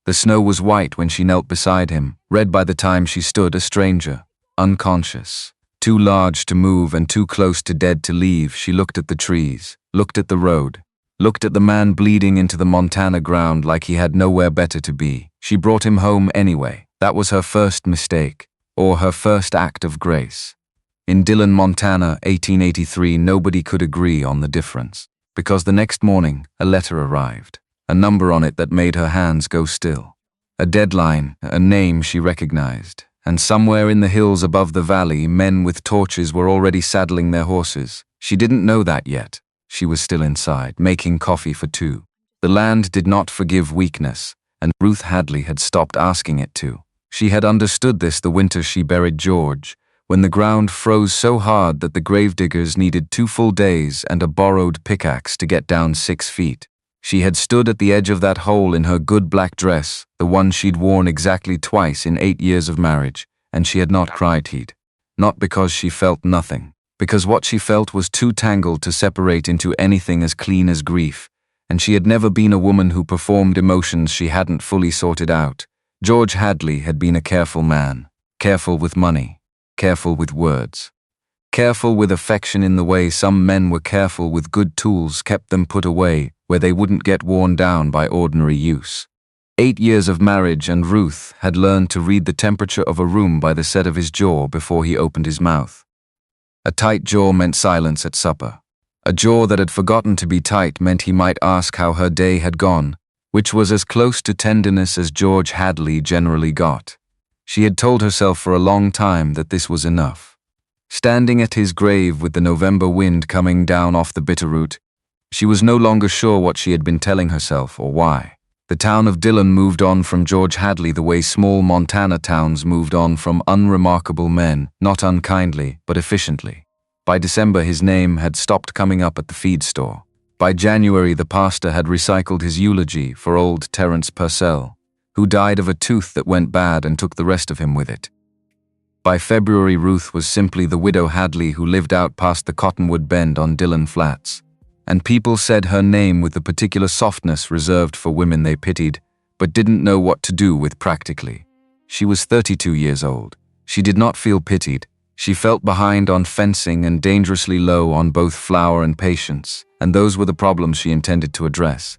The snow was white when she knelt beside him, red by the time she stood a stranger, unconscious. Too large to move and too close to dead to leave, she looked at the trees, looked at the road, looked at the man bleeding into the Montana ground like he had nowhere better to be. She brought him home anyway. That was her first mistake, or her first act of grace. In Dillon, Montana, 1883, nobody could agree on the difference, because the next morning a letter arrived, a number on it that made her hands go still. A deadline, a name she recognized, and somewhere in the hills above the valley, men with torches were already saddling their horses. She didn't know that yet. She was still inside, making coffee for two. The land did not forgive weakness, and Ruth Hadley had stopped asking it to. She had understood this the winter she buried George, when the ground froze so hard that the gravediggers needed 2 full days and a borrowed pickaxe to get down 6 feet. She had stood at the edge of that hole in her good black dress, the one she'd worn exactly twice in 8 years of marriage, and she had not cried. Not because she felt nothing, because what she felt was too tangled to separate into anything as clean as grief, and she had never been a woman who performed emotions she hadn't fully sorted out. George Hadley had been a careful man, careful with money, careful with words, careful with affection in the way some men were careful with good tools kept them put away where they wouldn't get worn down by ordinary use. 8 years of marriage, and Ruth had learned to read the temperature of a room by the set of his jaw before he opened his mouth. A tight jaw meant silence at supper. A jaw that had forgotten to be tight meant he might ask how her day had gone, which was as close to tenderness as George Hadley generally got. She had told herself for a long time that this was enough. Standing at his grave with the November wind coming down off the Bitterroot, she was no longer sure what she had been telling herself or why. The town of Dillon moved on from George Hadley the way small Montana towns moved on from unremarkable men, not unkindly, but efficiently. By December his name had stopped coming up at the feed store. By January the pastor had recycled his eulogy for old Terence Purcell, who died of a tooth that went bad and took the rest of him with it. By February Ruth was simply the widow Hadley who lived out past the Cottonwood Bend on Dillon Flats, and people said her name with the particular softness reserved for women they pitied, but didn't know what to do with practically. She was 32 years old. She did not feel pitied. She felt behind on fencing and dangerously low on both flour and patience, and those were the problems she intended to address.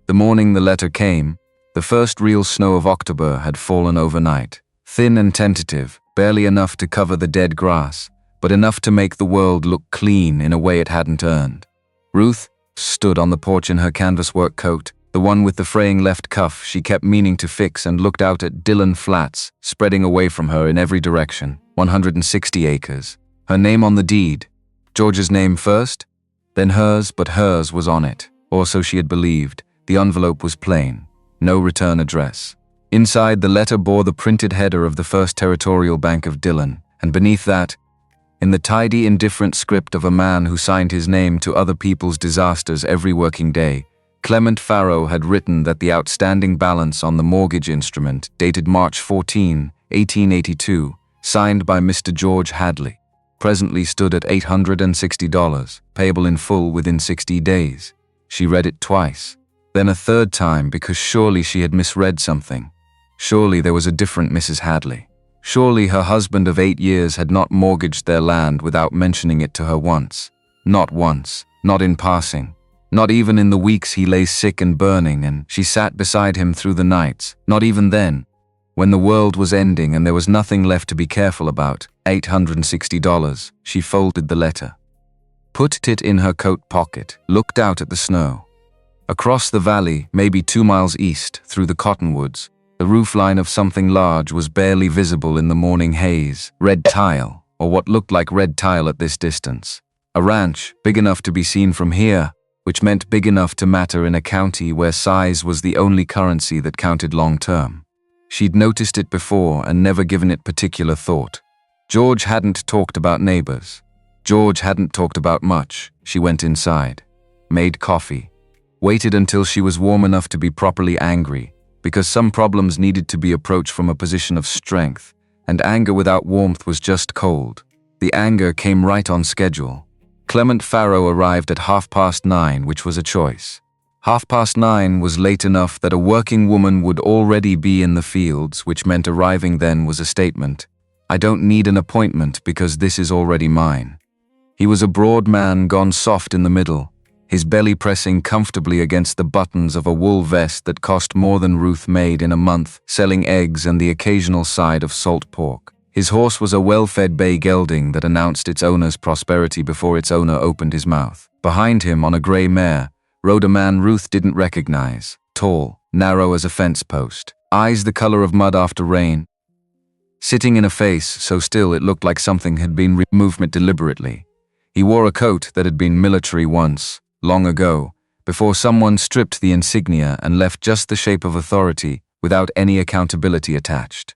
The morning the letter came, the first real snow of October had fallen overnight, thin and tentative, barely enough to cover the dead grass, but enough to make the world look clean in a way it hadn't earned. Ruth stood on the porch in her canvas work coat, the one with the fraying left cuff she kept meaning to fix, and looked out at Dillon Flats, spreading away from her in every direction, 160 acres. Her name on the deed. George's name first, then hers, but hers was on it, or so she had believed. The envelope was plain. No return address. Inside, the letter bore the printed header of the First Territorial Bank of Dillon, and beneath that, in the tidy, indifferent script of a man who signed his name to other people's disasters every working day, Clement Farrow had written that the outstanding balance on the mortgage instrument, dated March 14, 1882, signed by Mr. George Hadley, presently stood at $860, payable in full within 60 days. She read it twice, then a third time, because surely she had misread something. Surely there was a different Mrs. Hadley. Surely her husband of 8 years had not mortgaged their land without mentioning it to her once. Not once, not in passing, not even in the weeks he lay sick and burning and she sat beside him through the nights, not even then, when the world was ending and there was nothing left to be careful about. $860. She folded the letter, put it in her coat pocket, looked out at the snow. Across the valley, maybe 2 miles east, through the cottonwoods, the roofline of something large was barely visible in the morning haze. Red tile, or what looked like red tile at this distance. A ranch, big enough to be seen from here, which meant big enough to matter in a county where size was the only currency that counted long-term. She'd noticed it before and never given it particular thought. George hadn't talked about neighbors. George hadn't talked about much. She went inside, made coffee, waited until she was warm enough to be properly angry, because some problems needed to be approached from a position of strength, and anger without warmth was just cold. The anger came right on schedule. Clement Farrow arrived at 9:30, which was a choice. 9:30 was late enough that a working woman would already be in the fields, which meant arriving then was a statement. I don't need an appointment because this is already mine. He was a broad man gone soft in the middle, his belly pressing comfortably against the buttons of a wool vest that cost more than Ruth made in a month, selling eggs and the occasional side of salt pork. His horse was a well-fed bay gelding that announced its owner's prosperity before its owner opened his mouth. Behind him, on a grey mare, rode a man Ruth didn't recognize, tall, narrow as a fence post, eyes the color of mud after rain, sitting in a face so still it looked like something had been removed deliberately. He wore a coat that had been military once, long ago, before someone stripped the insignia and left just the shape of authority without any accountability attached.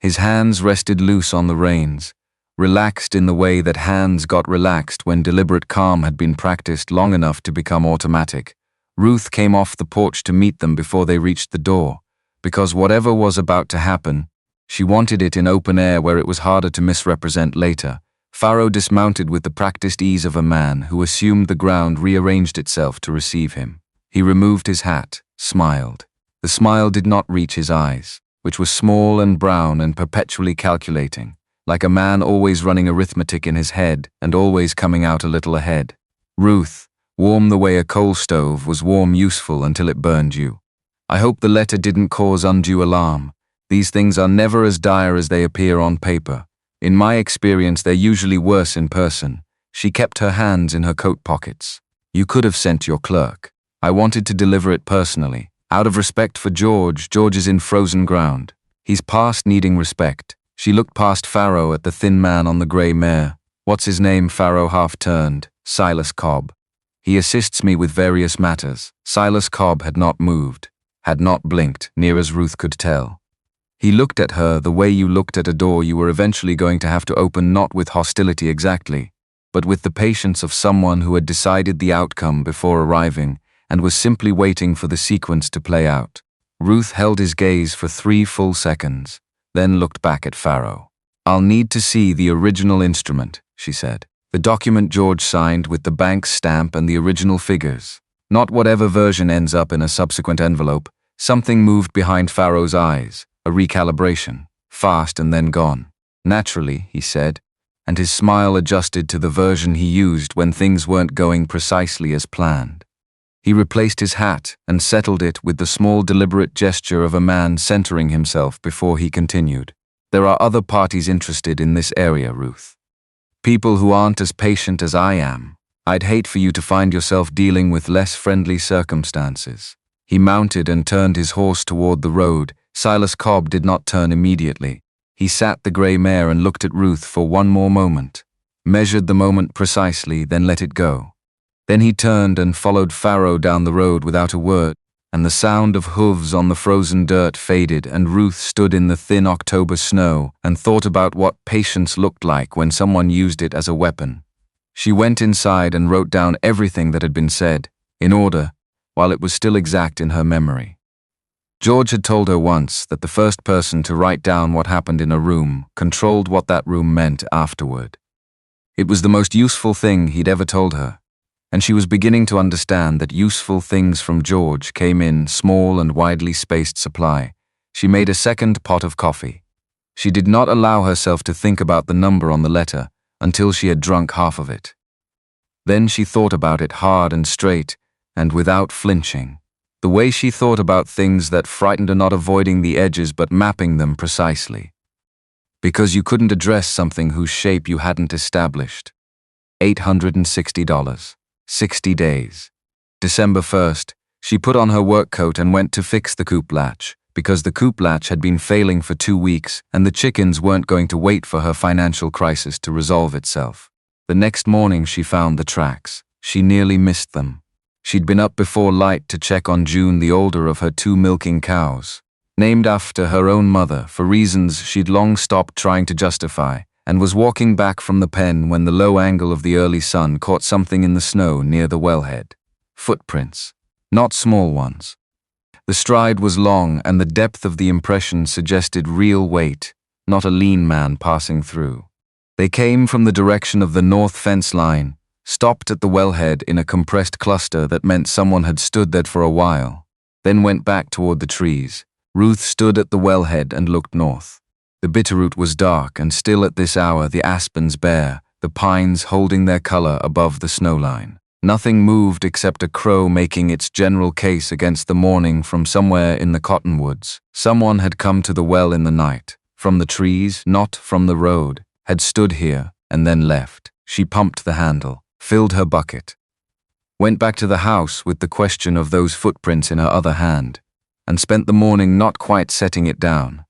His hands rested loose on the reins, relaxed in the way that hands got relaxed when deliberate calm had been practiced long enough to become automatic. Ruth came off the porch to meet them before they reached the door, because whatever was about to happen, she wanted it in open air where it was harder to misrepresent later. Pharaoh dismounted with the practiced ease of a man who assumed the ground rearranged itself to receive him. He removed his hat, smiled. The smile did not reach his eyes, which were small and brown and perpetually calculating, like a man always running arithmetic in his head and always coming out a little ahead. Ruth, warm the way a coal stove was warm useful until it burned you. I hope the letter didn't cause undue alarm. These things are never as dire as they appear on paper. In my experience, they're usually worse in person. She kept her hands in her coat pockets. You could have sent your clerk. I wanted to deliver it personally. Out of respect for George is in frozen ground. He's past needing respect. She looked past Pharaoh at the thin man on the grey mare. What's his name? Pharaoh half turned. Silas Cobb. He assists me with various matters. Silas Cobb had not moved, had not blinked, near as Ruth could tell. He looked at her the way you looked at a door you were eventually going to have to open, not with hostility exactly, but with the patience of someone who had decided the outcome before arriving and was simply waiting for the sequence to play out. Ruth held his gaze for 3 full seconds, then looked back at Pharaoh. I'll need to see the original instrument, she said. The document George signed with the bank's stamp and the original figures. Not whatever version ends up in a subsequent envelope. Something moved behind Pharaoh's eyes, a recalibration, fast and then gone. Naturally, he said, and his smile adjusted to the version he used when things weren't going precisely as planned. He replaced his hat and settled it with the small deliberate gesture of a man centering himself before he continued. There are other parties interested in this area, Ruth. People who aren't as patient as I am. I'd hate for you to find yourself dealing with less friendly circumstances. He mounted and turned his horse toward the road. Silas Cobb did not turn immediately. He sat the grey mare and looked at Ruth for one more moment, measured the moment precisely, then let it go. Then he turned and followed Pharaoh down the road without a word, and the sound of hooves on the frozen dirt faded, and Ruth stood in the thin October snow and thought about what patience looked like when someone used it as a weapon. She went inside and wrote down everything that had been said, in order, while it was still exact in her memory. George had told her once that the first person to write down what happened in a room controlled what that room meant afterward. It was the most useful thing he'd ever told her, and she was beginning to understand that useful things from George came in small and widely spaced supply. She made a second pot of coffee. She did not allow herself to think about the number on the letter until she had drunk half of it. Then she thought about it hard and straight, and without flinching. The way she thought about things that frightened her, not avoiding the edges but mapping them precisely. Because you couldn't address something whose shape you hadn't established. $860. 60 days. December 1st, she put on her work coat and went to fix the coop latch, because the coop latch had been failing for 2 weeks and the chickens weren't going to wait for her financial crisis to resolve itself. The next morning she found the tracks. She nearly missed them. She'd been up before light to check on June, the older of her 2 milking cows, named after her own mother for reasons she'd long stopped trying to justify, and was walking back from the pen when the low angle of the early sun caught something in the snow near the wellhead. Footprints, not small ones. The stride was long and the depth of the impression suggested real weight, not a lean man passing through. They came from the direction of the north fence line, stopped at the wellhead in a compressed cluster that meant someone had stood there for a while, then went back toward the trees. Ruth stood at the wellhead and looked north. The bitterroot was dark, and still at this hour the aspens bare, the pines holding their color above the snowline. Nothing moved except a crow making its general case against the morning from somewhere in the cottonwoods. Someone had come to the well in the night, from the trees, not from the road, had stood here, and then left. She pumped the handle, filled her bucket, went back to the house with the question of those footprints in her other hand, and spent the morning not quite setting it down.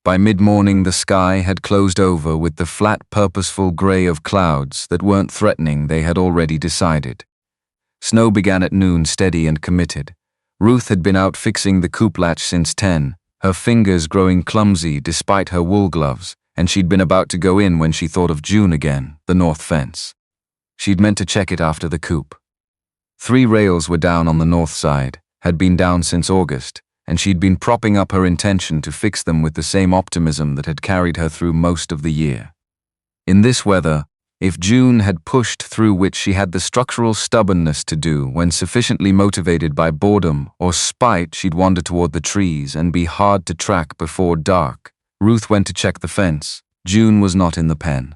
By mid-morning the sky had closed over with the flat purposeful gray of clouds that weren't threatening, they had already decided. Snow began at noon, steady and committed. Ruth had been out fixing the coop latch since 10, her fingers growing clumsy despite her wool gloves, and she'd been about to go in when she thought of June again, the north fence. She'd meant to check it after the coop. 3 rails were down on the north side, had been down since August, and she'd been propping up her intention to fix them with the same optimism that had carried her through most of the year. In this weather, if June had pushed through, which she had the structural stubbornness to do when sufficiently motivated by boredom or spite, she'd wander toward the trees and be hard to track before dark. Ruth went to check the fence. June was not in the pen.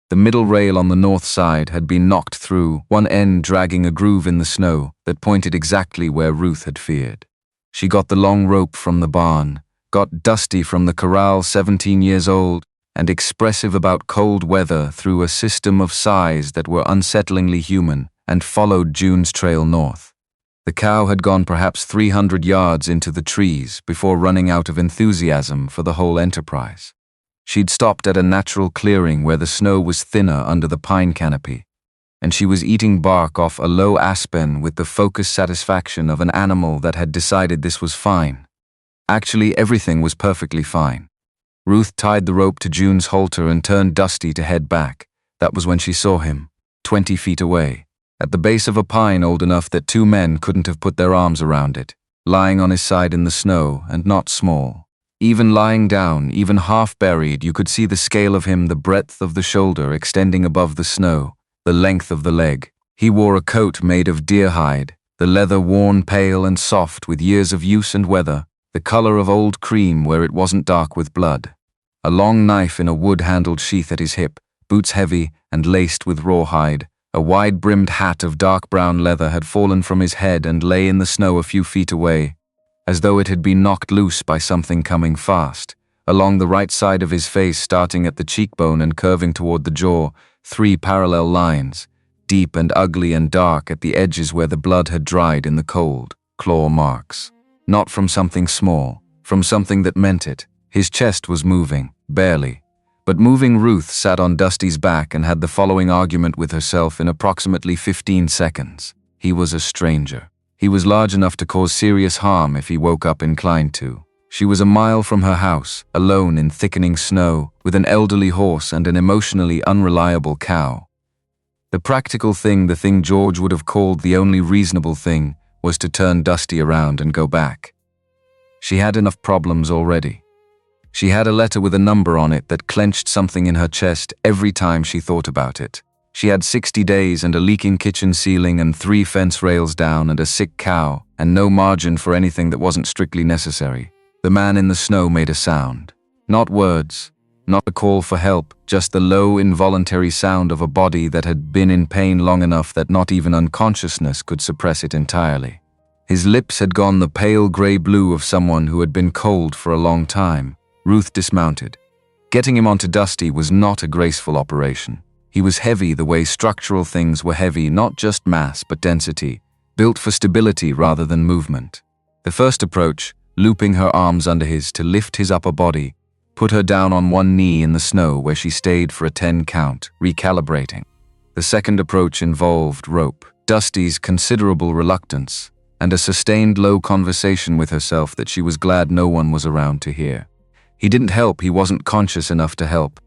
The middle rail on the north side had been knocked through, one end dragging a groove in the snow that pointed exactly where Ruth had feared. She got the long rope from the barn, got Dusty from the corral, 17 years old, and expressive about cold weather, through a system of sighs that were unsettlingly human, and followed June's trail north. The cow had gone perhaps 300 yards into the trees before running out of enthusiasm for the whole enterprise. She'd stopped at a natural clearing where the snow was thinner under the pine canopy, and she was eating bark off a low aspen with the focused satisfaction of an animal that had decided this was fine. Actually, everything was perfectly fine. Ruth tied the rope to June's halter and turned Dusty to head back. That was when she saw him, 20 feet away, at the base of a pine old enough that 2 men couldn't have put their arms around it, lying on his side in the snow, and not small. Even lying down, even half buried, you could see the scale of him, the breadth of the shoulder extending above the snow, the length of the leg. He wore a coat made of deer hide, the leather worn pale and soft with years of use and weather, the color of old cream where it wasn't dark with blood. A long knife in a wood-handled sheath at his hip, boots heavy and laced with rawhide. A wide-brimmed hat of dark brown leather had fallen from his head and lay in the snow a few feet away, as though it had been knocked loose by something coming fast. Along the right side of his face, starting at the cheekbone and curving toward the jaw, 3 parallel lines, deep and ugly and dark at the edges where the blood had dried in the cold, claw marks. Not from something small, from something that meant it. His chest was moving, barely. But moving. Ruth sat on Dusty's back and had the following argument with herself in approximately 15 seconds. He was a stranger. He was large enough to cause serious harm if he woke up inclined to. She was a mile from her house, alone in thickening snow, with an elderly horse and an emotionally unreliable cow. The practical thing, the thing George would have called the only reasonable thing, was to turn Dusty around and go back. She had enough problems already. She had a letter with a number on it that clenched something in her chest every time she thought about it. She had 60 days and a leaking kitchen ceiling and 3 fence rails down and a sick cow, and no margin for anything that wasn't strictly necessary. The man in the snow made a sound. Not words, not a call for help, just the low, involuntary sound of a body that had been in pain long enough that not even unconsciousness could suppress it entirely. His lips had gone the pale gray blue of someone who had been cold for a long time. Ruth dismounted. Getting him onto Dusty was not a graceful operation. He was heavy the way structural things were heavy, not just mass but density, built for stability rather than movement. The first approach, looping her arms under his to lift his upper body, put her down on one knee in the snow where she stayed for a 10 count, recalibrating. The second approach involved rope, Dusty's considerable reluctance, and a sustained low conversation with herself that she was glad no one was around to hear. He didn't help, he wasn't conscious enough to help.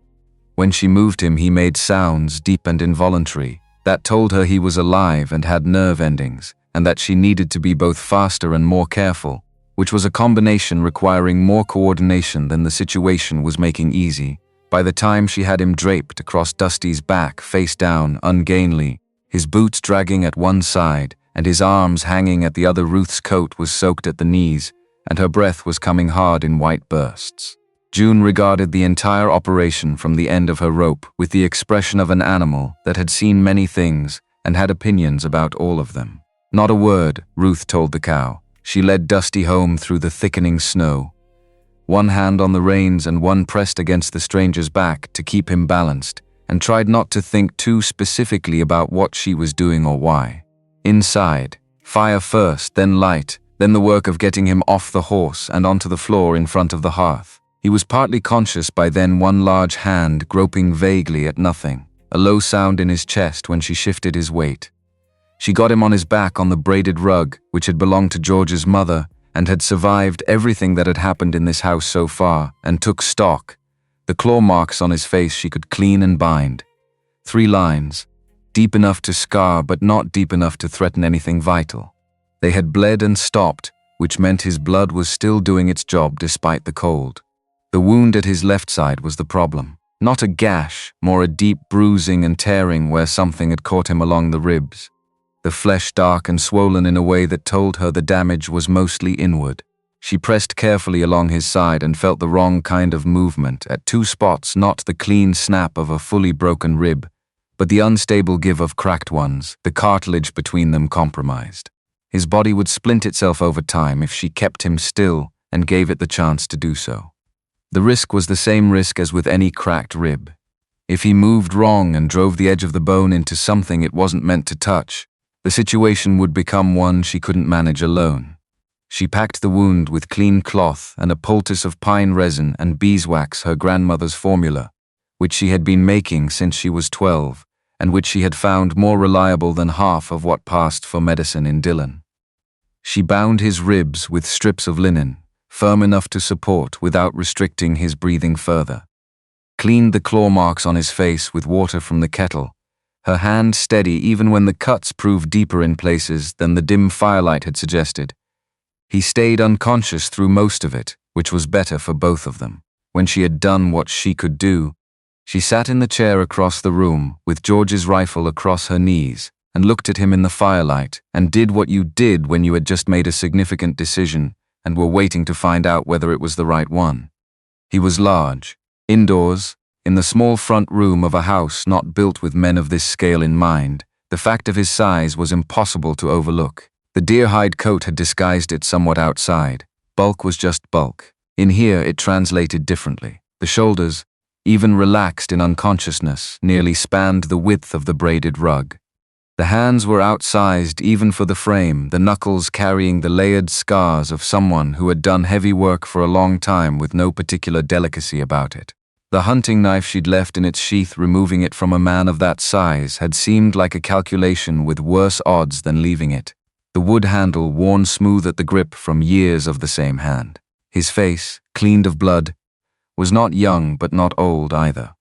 When she moved him, he made sounds, deep and involuntary, that told her he was alive and had nerve endings, and that she needed to be both faster and more careful, which was a combination requiring more coordination than the situation was making easy. By the time she had him draped across Dusty's back, face down, ungainly, his boots dragging at one side and his arms hanging at the other. Ruth's coat was soaked at the knees, and her breath was coming hard in white bursts. June regarded the entire operation from the end of her rope with the expression of an animal that had seen many things and had opinions about all of them. Not a word, Ruth told the cow. She led Dusty home through the thickening snow, one hand on the reins and one pressed against the stranger's back to keep him balanced, and tried not to think too specifically about what she was doing or why. Inside, fire first, then light, then the work of getting him off the horse and onto the floor in front of the hearth. He was partly conscious by then, one large hand groping vaguely at nothing, a low sound in his chest when she shifted his weight. She got him on his back on the braided rug, which had belonged to George's mother and had survived everything that had happened in this house so far, and took stock. The claw marks on his face she could clean and bind. 3 lines, deep enough to scar but not deep enough to threaten anything vital. They had bled and stopped, which meant his blood was still doing its job despite the cold. The wound at his left side was the problem. Not a gash, more a deep bruising and tearing where something had caught him along the ribs. The flesh dark and swollen in a way that told her the damage was mostly inward. She pressed carefully along his side and felt the wrong kind of movement at 2 spots, not the clean snap of a fully broken rib, but the unstable give of cracked ones, the cartilage between them compromised. His body would splint itself over time if she kept him still and gave it the chance to do so. The risk was the same risk as with any cracked rib. If he moved wrong and drove the edge of the bone into something it wasn't meant to touch, the situation would become one she couldn't manage alone. She packed the wound with clean cloth and a poultice of pine resin and beeswax, her grandmother's formula, which she had been making since she was 12, and which she had found more reliable than half of what passed for medicine in Dillon. She bound his ribs with strips of linen, firm enough to support without restricting his breathing further. Cleaned the claw marks on his face with water from the kettle, her hand steady even when the cuts proved deeper in places than the dim firelight had suggested. He stayed unconscious through most of it, which was better for both of them. When she had done what she could do, she sat in the chair across the room with George's rifle across her knees and looked at him in the firelight and did what you did when you had just made a significant decision and were waiting to find out whether it was the right one. He was large, indoors, in the small front room of a house not built with men of this scale in mind. The fact of his size was impossible to overlook. The deer-hide coat had disguised it somewhat outside. Bulk was just bulk. In here it translated differently. The shoulders, even relaxed in unconsciousness, nearly spanned the width of the braided rug. The hands were outsized even for the frame, the knuckles carrying the layered scars of someone who had done heavy work for a long time with no particular delicacy about it. The hunting knife she'd left in its sheath, removing it from a man of that size, had seemed like a calculation with worse odds than leaving it. The wood handle worn smooth at the grip from years of the same hand. His face, cleaned of blood, was not young but not old either.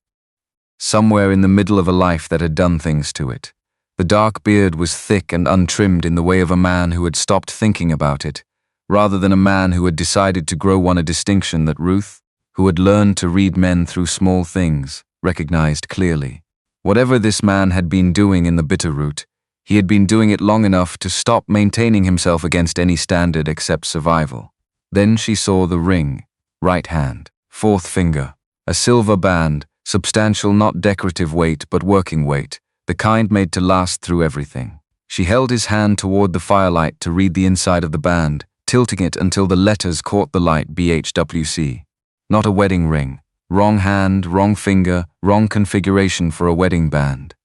Somewhere in the middle of a life that had done things to it. The dark beard was thick and untrimmed in the way of a man who had stopped thinking about it, rather than a man who had decided to grow one, a distinction that Ruth, who had learned to read men through small things, recognized clearly. Whatever this man had been doing in the Bitterroot, he had been doing it long enough to stop maintaining himself against any standard except survival. Then she saw the ring, right hand, 4th finger, a silver band, substantial, not decorative weight but working weight, the kind made to last through everything. She held his hand toward the firelight to read the inside of the band, tilting it until the letters caught the light. BHWC. Not a wedding ring. Wrong hand, wrong finger, wrong configuration for a wedding band.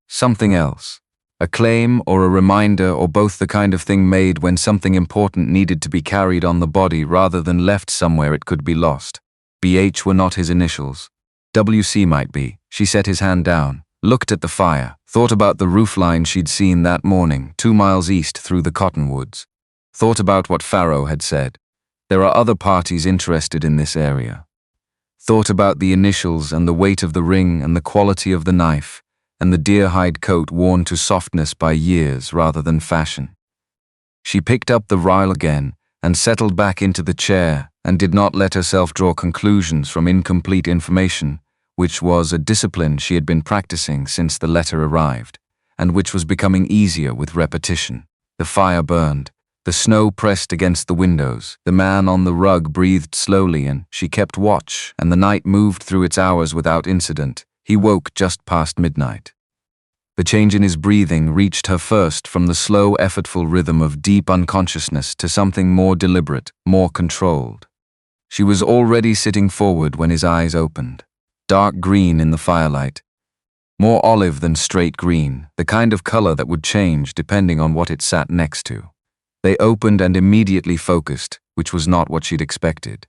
Something else. A claim or a reminder, or both, the kind of thing made when something important needed to be carried on the body rather than left somewhere it could be lost. BH were not his initials. WC might be. She set his hand down, looked at the fire, thought about the roofline she'd seen that morning 2 miles east through the cottonwoods. Thought about what Farrow had said. There are other parties interested in this area. Thought about the initials and the weight of the ring and the quality of the knife and the deer-hide coat worn to softness by years rather than fashion. She picked up the rifle again and settled back into the chair and did not let herself draw conclusions from incomplete information, which was a discipline she had been practicing since the letter arrived, and which was becoming easier with repetition. The fire burned. The snow pressed against the windows. The man on the rug breathed slowly, and she kept watch, and the night moved through its hours without incident. He woke just past midnight. The change in his breathing reached her first from the slow, effortful rhythm of deep unconsciousness to something more deliberate, more controlled. She was already sitting forward when his eyes opened. Dark green in the firelight. More olive than straight green, the kind of color that would change depending on what it sat next to. They opened and immediately focused, which was not what she'd expected.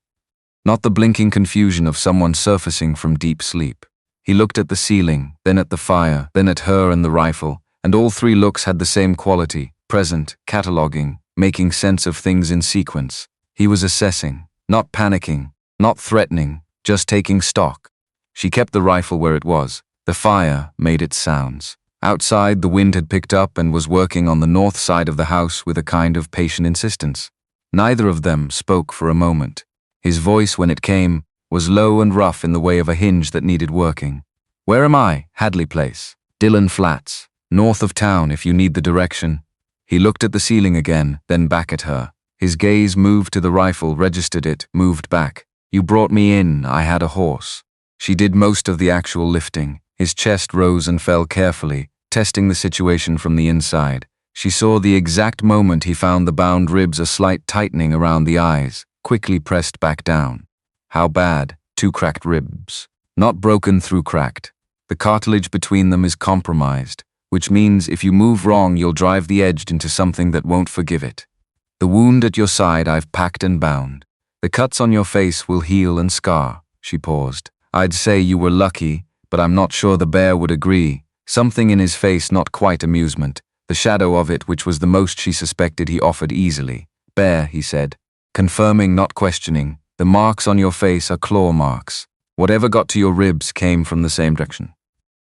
Not the blinking confusion of someone surfacing from deep sleep. He looked at the ceiling, then at the fire, then at her and the rifle, and all three looks had the same quality, present, cataloging, making sense of things in sequence. He was assessing, not panicking, not threatening, just taking stock. She kept the rifle where it was. The fire made its sounds. Outside, the wind had picked up and was working on the north side of the house with a kind of patient insistence. Neither of them spoke for a moment. His voice, when it came, was low and rough in the way of a hinge that needed working. "Where am I?" "Hadley Place. Dillon Flats. North of town if you need the direction." He looked at the ceiling again, then back at her. His gaze moved to the rifle, registered it, moved back. "You brought me in, I had a horse." She did most of the actual lifting. His chest rose and fell carefully, testing the situation from the inside. She saw the exact moment he found the bound ribs, a slight tightening around the eyes, quickly pressed back down. How bad? 2 cracked ribs. Not broken through cracked. The cartilage between them is compromised, which means if you move wrong you'll drive the edge into something that won't forgive it. The wound at your side I've packed and bound. The cuts on your face will heal and scar. She paused. I'd say you were lucky, but I'm not sure the bear would agree. Something in his face, not quite amusement. The shadow of it, which was the most she suspected, he offered easily. "Bear," he said, confirming, not questioning. "The marks on your face are claw marks. Whatever got to your ribs came from the same direction."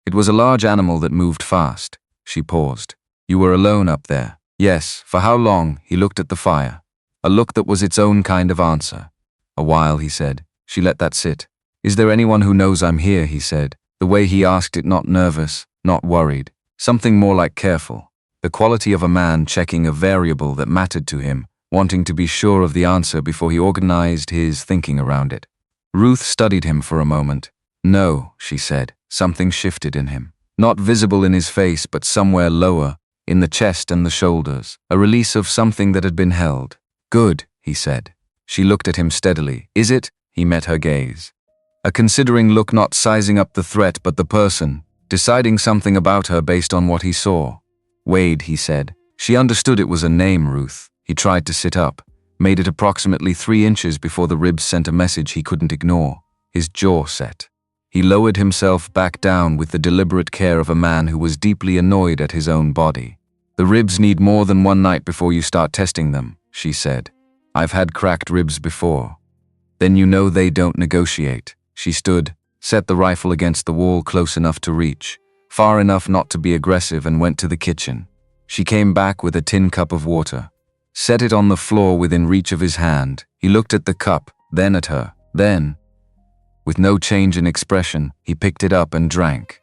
It was a large animal that moved fast. She paused. "You were alone up there?" "Yes." "For how long?" He looked at the fire. A look that was its own kind of answer. "A while," he said. She let that sit. "Is there anyone who knows I'm here?" he said. The way he asked it, not nervous, not worried. Something more like careful. The quality of a man checking a variable that mattered to him, wanting to be sure of the answer before he organized his thinking around it. Ruth studied him for a moment. "No," she said. Something shifted in him. Not visible in his face, but somewhere lower, in the chest and the shoulders. A release of something that had been held. "Good," he said. She looked at him steadily. "Is it?" He met her gaze. A considering look, not sizing up the threat but the person, deciding something about her based on what he saw. "Wade," he said. She understood it was a name, Ruth. He tried to sit up, made it approximately 3 inches before the ribs sent a message he couldn't ignore. His jaw set. He lowered himself back down with the deliberate care of a man who was deeply annoyed at his own body. "The ribs need more than 1 night before you start testing them," she said. "I've had cracked ribs before." "Then you know they don't negotiate." She stood, set the rifle against the wall close enough to reach, far enough not to be aggressive, and went to the kitchen. She came back with a tin cup of water, set it on the floor within reach of his hand. He looked at the cup, then at her, then, with no change in expression, he picked it up and drank.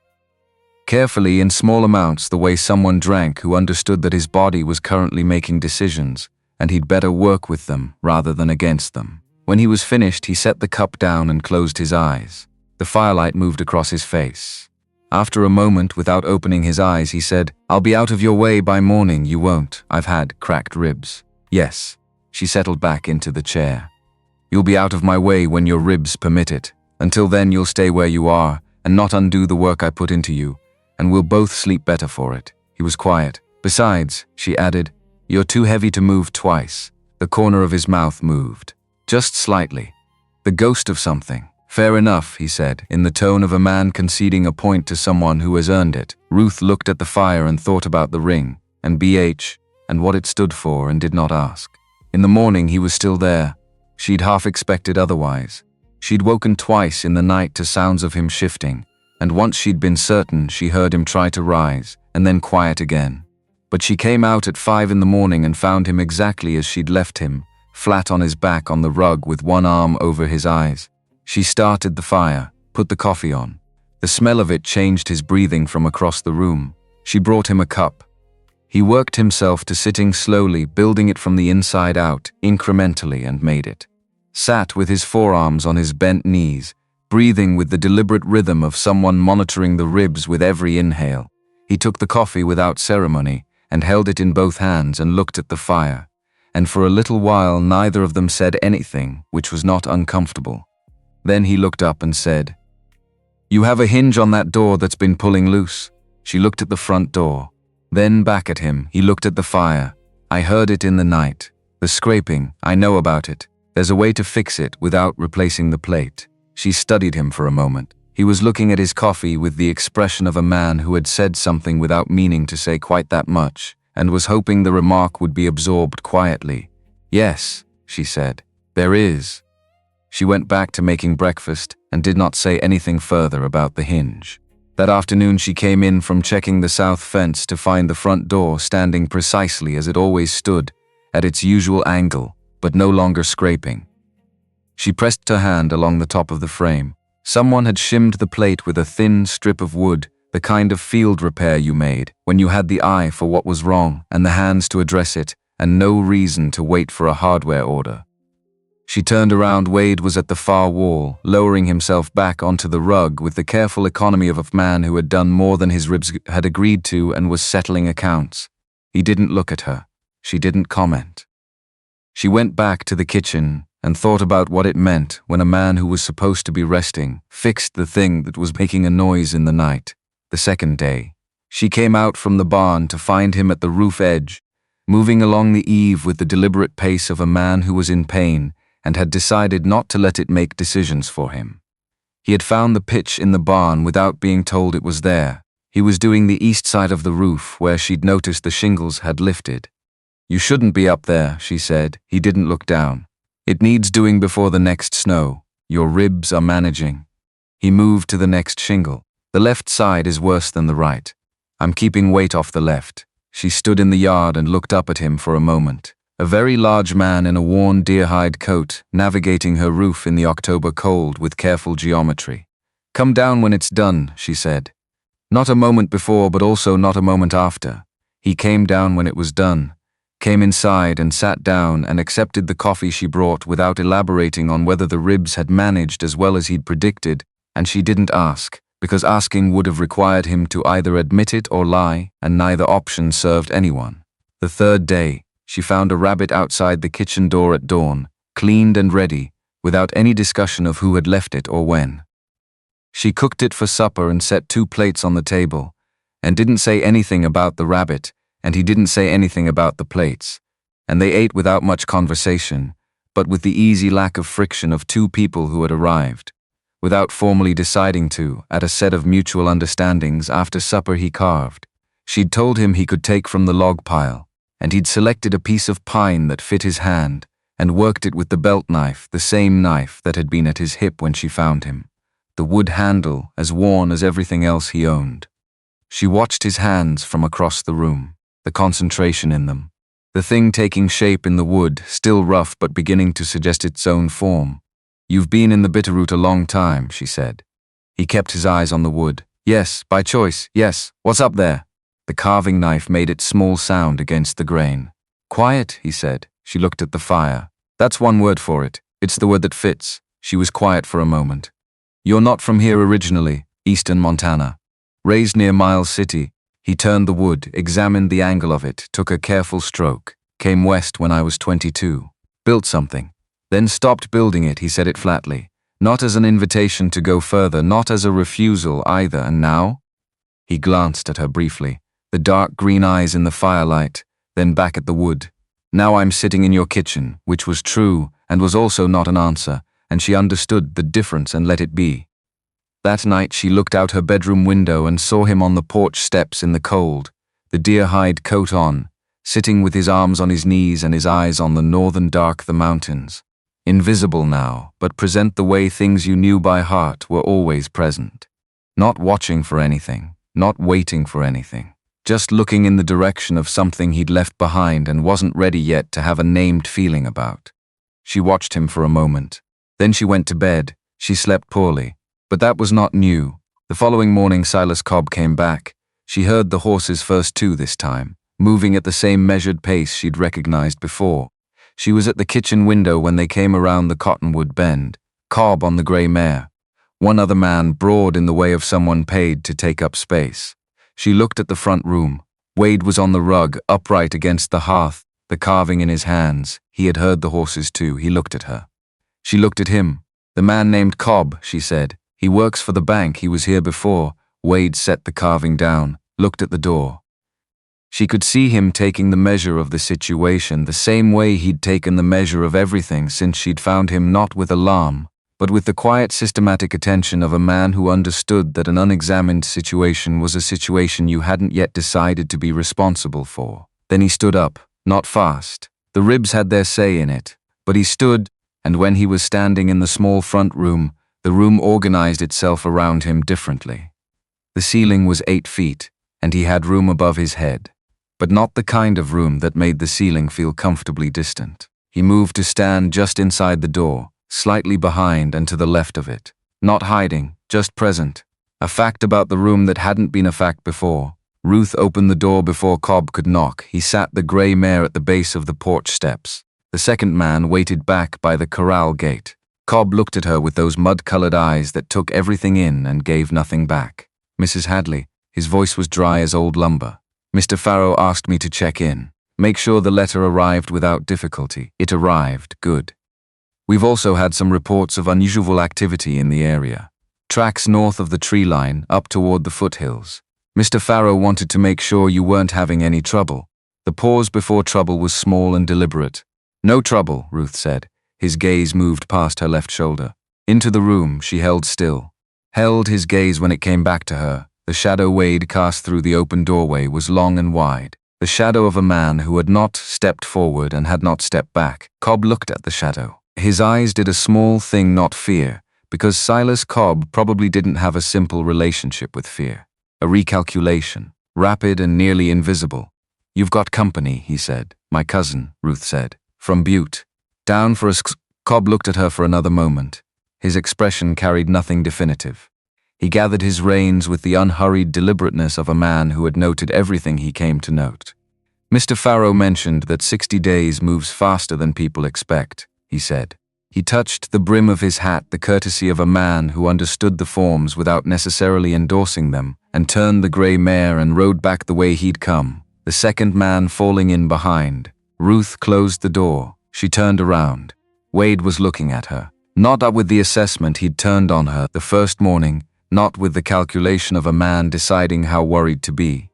Carefully, in small amounts, the way someone drank who understood that his body was currently making decisions, and he'd better work with them rather than against them. When he was finished, he set the cup down and closed his eyes. The firelight moved across his face. After a moment, without opening his eyes, he said, "I'll be out of your way by morning." "You won't. I've had cracked ribs." "Yes." She settled back into the chair. "You'll be out of my way when your ribs permit it. Until then, you'll stay where you are and not undo the work I put into you, and we'll both sleep better for it." He was quiet. "Besides," she added, "you're too heavy to move twice." The corner of his mouth moved. Just slightly. The ghost of something. "Fair enough," he said, in the tone of a man conceding a point to someone who has earned it. Ruth looked at the fire and thought about the ring, and BH, and what it stood for, and did not ask. In the morning he was still there. She'd half expected otherwise. She'd woken twice in the night to sounds of him shifting, and once she'd been certain she heard him try to rise, and then quiet again. But she came out at 5 in the morning and found him exactly as she'd left him, flat on his back on the rug with one arm over his eyes. She started the fire, put the coffee on. The smell of it changed his breathing from across the room. She brought him a cup. He worked himself to sitting slowly, building it from the inside out, incrementally, and made it. Sat with his forearms on his bent knees, breathing with the deliberate rhythm of someone monitoring the ribs with every inhale. He took the coffee without ceremony and held it in both hands and looked at the fire. And for a little while neither of them said anything, which was not uncomfortable. Then he looked up and said, "You have a hinge on that door that's been pulling loose." She looked at the front door. Then back at him. He looked at the fire. "I heard it in the night. The scraping, I know about it. There's a way to fix it without replacing the plate." She studied him for a moment. He was looking at his coffee with the expression of a man who had said something without meaning to say quite that much, and was hoping the remark would be absorbed quietly. "Yes," she said, "there is." She went back to making breakfast and did not say anything further about the hinge. That afternoon she came in from checking the south fence to find the front door standing precisely as it always stood, at its usual angle, but no longer scraping. She pressed her hand along the top of the frame. Someone had shimmed the plate with a thin strip of wood, the kind of field repair you made when you had the eye for what was wrong and the hands to address it, and no reason to wait for a hardware order. She turned around. Wade was at the far wall, lowering himself back onto the rug with the careful economy of a man who had done more than his ribs had agreed to and was settling accounts. He didn't look at her. She didn't comment. She went back to the kitchen and thought about what it meant when a man who was supposed to be resting fixed the thing that was making a noise in the night. The second day, she came out from the barn to find him at the roof edge, moving along the eave with the deliberate pace of a man who was in pain and had decided not to let it make decisions for him. He had found the pitch in the barn without being told it was there. He was doing the east side of the roof where she'd noticed the shingles had lifted. "You shouldn't be up there," she said. He didn't look down. "It needs doing before the next snow. Your ribs are managing." He moved to the next shingle. "The left side is worse than the right. I'm keeping weight off the left." She stood in the yard and looked up at him for a moment. A very large man in a worn deer-hide coat, navigating her roof in the October cold with careful geometry. "Come down when it's done," she said. Not a moment before, but also not a moment after. He came down when it was done, came inside and sat down and accepted the coffee she brought without elaborating on whether the ribs had managed as well as he'd predicted, and she didn't ask, because asking would have required him to either admit it or lie, and neither option served anyone. The third day, she found a rabbit outside the kitchen door at dawn, cleaned and ready, without any discussion of who had left it or when. She cooked it for supper and set 2 plates on the table, and didn't say anything about the rabbit, and he didn't say anything about the plates, and they ate without much conversation, but with the easy lack of friction of 2 people who had arrived. Without formally deciding to, at a set of mutual understandings after supper he carved. She'd told him he could take from the log pile, and he'd selected a piece of pine that fit his hand, and worked it with the belt knife, the same knife that had been at his hip when she found him. The wood handle as worn as everything else he owned. She watched his hands from across the room, the concentration in them, the thing taking shape in the wood, still rough but beginning to suggest its own form. "You've been in the Bitterroot a long time," she said. He kept his eyes on the wood. "Yes, by choice, yes. What's up there?" The carving knife made its small sound against the grain. "Quiet," he said. She looked at the fire. "That's one word for it. It's the word that fits." She was quiet for a moment. "You're not from here originally." "Eastern Montana. Raised near Miles City." He turned the wood, examined the angle of it, took a careful stroke. "Came west when I was 22. Built something. Then stopped building it," he said it flatly. Not as an invitation to go further, not as a refusal either. "And now?" He glanced at her briefly, the dark green eyes in the firelight, then back at the wood. "Now I'm sitting in your kitchen," which was true and was also not an answer, and she understood the difference and let it be. That night she looked out her bedroom window and saw him on the porch steps in the cold, the deer-hide coat on, sitting with his arms on his knees and his eyes on the northern dark the mountains. Invisible now, but present the way things you knew by heart were always present. Not watching for anything, not waiting for anything, just looking in the direction of something he'd left behind and wasn't ready yet to have a named feeling about. She watched him for a moment. Then she went to bed. She slept poorly. But that was not new. The following morning Silas Cobb came back, She heard the horses first too this time, moving at the same measured pace she'd recognized before. She was at the kitchen window when they came around the cottonwood bend, Cobb on the grey mare. One other man broad in the way of someone paid to take up space. She looked at the front room. Wade was on the rug, upright against the hearth, the carving in his hands. He had heard the horses too. He looked at her. She looked at him. "The man named Cobb," she said. "He works for the bank. He was here before." Wade set the carving down, looked at the door. She could see him taking the measure of the situation the same way he'd taken the measure of everything since she'd found him, not with alarm, but with the quiet, systematic attention of a man who understood that an unexamined situation was a situation you hadn't yet decided to be responsible for. Then he stood up, not fast. The ribs had their say in it, but he stood, and when he was standing in the small front room, the room organized itself around him differently. The ceiling was 8 feet, and he had room above his head, but not the kind of room that made the ceiling feel comfortably distant. He moved to stand just inside the door, slightly behind and to the left of it. Not hiding, just present. A fact about the room that hadn't been a fact before. Ruth opened the door before Cobb could knock. He sat the grey mare at the base of the porch steps. The second man waited back by the corral gate. Cobb looked at her with those mud-colored eyes that took everything in and gave nothing back. "Mrs. Hadley," his voice was dry as old lumber. "Mr. Farrow asked me to check in. Make sure the letter arrived without difficulty." It arrived, good. "We've also had some reports of unusual activity in the area. Tracks north of the tree line, up toward the foothills. Mr. Farrow wanted to make sure you weren't having any trouble." The pause before trouble was small and deliberate. "No trouble," Ruth said. His gaze moved past her left shoulder. Into the room, she held still. Held his gaze when it came back to her. The shadow Wade cast through the open doorway was long and wide. The shadow of a man who had not stepped forward and had not stepped back. Cobb looked at the shadow. His eyes did a small thing, not fear, because Silas Cobb probably didn't have a simple relationship with fear. A recalculation, rapid and nearly invisible. "You've got company," he said. "My cousin," Ruth said. "From Butte. Down for a Cobb looked at her for another moment. His expression carried nothing definitive. He gathered his reins with the unhurried deliberateness of a man who had noted everything he came to note. "Mr. Farrow mentioned that 60 days moves faster than people expect," he said. He touched the brim of his hat, the courtesy of a man who understood the forms without necessarily endorsing them, and turned the grey mare and rode back the way he'd come, the second man falling in behind. Ruth closed the door. She turned around. Wade was looking at her. Not up with the assessment he'd turned on her the first morning, not with the calculation of a man deciding how worried to be.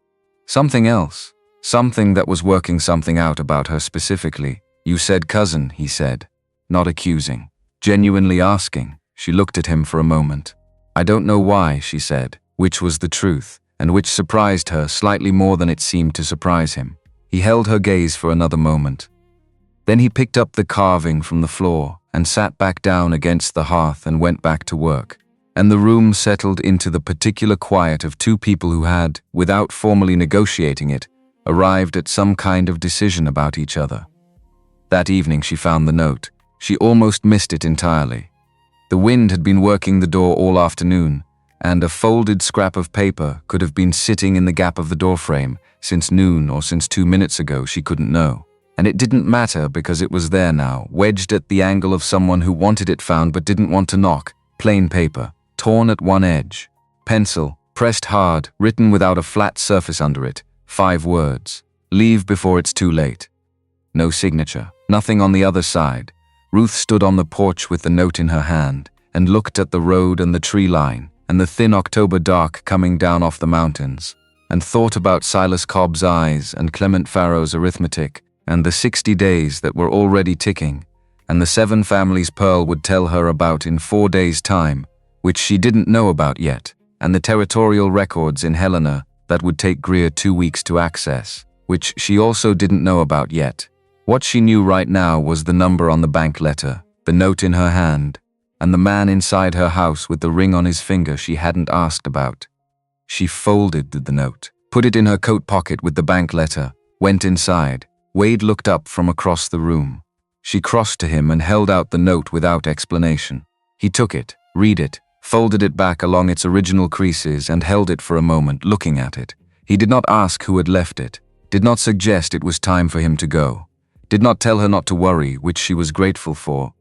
Something else. Something that was working something out about her specifically. "You said cousin," he said. Not accusing. Genuinely asking. She looked at him for a moment. "I don't know why," she said, which was the truth, and which surprised her slightly more than it seemed to surprise him. He held her gaze for another moment. Then he picked up the carving from the floor and sat back down against the hearth and went back to work. And the room settled into the particular quiet of two people who had, without formally negotiating it, arrived at some kind of decision about each other. That evening she found the note. She almost missed it entirely. The wind had been working the door all afternoon, and a folded scrap of paper could have been sitting in the gap of the doorframe since noon or since 2 minutes ago, she couldn't know. And it didn't matter because it was there now, wedged at the angle of someone who wanted it found but didn't want to knock. Plain paper, torn at one edge. Pencil, pressed hard, written without a flat surface under it. 5 words. "Leave before it's too late." No signature, nothing on the other side. Ruth stood on the porch with the note in her hand and looked at the road and the tree line and the thin October dark coming down off the mountains, and thought about Silas Cobb's eyes and Clement Farrow's arithmetic and the 60 days that were already ticking, and the 7 families Pearl would tell her about in 4 days' time, which she didn't know about yet, and the territorial records in Helena that would take Greer 2 weeks to access, which she also didn't know about yet. What she knew right now was the number on the bank letter, the note in her hand, and the man inside her house with the ring on his finger she hadn't asked about. She folded the note, put it in her coat pocket with the bank letter, went inside. Wade looked up from across the room. She crossed to him and held out the note without explanation. He took it, read it, folded it back along its original creases and held it for a moment, looking at it. He did not ask who had left it, did not suggest it was time for him to go, did not tell her not to worry, which she was grateful for,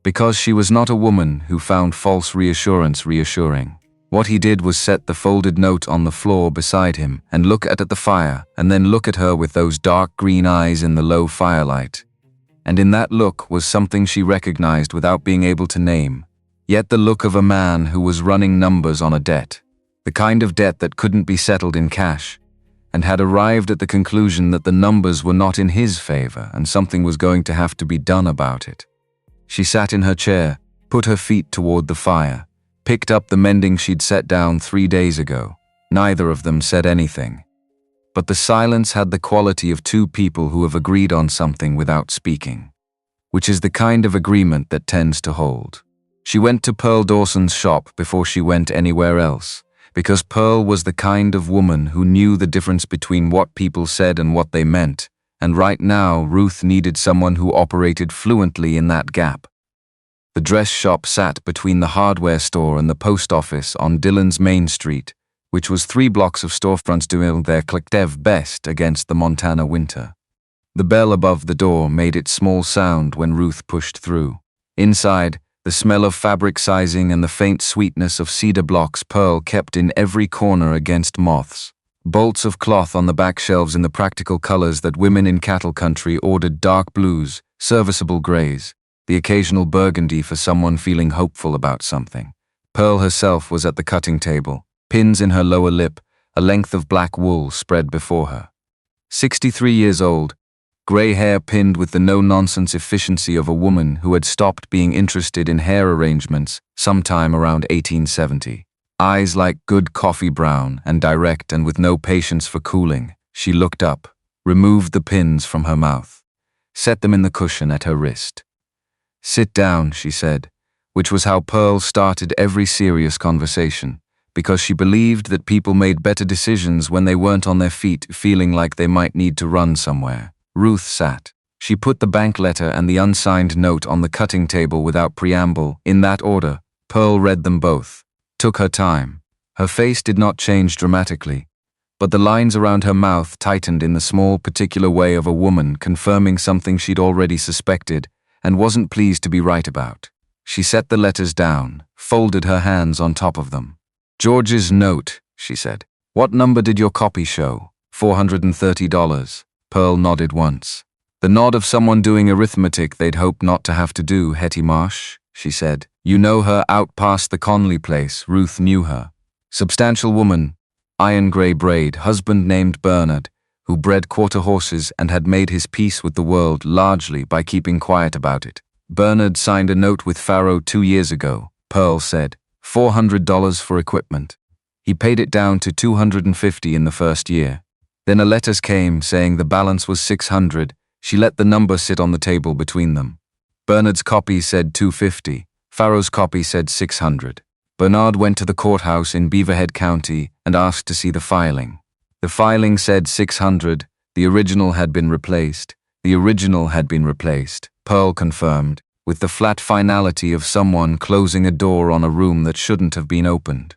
because she was not a woman who found false reassurance reassuring. What he did was set the folded note on the floor beside him and look at the fire, and then look at her with those dark green eyes in the low firelight. And in that look was something she recognized without being able to name, yet the look of a man who was running numbers on a debt, the kind of debt that couldn't be settled in cash, and had arrived at the conclusion that the numbers were not in his favor and something was going to have to be done about it. She sat in her chair, put her feet toward the fire, picked up the mending she'd set down 3 days ago. Neither of them said anything. But the silence had the quality of two people who have agreed on something without speaking, which is the kind of agreement that tends to hold. She went to Pearl Dawson's shop before she went anywhere else, because Pearl was the kind of woman who knew the difference between what people said and what they meant, and right now Ruth needed someone who operated fluently in that gap. The dress shop sat between the hardware store and the post office on Dillon's Main Street, which was 3 blocks of storefronts doing their collective best against the Montana winter. The bell above the door made its small sound when Ruth pushed through. Inside, the smell of fabric sizing and the faint sweetness of cedar blocks Pearl kept in every corner against moths. Bolts of cloth on the back shelves in the practical colors that women in cattle country ordered: dark blues, serviceable grays, the occasional burgundy for someone feeling hopeful about something. Pearl herself was at the cutting table, pins in her lower lip, a length of black wool spread before her. 63 years old, gray hair pinned with the no-nonsense efficiency of a woman who had stopped being interested in hair arrangements sometime around 1870. Eyes like good coffee brown and direct and with no patience for cooling. She looked up, removed the pins from her mouth, set them in the cushion at her wrist. "Sit down," she said, which was how Pearl started every serious conversation, because she believed that people made better decisions when they weren't on their feet feeling like they might need to run somewhere. Ruth sat. She put the bank letter and the unsigned note on the cutting table without preamble, in that order. Pearl read them both, took her time. Her face did not change dramatically, but the lines around her mouth tightened in the small, particular way of a woman confirming something she'd already suspected and wasn't pleased to be right about. She set the letters down, folded her hands on top of them. "George's note," she said. "What number did your copy show?" $430. Pearl nodded once. The nod of someone doing arithmetic they'd hoped not to have to do. "Hetty Marsh," she said. "You know her out past the Conley place." Ruth knew her. Substantial woman, iron gray braid, husband named Bernard, who bred quarter horses and had made his peace with the world largely by keeping quiet about it. Bernard signed a note with Farrow 2 years ago, Pearl said. $400 for equipment. He paid it down to $250 in the first year. Then a letter came saying the balance was $600. She let the number sit on the table between them. Bernard's copy said $250. Farrow's copy said $600. Bernard went to the courthouse in Beaverhead County and asked to see the filing. The filing said $600. The original had been replaced. Pearl confirmed, with the flat finality of someone closing a door on a room that shouldn't have been opened.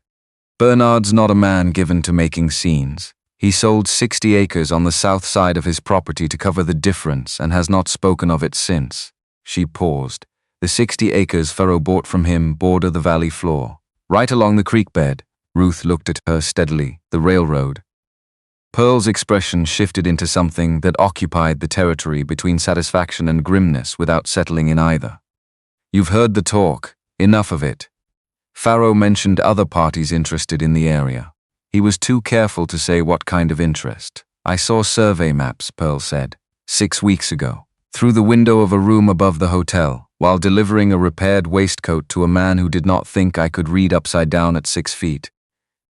Bernard's not a man given to making scenes. He sold 60 acres on the south side of his property to cover the difference and has not spoken of it since. She paused. The 60 acres Farrow bought from him border the valley floor. Right along the creek bed. Ruth looked at her steadily. The railroad. Pearl's expression shifted into something that occupied the territory between satisfaction and grimness without settling in either. "You've heard the talk. Enough of it." Farrow mentioned other parties interested in the area. He was too careful to say what kind of interest. "I saw survey maps," Pearl said, 6 weeks ago, through the window of a room above the hotel, while delivering a repaired waistcoat to a man who did not think I could read upside down at 6 feet.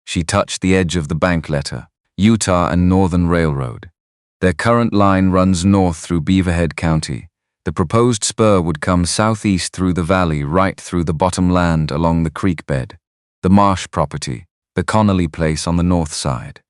She touched the edge of the bank letter. Utah and Northern Railroad. Their current line runs north through Beaverhead County. The proposed spur would come southeast through the valley right through the bottom land along the creek bed. The Marsh property, the Connolly place on the north side.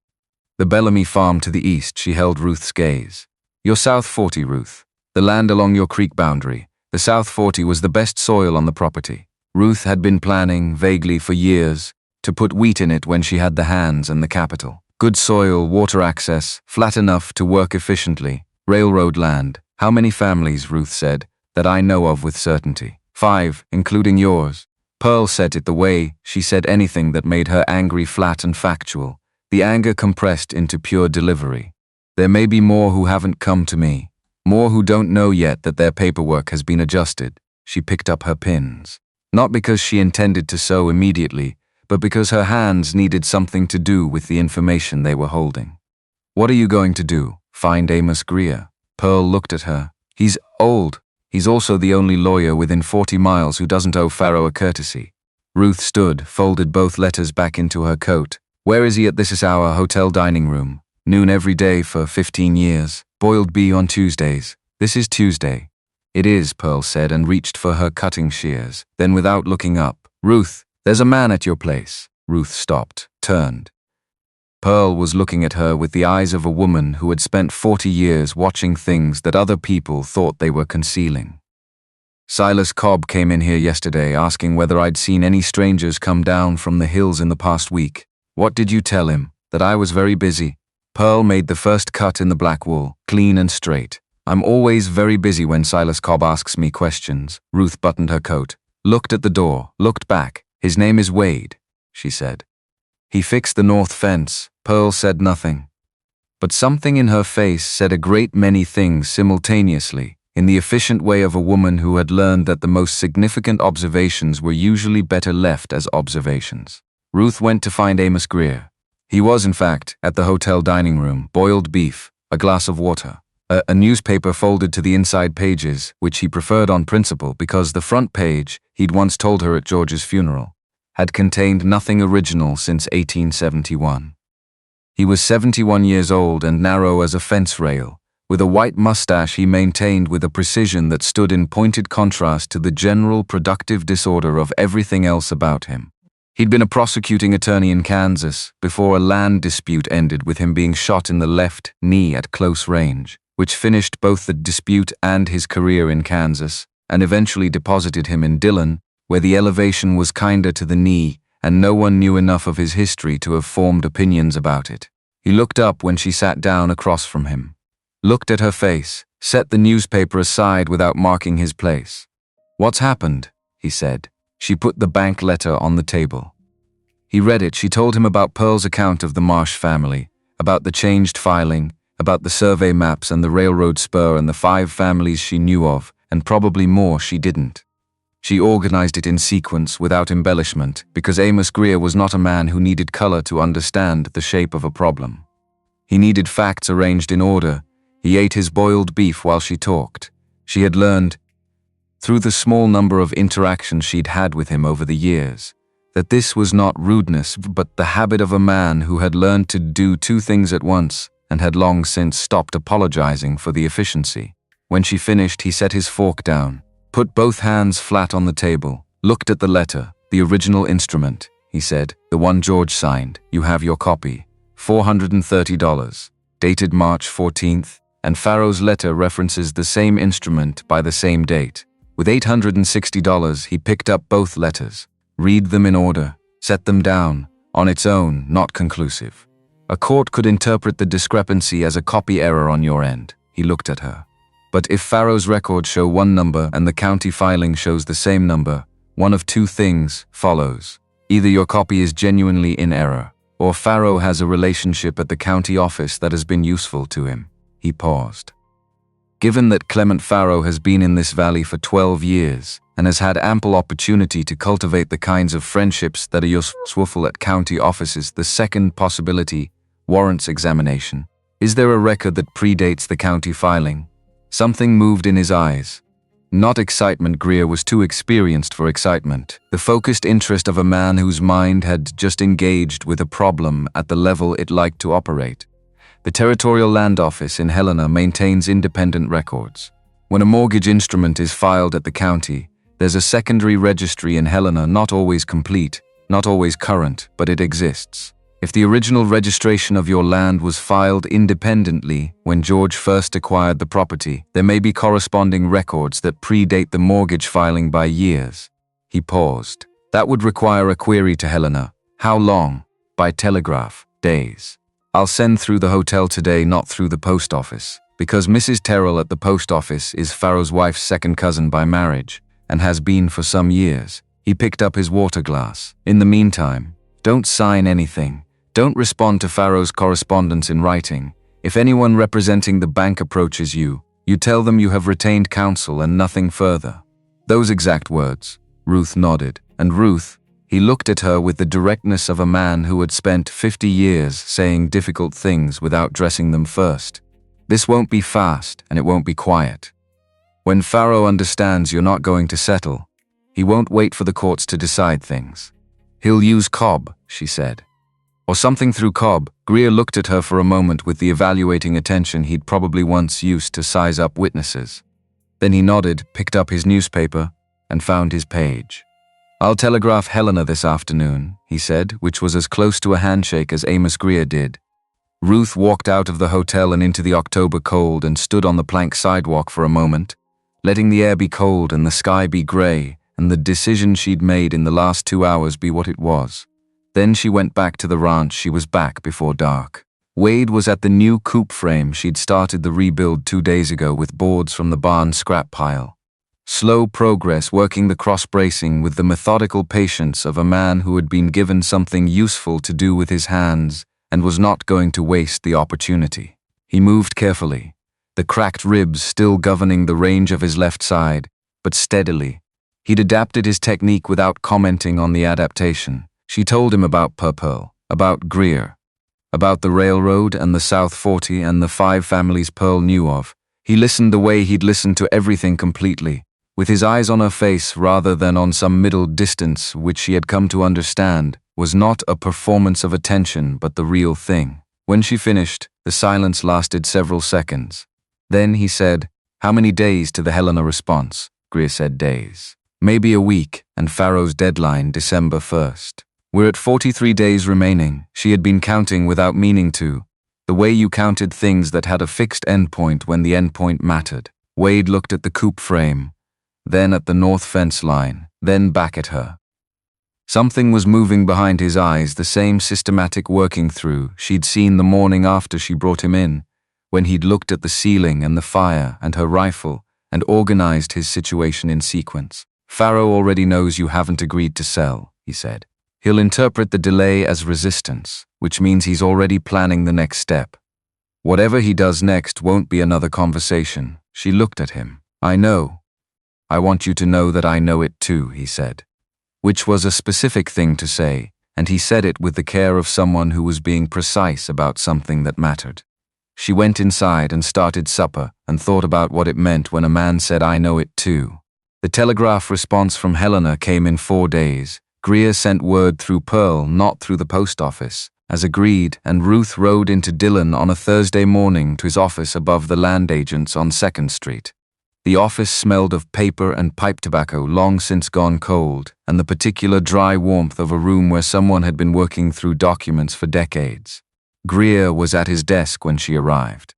The Bellamy farm to the east. She held Ruth's gaze. "Your South 40, Ruth. The land along your creek boundary. The South 40 was the best soil on the property. Ruth had been planning, vaguely for years, to put wheat in it when she had the hands and the capital. Good soil, water access, flat enough to work efficiently. Railroad land. How many families, Ruth said, that I know of with certainty? 5, including yours. Pearl said it the way she said anything that made her angry, flat and factual. The anger compressed into pure delivery. There may be more who haven't come to me. More who don't know yet that their paperwork has been adjusted. She picked up her pins. Not because she intended to sew immediately, but because her hands needed something to do with the information they were holding. What are you going to do? Find Amos Greer? Pearl looked at her. He's old. He's also the only lawyer within 40 miles who doesn't owe Farrow a courtesy. Ruth stood, folded both letters back into her coat. Where is he at this hour? Hotel dining room. Noon every day for 15 years. Boiled bee on Tuesdays. This is Tuesday. It is, Pearl said and reached for her cutting shears. Then without looking up, Ruth, there's a man at your place. Ruth stopped, turned. Pearl was looking at her with the eyes of a woman who had spent 40 years watching things that other people thought they were concealing. Silas Cobb came in here yesterday asking whether I'd seen any strangers come down from the hills in the past week. What did you tell him? That I was very busy. Pearl made the first cut in the black wool, clean and straight. I'm always very busy when Silas Cobb asks me questions. Ruth buttoned her coat, looked at the door, looked back. His name is Wade, she said. He fixed the north fence. Pearl said nothing. But something in her face said a great many things simultaneously, in the efficient way of a woman who had learned that the most significant observations were usually better left as observations. Ruth went to find Amos Greer. He was, in fact, at the hotel dining room, boiled beef, a glass of water, a newspaper folded to the inside pages, which he preferred on principle because the front page, he'd once told her at George's funeral, had contained nothing original since 1871. He was 71 years old and narrow as a fence rail, with a white mustache he maintained with a precision that stood in pointed contrast to the general productive disorder of everything else about him. He'd been a prosecuting attorney in Kansas before a land dispute ended with him being shot in the left knee at close range, which finished both the dispute and his career in Kansas, and eventually deposited him in Dillon, where the elevation was kinder to the knee and no one knew enough of his history to have formed opinions about it. He looked up when she sat down across from him, looked at her face, set the newspaper aside without marking his place. What's happened? He said. She put the bank letter on the table. He read it. She told him about Pearl's account of the Marsh family, about the changed filing, about the survey maps and the railroad spur and the 5 families she knew of, and probably more she didn't. She organized it in sequence without embellishment because Amos Greer was not a man who needed color to understand the shape of a problem. He needed facts arranged in order. He ate his boiled beef while she talked. She had learned, through the small number of interactions she'd had with him over the years, that this was not rudeness but the habit of a man who had learned to do 2 things at once and had long since stopped apologizing for the efficiency. When she finished, he set his fork down, put both hands flat on the table, looked at the letter, the original instrument, he said, the one George signed. You have your copy. $430. Dated March 14th, and Farrow's letter references the same instrument by the same date. With $860, he picked up both letters. Read them in order. Set them down. On its own, not conclusive. A court could interpret the discrepancy as a copy error on your end. He looked at her. But if Farrow's records show one number and the county filing shows the same number, one of 2 things follows. Either your copy is genuinely in error, or Farrow has a relationship at the county office that has been useful to him. He paused. Given that Clement Farrow has been in this valley for 12 years and has had ample opportunity to cultivate the kinds of friendships that are useful at county offices, the second possibility warrants examination. Is there a record that predates the county filing? Something moved in his eyes. Not excitement. Greer was too experienced for excitement. The focused interest of a man whose mind had just engaged with a problem at the level it liked to operate. The Territorial Land Office in Helena maintains independent records. When a mortgage instrument is filed at the county, there's a secondary registry in Helena, not always complete, not always current, but it exists. If the original registration of your land was filed independently when George first acquired the property, there may be corresponding records that predate the mortgage filing by years. He paused. That would require a query to Helena. How long? By telegraph. Days. I'll send through the hotel today, not through the post office, because Mrs. Terrell at the post office is Pharaoh's wife's second cousin by marriage, and has been for some years. He picked up his water glass. In the meantime, don't sign anything. Don't respond to Pharaoh's correspondence in writing. If anyone representing the bank approaches you, you tell them you have retained counsel and nothing further. Those exact words. Ruth nodded, and Ruth, he looked at her with the directness of a man who had spent 50 years saying difficult things without dressing them first. This won't be fast, and it won't be quiet. When Pharaoh understands you're not going to settle, he won't wait for the courts to decide things. He'll use Cobb, she said. Or something through Cobb. Greer looked at her for a moment with the evaluating attention he'd probably once used to size up witnesses. Then he nodded, picked up his newspaper, and found his page. I'll telegraph Helena this afternoon, he said, which was as close to a handshake as Amos Greer did. Ruth walked out of the hotel and into the October cold and stood on the plank sidewalk for a moment, letting the air be cold and the sky be gray and the decision she'd made in the last 2 hours be what it was. Then she went back to the ranch. She was back before dark. Wade was at the new coop frame she'd started the rebuild 2 days ago with boards from the barn scrap pile. Slow progress, working the cross-bracing with the methodical patience of a man who had been given something useful to do with his hands and was not going to waste the opportunity. He moved carefully, the cracked ribs still governing the range of his left side, but steadily. He'd adapted his technique without commenting on the adaptation. She told him about Pearl, about Greer, about the railroad and the South 40 and the 5 families Pearl knew of. He listened the way he'd listened to everything completely, with his eyes on her face rather than on some middle distance which she had come to understand was not a performance of attention but the real thing. When she finished, the silence lasted several seconds. Then he said, "How many days to the Helena response?" Greer said days. "Maybe a week, and Pharaoh's deadline December 1st. We're at 43 days remaining." She had been counting without meaning to, the way you counted things that had a fixed endpoint when the endpoint mattered. Wade looked at the coop frame, then at the north fence line, then back at her. Something was moving behind his eyes, the same systematic working through she'd seen the morning after she brought him in, when he'd looked at the ceiling and the fire and her rifle and organized his situation in sequence. "Pharaoh already knows you haven't agreed to sell," he said. "He'll interpret the delay as resistance, which means he's already planning the next step. Whatever he does next won't be another conversation." She looked at him. "I know. I want you to know that I know it too," he said. Which was a specific thing to say, and he said it with the care of someone who was being precise about something that mattered. She went inside and started supper and thought about what it meant when a man said, "I know it too." The telegraph response from Helena came in 4 days. Greer sent word through Pearl, not through the post office, as agreed, and Ruth rode into Dillon on a Thursday morning to his office above the land agents on 2nd Street. The office smelled of paper and pipe tobacco long since gone cold, and the particular dry warmth of a room where someone had been working through documents for decades. Greer was at his desk when she arrived.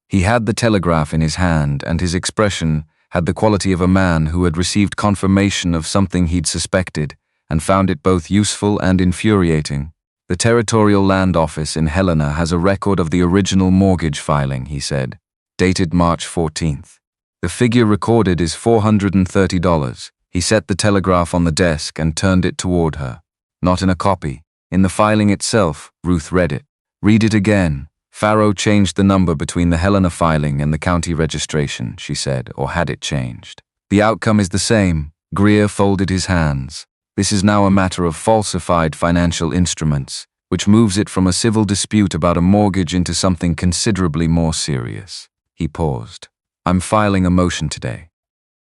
He had the telegraph in his hand, and his expression had the quality of a man who had received confirmation of something he'd suspected and found it both useful and infuriating. "The Territorial Land Office in Helena has a record of the original mortgage filing," he said, dated March 14th. "The figure recorded is $430. He set the telegraph on the desk and turned it toward her. "Not in a copy. In the filing itself." Ruth read it. "Read it again." "Pharaoh changed the number between the Helena filing and the county registration," she said, "or had it changed. The outcome is the same." Greer folded his hands. "This is now a matter of falsified financial instruments, which moves it from a civil dispute about a mortgage into something considerably more serious." He paused. "I'm filing a motion today.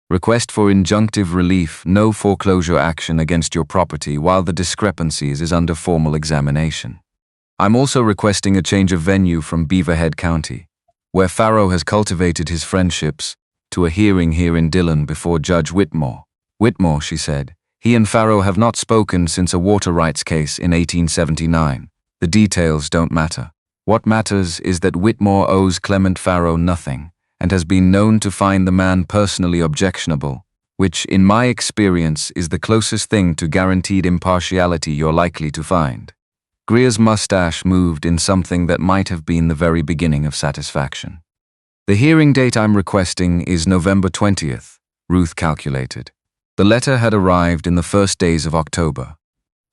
Request for injunctive relief, no foreclosure action against your property while the discrepancies is under formal examination. I'm also requesting a change of venue from Beaverhead County, where Pharaoh has cultivated his friendships, to a hearing here in Dillon before Judge Whitmore." "Whitmore," she said. "He and Pharaoh have not spoken since a water rights case in 1879. The details don't matter. What matters is that Whitmore owes Clement Pharaoh nothing, and has been known to find the man personally objectionable, which, in my experience, is the closest thing to guaranteed impartiality you're likely to find. Greer's mustache moved in something that might have been the very beginning of satisfaction. The hearing date I'm requesting is November 20th, Ruth calculated. The letter had arrived in the first days of October.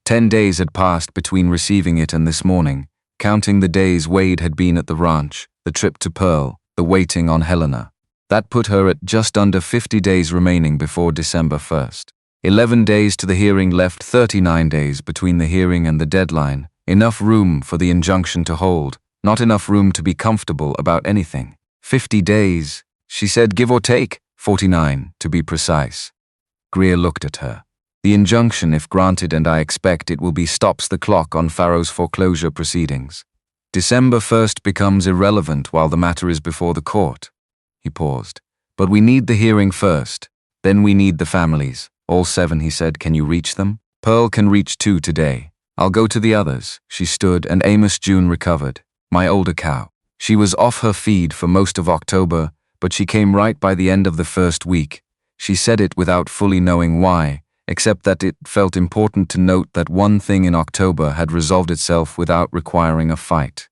10 days had passed between receiving it and this morning, counting the days Wade had been at the ranch, the trip to Pearl, the waiting on Helena. That put her at just under 50 days remaining before December 1st. 11 days to the hearing left 39 days between the hearing and the deadline, enough room for the injunction to hold, not enough room to be comfortable about anything. 50 days, she said, give or take, 49 to be precise. Greer looked at her. The injunction, if granted, and I expect it will be, stops the clock on Farrow's foreclosure proceedings. December 1st becomes irrelevant while the matter is before the court. He paused. But we need the hearing first. Then we need the families. All 7, he said. Can you reach them? Pearl can reach 2 today. I'll go to the others. She stood, and Amos June recovered. My older cow. She was off her feed for most of October, but she came right by the end of the first week. She said it without fully knowing why, except that it felt important to note that one thing in October had resolved itself without requiring a fight.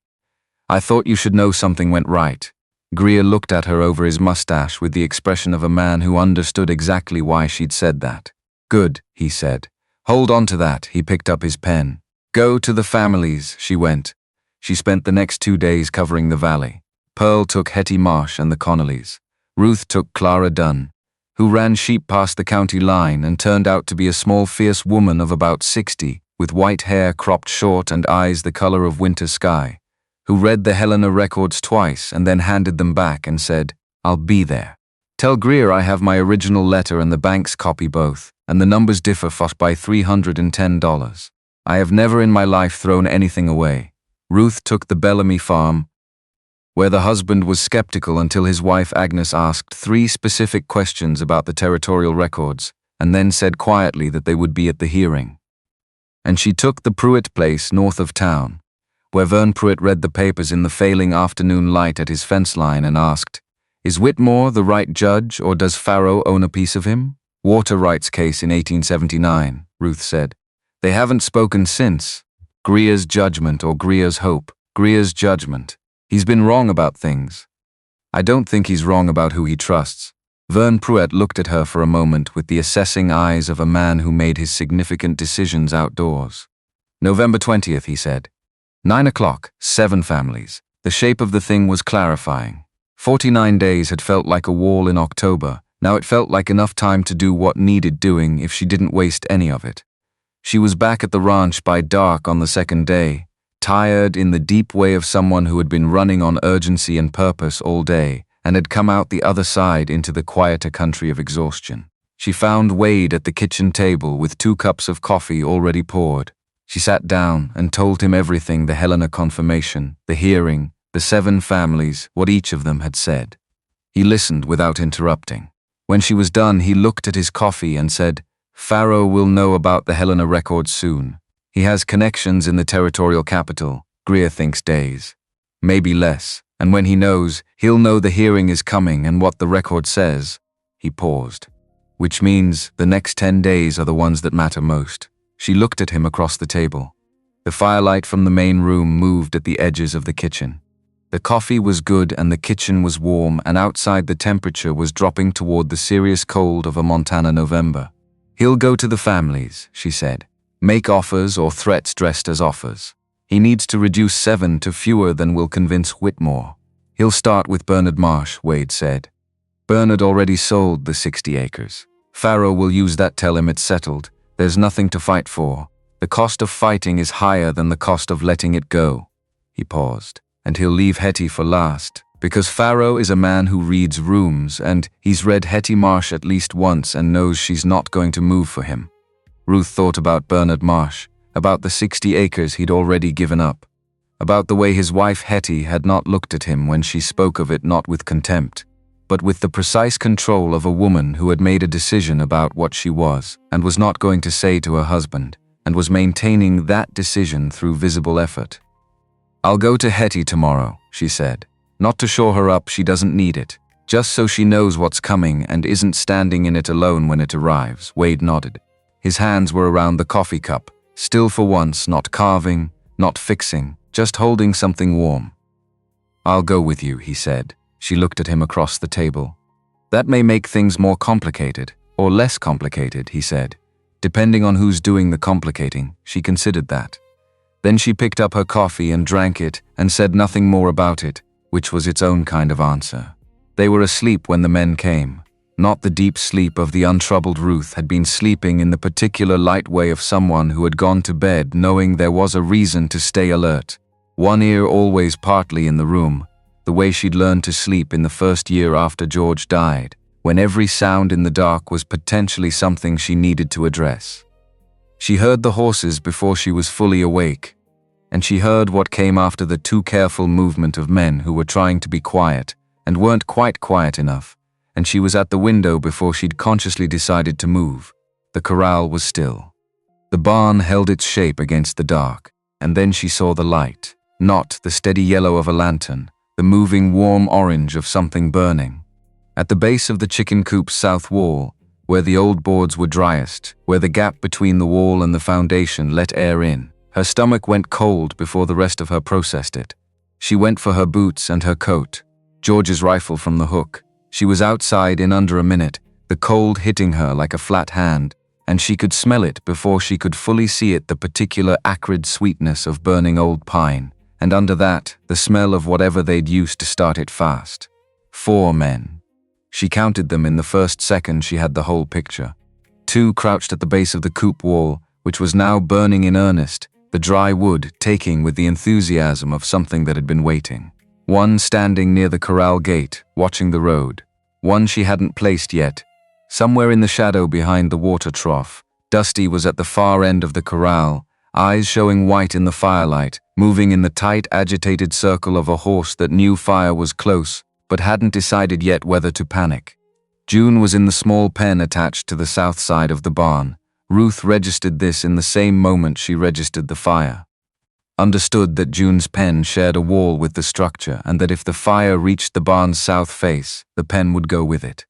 I thought you should know something went right. Greer looked at her over his mustache with the expression of a man who understood exactly why she'd said that. Good, he said. Hold on to that. He picked up his pen. Go to the families, she went. She spent the next 2 days covering the valley. Pearl took Hetty Marsh and the Connollys. Ruth took Clara Dunn, who ran sheep past the county line and turned out to be a small, fierce woman of about 60, with white hair cropped short and eyes the color of winter sky, who read the Helena records twice and then handed them back and said, I'll be there. Tell Greer I have my original letter and the bank's copy both, and the numbers differ by $310. I have never in my life thrown anything away. Ruth took the Bellamy farm, where the husband was skeptical until his wife Agnes asked 3 specific questions about the territorial records, and then said quietly that they would be at the hearing. And she took the Pruitt place north of town, where Vern Pruitt read the papers in the failing afternoon light at his fence line and asked, Is Whitmore the right judge, or does Farrow own a piece of him? Water rights case in 1879, Ruth said. They haven't spoken since. Greer's judgment or Greer's hope. Greer's judgment. He's been wrong about things. I don't think he's wrong about who he trusts. Vern Pruitt looked at her for a moment with the assessing eyes of a man who made his significant decisions outdoors. November 20th, he said. 9 o'clock, 7 families. The shape of the thing was clarifying. 49 days had felt like a wall in October. Now it felt like enough time to do what needed doing if she didn't waste any of it. She was back at the ranch by dark on the second day, tired in the deep way of someone who had been running on urgency and purpose all day and had come out the other side into the quieter country of exhaustion. She found Wade at the kitchen table with 2 cups of coffee already poured. She sat down and told him everything: the Helena confirmation, the hearing, the 7 families, what each of them had said. He listened without interrupting. When she was done, he looked at his coffee and said, Farrow will know about the Helena records soon. He has connections in the territorial capital. Greer thinks days. Maybe less. And when he knows, he'll know the hearing is coming and what the record says. He paused. Which means the next 10 days are the ones that matter most. She looked at him across the table. The firelight from the main room moved at the edges of the kitchen. The coffee was good and the kitchen was warm, and outside the temperature was dropping toward the serious cold of a Montana November. He'll go to the families, she said. Make offers or threats dressed as offers. He needs to reduce 7 to fewer than will convince Whitmore. He'll start with Bernard Marsh, Wade said. Bernard already sold the 60 acres. Farrow will use that, tell him it's settled. There's nothing to fight for. The cost of fighting is higher than the cost of letting it go. He paused. And he'll leave Hetty for last, because Farrow is a man who reads rooms, and he's read Hetty Marsh at least once and knows she's not going to move for him. Ruth thought about Bernard Marsh, about the 60 acres he'd already given up, about the way his wife Hetty had not looked at him when she spoke of it, not with contempt, but with the precise control of a woman who had made a decision about what she was and was not going to say to her husband, and was maintaining that decision through visible effort. I'll go to Hetty tomorrow, she said. Not to shore her up, she doesn't need it. Just so she knows what's coming and isn't standing in it alone when it arrives. Wade nodded. His hands were around the coffee cup, still for once, not carving, not fixing, just holding something warm. "I'll go with you," he said. She looked at him across the table. "That may make things more complicated, or less complicated," he said. Depending on who's doing the complicating, she considered that. Then she picked up her coffee and drank it and said nothing more about it, which was its own kind of answer. They were asleep when the men came. Not the deep sleep of the untroubled Ruth had been sleeping in the particular light way of someone who had gone to bed knowing there was a reason to stay alert. One ear always partly in the room, the way she'd learned to sleep in the first year after George died, when every sound in the dark was potentially something she needed to address. She heard the horses before she was fully awake, and she heard what came after the too careful movement of men who were trying to be quiet and weren't quite quiet enough, and she was at the window before she'd consciously decided to move. The corral was still. The barn held its shape against the dark, and then she saw the light, not the steady yellow of a lantern, the moving warm orange of something burning. At the base of the chicken coop's south wall, where the old boards were driest, where the gap between the wall and the foundation let air in, her stomach went cold before the rest of her processed it. She went for her boots and her coat, George's rifle from the hook. She was outside in under a minute, the cold hitting her like a flat hand, and she could smell it before she could fully see it, the particular acrid sweetness of burning old pine, and under that, the smell of whatever they'd used to start it fast. 4 men. She counted them in the first second she had the whole picture. 2 crouched at the base of the coop wall, which was now burning in earnest, the dry wood taking with the enthusiasm of something that had been waiting. 1 standing near the corral gate, watching the road. 1 she hadn't placed yet. Somewhere in the shadow behind the water trough, Dusty was at the far end of the corral, eyes showing white in the firelight, moving in the tight, agitated circle of a horse that knew fire was close, but hadn't decided yet whether to panic. June was in the small pen attached to the south side of the barn. Ruth registered this in the same moment she registered the fire. Understood that June's pen shared a wall with the structure and that if the fire reached the barn's south face, the pen would go with it.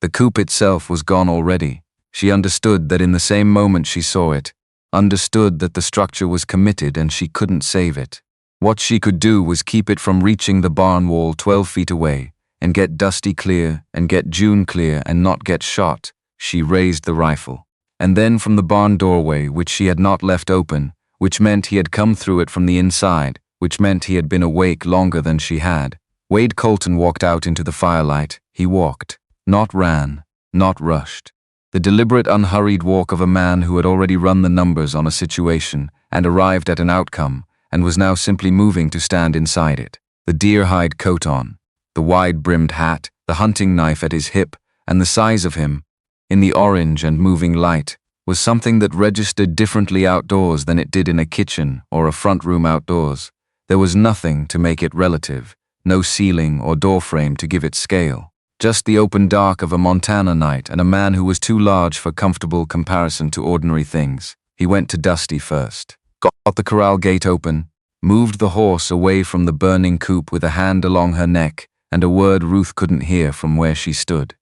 The coop itself was gone already. She understood that in the same moment she saw it, understood that the structure was committed and she couldn't save it. What she could do was keep it from reaching the barn wall 12 feet away, and get Dusty clear, and get June clear, and not get shot. She raised the rifle. And then from the barn doorway, which she had not left open, which meant he had come through it from the inside, which meant he had been awake longer than she had, Wade Colton walked out into the firelight. He walked, not ran, not rushed. The deliberate, unhurried walk of a man who had already run the numbers on a situation and arrived at an outcome, and was now simply moving to stand inside it. The deer-hide coat on, the wide-brimmed hat, the hunting knife at his hip, and the size of him, in the orange and moving light, was something that registered differently outdoors than it did in a kitchen or a front room outdoors. There was nothing to make it relative, no ceiling or doorframe to give it scale. Just the open dark of a Montana night and a man who was too large for comfortable comparison to ordinary things. He went to Dusty first, got the corral gate open, moved the horse away from the burning coop with a hand along her neck and a word Ruth couldn't hear from where she stood.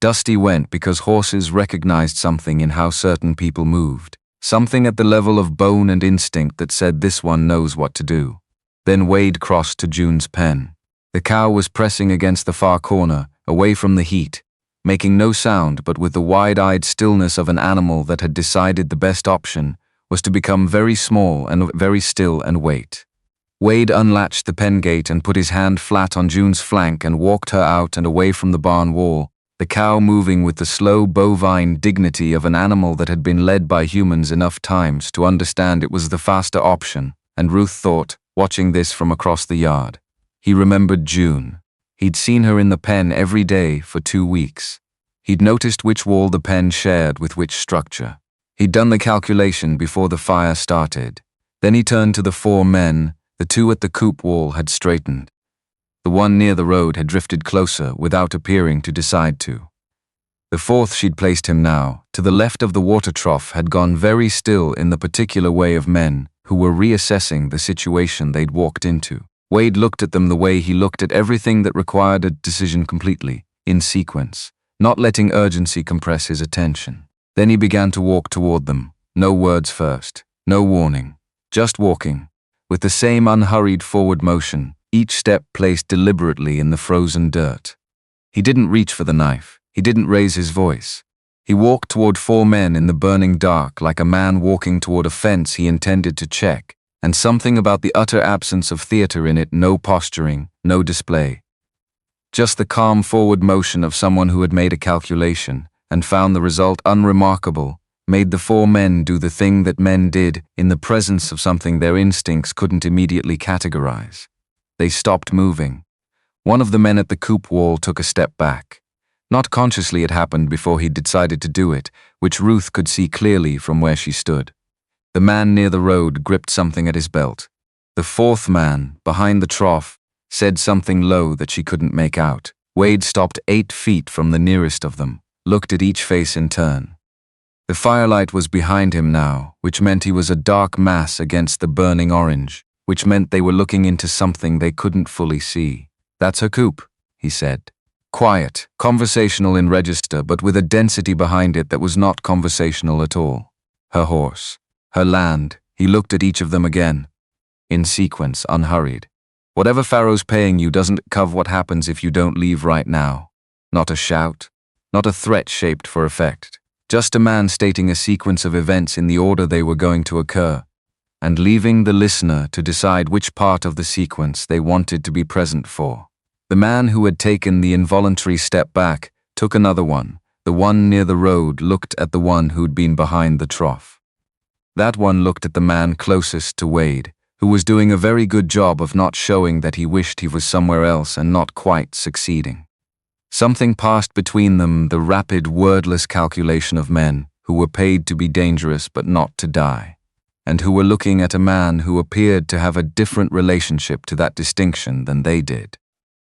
Dusty went because horses recognized something in how certain people moved, something at the level of bone and instinct that said this one knows what to do. Then Wade crossed to June's pen. The cow was pressing against the far corner, away from the heat, making no sound but with the wide-eyed stillness of an animal that had decided the best option was to become very small and very still and wait. Wade unlatched the pen gate and put his hand flat on June's flank and walked her out and away from the barn wall, the cow moving with the slow bovine dignity of an animal that had been led by humans enough times to understand it was the faster option, and Ruth thought, watching this from across the yard. He remembered June. He'd seen her in the pen every day for 2 weeks. He'd noticed which wall the pen shared with which structure. He'd done the calculation before the fire started. Then he turned to the 4 men. The 2 at the coop wall had straightened. The one near the road had drifted closer without appearing to decide to. The 4th she'd placed him now, to the left of the water trough, had gone very still in the particular way of men who were reassessing the situation they'd walked into. Wade looked at them the way he looked at everything that required a decision completely, in sequence, not letting urgency compress his attention. Then he began to walk toward them, no words first, no warning, just walking, with the same unhurried forward motion, each step placed deliberately in the frozen dirt. He didn't reach for the knife. He didn't raise his voice. He walked toward 4 men in the burning dark like a man walking toward a fence he intended to check, and something about the utter absence of theater in it, no posturing, no display. Just the calm forward motion of someone who had made a calculation and found the result unremarkable, made the 4 men do the thing that men did in the presence of something their instincts couldn't immediately categorize. They stopped moving. One of the men at the coop wall took a step back. Not consciously, it happened before he decided to do it, which Ruth could see clearly from where she stood. The man near the road gripped something at his belt. The 4th man, behind the trough, said something low that she couldn't make out. Wade stopped 8 feet from the nearest of them, looked at each face in turn. The firelight was behind him now, which meant he was a dark mass against the burning orange, which meant they were looking into something they couldn't fully see. "That's her coop," he said. Quiet, conversational in register, but with a density behind it that was not conversational at all. Her horse. Her land. He looked at each of them again. In sequence, unhurried. "Whatever Pharaoh's paying you doesn't cover what happens if you don't leave right now." Not a shout. Not a threat shaped for effect. Just a man stating a sequence of events in the order they were going to occur, and leaving the listener to decide which part of the sequence they wanted to be present for. The man who had taken the involuntary step back took another one. The one near the road looked at the one who'd been behind the trough. That one looked at the man closest to Wade, who was doing a very good job of not showing that he wished he was somewhere else and not quite succeeding. Something passed between them, the rapid, wordless calculation of men who were paid to be dangerous but not to die, and who were looking at a man who appeared to have a different relationship to that distinction than they did.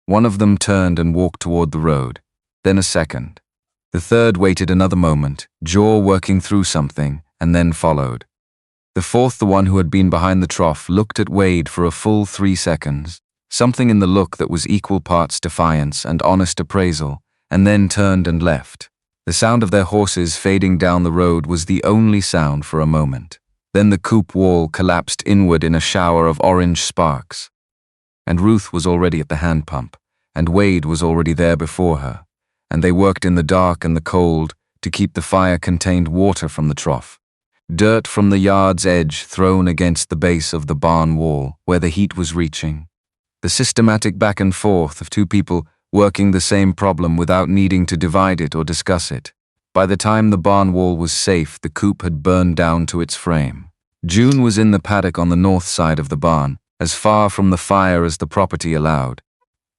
One of them turned and walked toward the road, then a second. The third waited another moment, jaw working through something, and then followed. The 4th, the one who had been behind the trough, looked at Wade for a full 3 seconds, something in the look that was equal parts defiance and honest appraisal, and then turned and left. The sound of their horses fading down the road was the only sound for a moment. Then the coop wall collapsed inward in a shower of orange sparks. And Ruth was already at the hand pump, and Wade was already there before her, and they worked in the dark and the cold to keep the fire-contained water from the trough. Dirt from the yard's edge thrown against the base of the barn wall where the heat was reaching. The systematic back and forth of 2 people working the same problem without needing to divide it or discuss it. By the time the barn wall was safe, the coop had burned down to its frame. June was in the paddock on the north side of the barn, as far from the fire as the property allowed,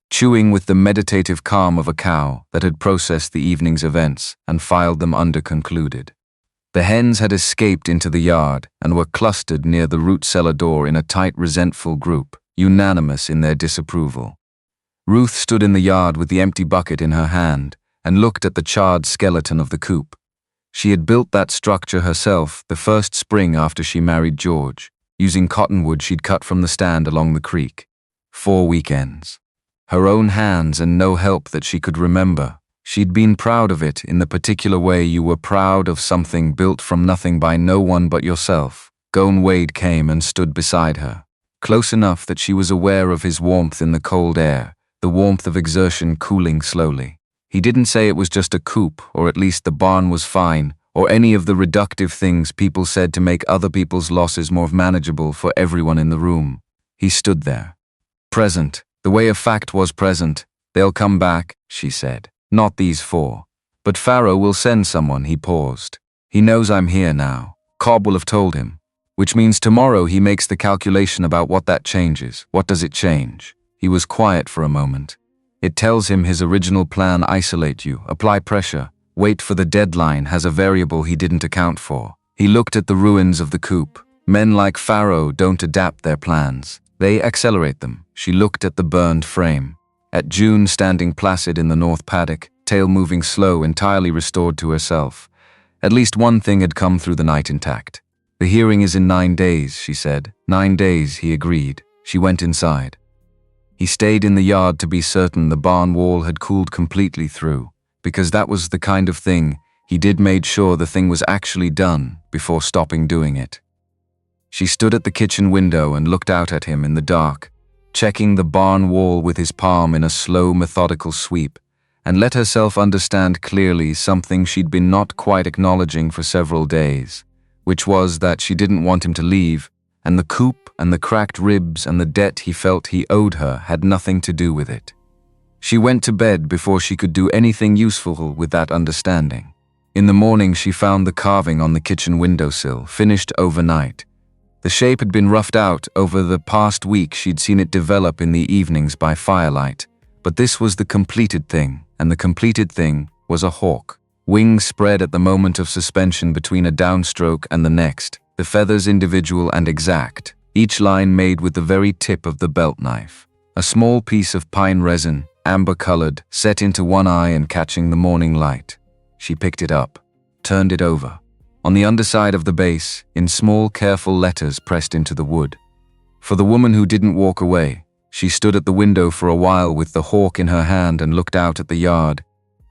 chewing with the meditative calm of a cow that had processed the evening's events and filed them under concluded. The hens had escaped into the yard and were clustered near the root cellar door in a tight, resentful group, unanimous in their disapproval. Ruth stood in the yard with the empty bucket in her hand and looked at the charred skeleton of the coop. She had built that structure herself the first spring after she married George, using cottonwood she'd cut from the stand along the creek. 4 weekends. Her own hands and no help that she could remember. She'd been proud of it in the particular way you were proud of something built from nothing by no one but yourself. Gone Wade came and stood beside her, close enough that she was aware of his warmth in the cold air, the warmth of exertion cooling slowly. He didn't say it was just a coop, or at least the barn was fine, or any of the reductive things people said to make other people's losses more manageable for everyone in the room. He stood there. Present, the way a fact was present. "They'll come back," she said. "Not these 4. But Pharaoh will send someone." He paused. "He knows I'm here now. Cobb will have told him. Which means tomorrow he makes the calculation about what that changes. What does it change?" He was quiet for a moment. "It tells him his original plan: isolate you, apply pressure, wait for the deadline, has a variable he didn't account for." He looked at the ruins of the coop. Men like Pharaoh don't adapt their plans. They accelerate them. She looked at the burned frame. At June standing placid in the north paddock, tail moving slow, entirely restored to herself. At least one thing had come through the night intact. "The hearing is in 9 days, she said. 9 days, he agreed. She went inside. He stayed in the yard to be certain the barn wall had cooled completely through, because that was the kind of thing he did made sure the thing was actually done before stopping doing it. She stood at the kitchen window and looked out at him in the dark, checking the barn wall with his palm in a slow, methodical sweep, and let herself understand clearly something she'd been not quite acknowledging for several days, which was that she didn't want him to leave, and the coop and the cracked ribs and the debt he felt he owed her had nothing to do with it. She went to bed before she could do anything useful with that understanding. In the morning she found the carving on the kitchen windowsill, finished overnight. The shape had been roughed out. Over the past week she'd seen it develop in the evenings by firelight, but this was the completed thing, and the completed thing was a hawk. Wings spread at the moment of suspension between a downstroke and the next, the feathers individual and exact, each line made with the very tip of the belt knife. A small piece of pine resin, amber-colored, set into one eye and catching the morning light. She picked it up, turned it over. On the underside of the base, in small, careful letters pressed into the wood. For the woman who didn't walk away, she stood at the window for a while with the hawk in her hand and looked out at the yard,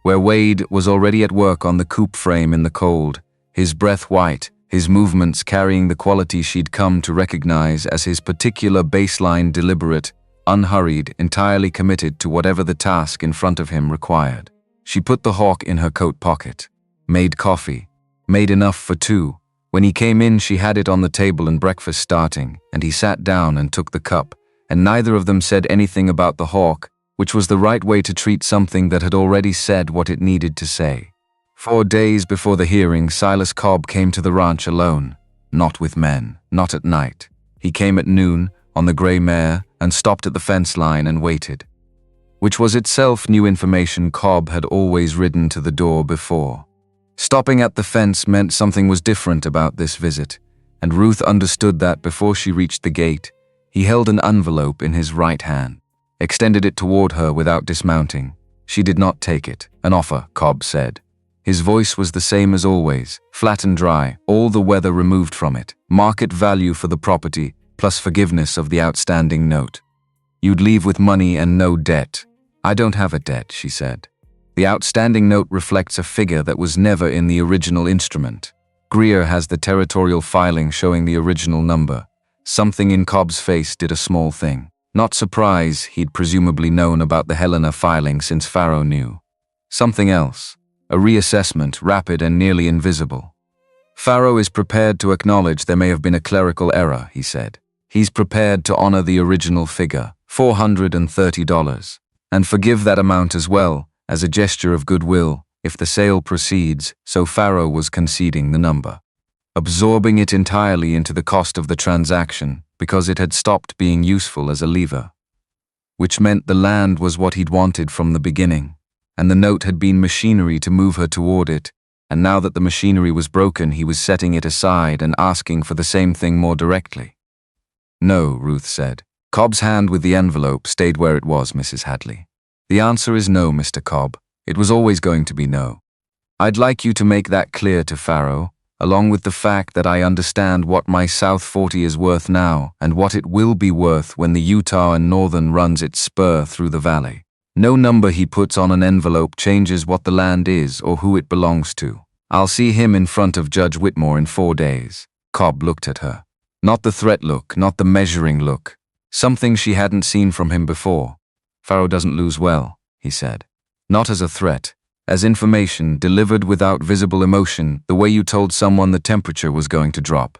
where Wade was already at work on the coop frame in the cold, his breath white, his movements carrying the quality she'd come to recognize as his particular baseline, deliberate, unhurried, entirely committed to whatever the task in front of him required. She put the hawk in her coat pocket, made coffee, made enough for two. When he came in, she had it on the table and breakfast starting, and he sat down and took the cup, and neither of them said anything about the hawk, which was the right way to treat something that had already said what it needed to say. 4 days before the hearing, Silas Cobb came to the ranch alone, not with men, not at night. He came at noon, on the gray mare, and stopped at the fence line and waited, which was itself new information. Cobb had always ridden to the door before. Stopping at the fence meant something was different about this visit, and Ruth understood that before she reached the gate. He held an envelope in his right hand, extended it toward her without dismounting. She did not take it. An offer, Cobb said. His voice was the same as always, flat and dry, all the weather removed from it. Market value for the property, plus forgiveness of the outstanding note. You'd leave with money and no debt. I don't have a debt, she said. The outstanding note reflects a figure that was never in the original instrument. Greer has the territorial filing showing the original number. Something in Cobb's face did a small thing. Not surprise, he'd presumably known about the Helena filing since Farrow knew. Something else. A reassessment, rapid and nearly invisible. Farrow is prepared to acknowledge there may have been a clerical error, he said. He's prepared to honor the original figure, $430, and forgive that amount as well, as a gesture of goodwill, if the sale proceeds. So Farrow was conceding the number, absorbing it entirely into the cost of the transaction, because it had stopped being useful as a lever. Which meant the land was what he'd wanted from the beginning, and the note had been machinery to move her toward it, and now that the machinery was broken, he was setting it aside and asking for the same thing more directly. No, Ruth said. Cobb's hand with the envelope stayed where it was, Mrs. Hadley. The answer is no, Mr. Cobb. It was always going to be no. I'd like you to make that clear to Farrow, along with the fact that I understand what my South 40 is worth now and what it will be worth when the Utah and Northern runs its spur through the valley. No number he puts on an envelope changes what the land is or who it belongs to. I'll see him in front of Judge Whitmore in 4 days. Cobb looked at her. Not the threat look, not the measuring look. Something she hadn't seen from him before. Farrow doesn't lose well, he said. Not as a threat. As information delivered without visible emotion, the way you told someone the temperature was going to drop.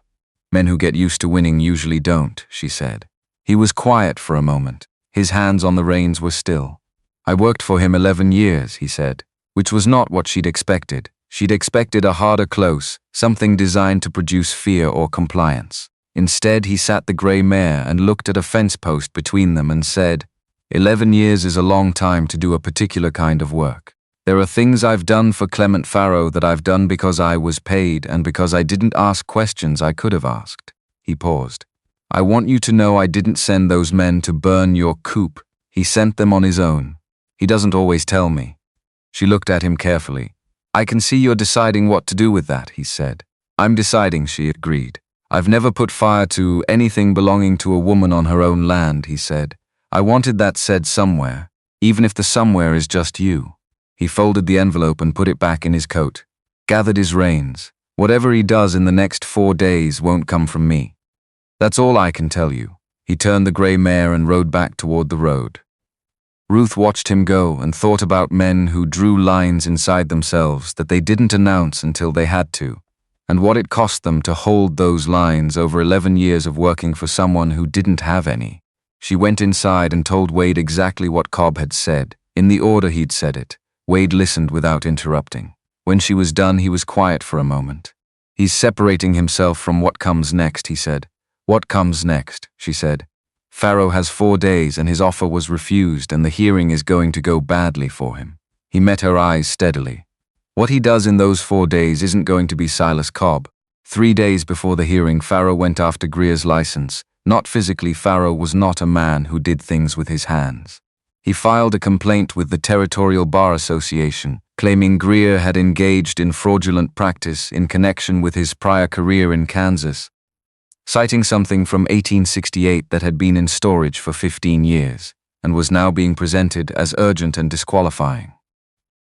Men who get used to winning usually don't, she said. He was quiet for a moment. His hands on the reins were still. I worked for him 11 years, he said, which was not what she'd expected. She'd expected a harder close, something designed to produce fear or compliance. Instead, he sat the gray mare and looked at a fence post between them and said, 11 years is a long time to do a particular kind of work. There are things I've done for Clement Farrow that I've done because I was paid and because I didn't ask questions I could have asked. He paused. I want you to know I didn't send those men to burn your coop. He sent them on his own. He doesn't always tell me. She looked at him carefully. I can see you're deciding what to do with that, he said. I'm deciding, she agreed. I've never put fire to anything belonging to a woman on her own land, he said. I wanted that said somewhere, even if the somewhere is just you. He folded the envelope and put it back in his coat, gathered his reins. Whatever he does in the next 4 days won't come from me. That's all I can tell you." He turned the gray mare and rode back toward the road. Ruth watched him go and thought about men who drew lines inside themselves that they didn't announce until they had to, and what it cost them to hold those lines over 11 years of working for someone who didn't have any. She went inside and told Wade exactly what Cobb had said, in the order he'd said it. Wade listened without interrupting. When she was done, he was quiet for a moment. "He's separating himself from what comes next," he said. "What comes next?" she said. "Farrow has 4 days and his offer was refused and the hearing is going to go badly for him." He met her eyes steadily. "What he does in those 4 days isn't going to be Silas Cobb." 3 days before the hearing, Farrow went after Greer's license. Not physically, Farrow was not a man who did things with his hands. He filed a complaint with the Territorial Bar Association, claiming Greer had engaged in fraudulent practice in connection with his prior career in Kansas, citing something from 1868 that had been in storage for 15 years and was now being presented as urgent and disqualifying.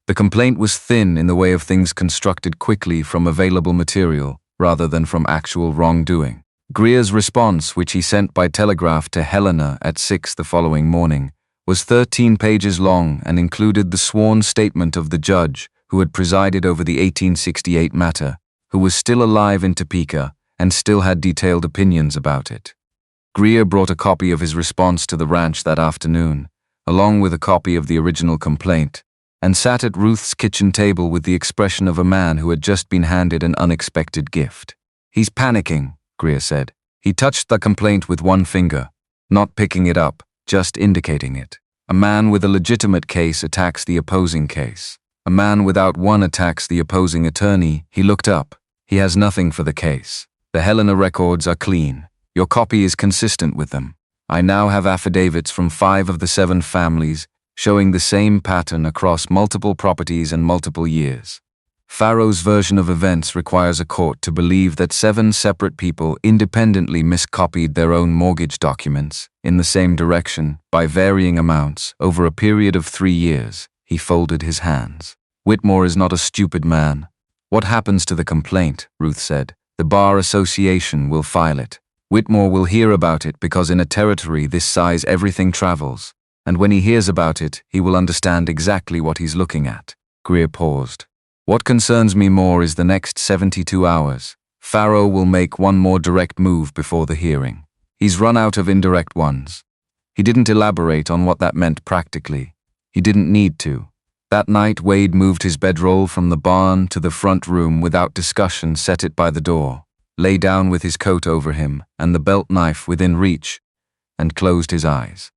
The complaint was thin in the way of things constructed quickly from available material rather than from actual wrongdoing. Greer's response, which he sent by telegraph to Helena at 6 the following morning, was 13 pages long and included the sworn statement of the judge who had presided over the 1868 matter, who was still alive in Topeka and still had detailed opinions about it. Greer brought a copy of his response to the ranch that afternoon, along with a copy of the original complaint, and sat at Ruth's kitchen table with the expression of a man who had just been handed an unexpected gift. "He's panicking," Greer said. He touched the complaint with one finger, not picking it up, just indicating it. "A man with a legitimate case attacks the opposing case. A man without one attacks the opposing attorney." He looked up. "He has nothing for the case. The Helena records are clean. Your copy is consistent with them. I now have affidavits from 5 of the 7 families showing the same pattern across multiple properties and multiple years. Farrow's version of events requires a court to believe that 7 separate people independently miscopied their own mortgage documents in the same direction by varying amounts over a period of 3 years." He folded his hands. "Whitmore is not a stupid man." "What happens to the complaint?" Ruth said. "The Bar Association will file it. Whitmore will hear about it because in a territory this size everything travels. And when he hears about it, he will understand exactly what he's looking at." Greer paused. "What concerns me more is the next 72 hours. Farrow will make one more direct move before the hearing. He's run out of indirect ones." He didn't elaborate on what that meant practically. He didn't need to. That night, Wade moved his bedroll from the barn to the front room without discussion, set it by the door, lay down with his coat over him and the belt knife within reach, and closed his eyes.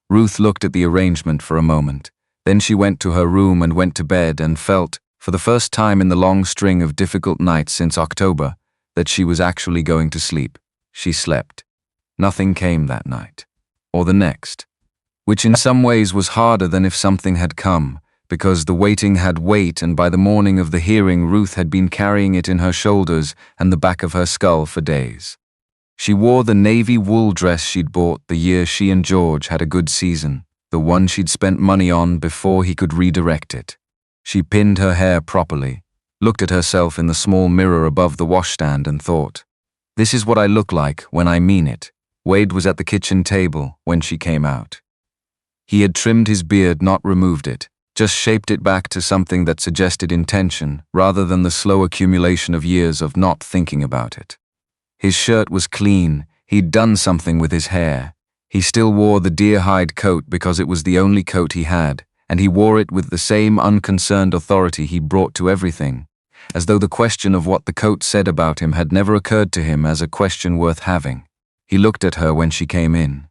Ruth looked at the arrangement for a moment. Then she went to her room and went to bed and felt, for the first time in the long string of difficult nights since October, that she was actually going to sleep. She slept. Nothing came that night. Or the next. Which in some ways was harder than if something had come, because the waiting had weight, and by the morning of the hearing Ruth had been carrying it in her shoulders and the back of her skull for days. She wore the navy wool dress she'd bought the year she and George had a good season, the one she'd spent money on before he could redirect it. She pinned her hair properly, looked at herself in the small mirror above the washstand and thought, "This is what I look like when I mean it." Wade was at the kitchen table when she came out. He had trimmed his beard, not removed it, just shaped it back to something that suggested intention rather than the slow accumulation of years of not thinking about it. His shirt was clean. He'd done something with his hair. He still wore the deer-hide coat because it was the only coat he had, and he wore it with the same unconcerned authority he brought to everything, as though the question of what the coat said about him had never occurred to him as a question worth having. He looked at her when she came in.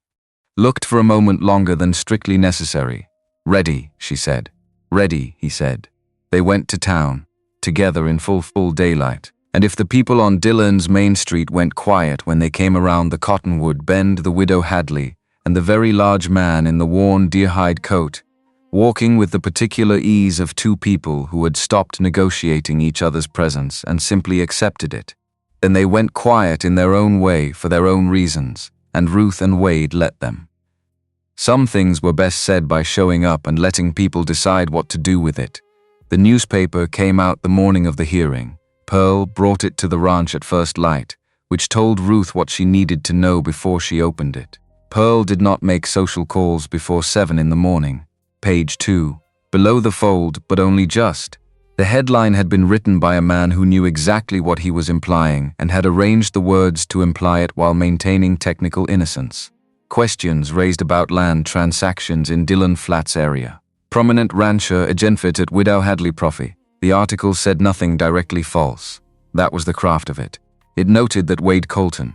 Looked for a moment longer than strictly necessary. "Ready," she said. "Ready," he said. They went to town, together in full daylight, and if the people on Dillon's Main Street went quiet when they came around the Cottonwood Bend, the widow Hadley, and the very large man in the worn deer-hide coat, walking with the particular ease of 2 people who had stopped negotiating each other's presence and simply accepted it, then they went quiet in their own way for their own reasons, and Ruth and Wade let them. Some things were best said by showing up and letting people decide what to do with it. The newspaper came out the morning of the hearing. Pearl brought it to the ranch at first light, which told Ruth what she needed to know before she opened it. Pearl did not make social calls before 7 in the morning. Page 2. Below the fold, but only just. The headline had been written by a man who knew exactly what he was implying and had arranged the words to imply it while maintaining technical innocence. Questions raised about land transactions in Dillon Flats area. Prominent rancher Agenfit at Widow Hadley Profit. The article said nothing directly false. That was the craft of it. It noted that Wade Colton,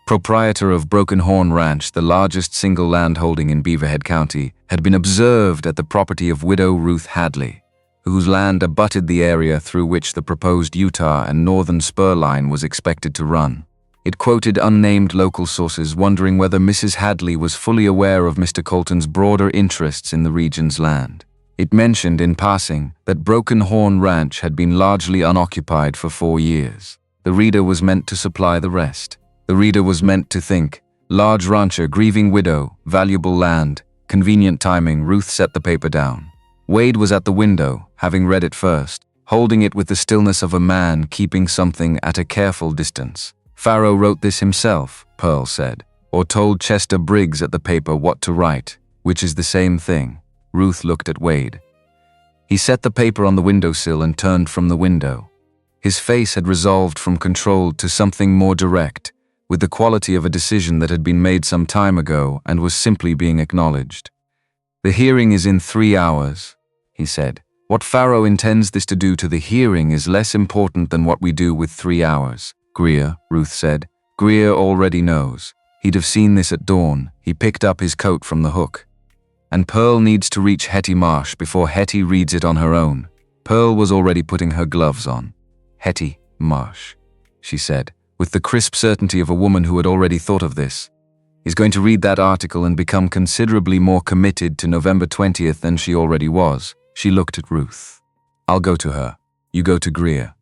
proprietor of Broken Horn Ranch, the largest single land holding in Beaverhead County, had been observed at the property of widow Ruth Hadley, whose land abutted the area through which the proposed Utah and Northern Spur line was expected to run. It quoted unnamed local sources wondering whether Mrs. Hadley was fully aware of Mr. Colton's broader interests in the region's land. It mentioned in passing that Broken Horn Ranch had been largely unoccupied for 4 years. The reader was meant to supply the rest. The reader was meant to think, large rancher, grieving widow, valuable land, convenient timing. Ruth set the paper down. Wade was at the window, having read it first, holding it with the stillness of a man keeping something at a careful distance. Farrow wrote this himself, Pearl said, or told Chester Briggs at the paper what to write, which is the same thing. Ruth looked at Wade. He set the paper on the windowsill and turned from the window. His face had resolved from controlled to something more direct, with the quality of a decision that had been made some time ago and was simply being acknowledged. The hearing is in 3 hours, he said. What Farrow intends this to do to the hearing is less important than what we do with 3 hours. Greer, Ruth said. Greer already knows. He'd have seen this at dawn. He picked up his coat from the hook. And Pearl needs to reach Hetty Marsh before Hetty reads it on her own. Pearl was already putting her gloves on. Hetty Marsh, she said, with the crisp certainty of a woman who had already thought of this. He's going to read that article and become considerably more committed to November 20th than she already was. She looked at Ruth. I'll go to her. You go to Greer.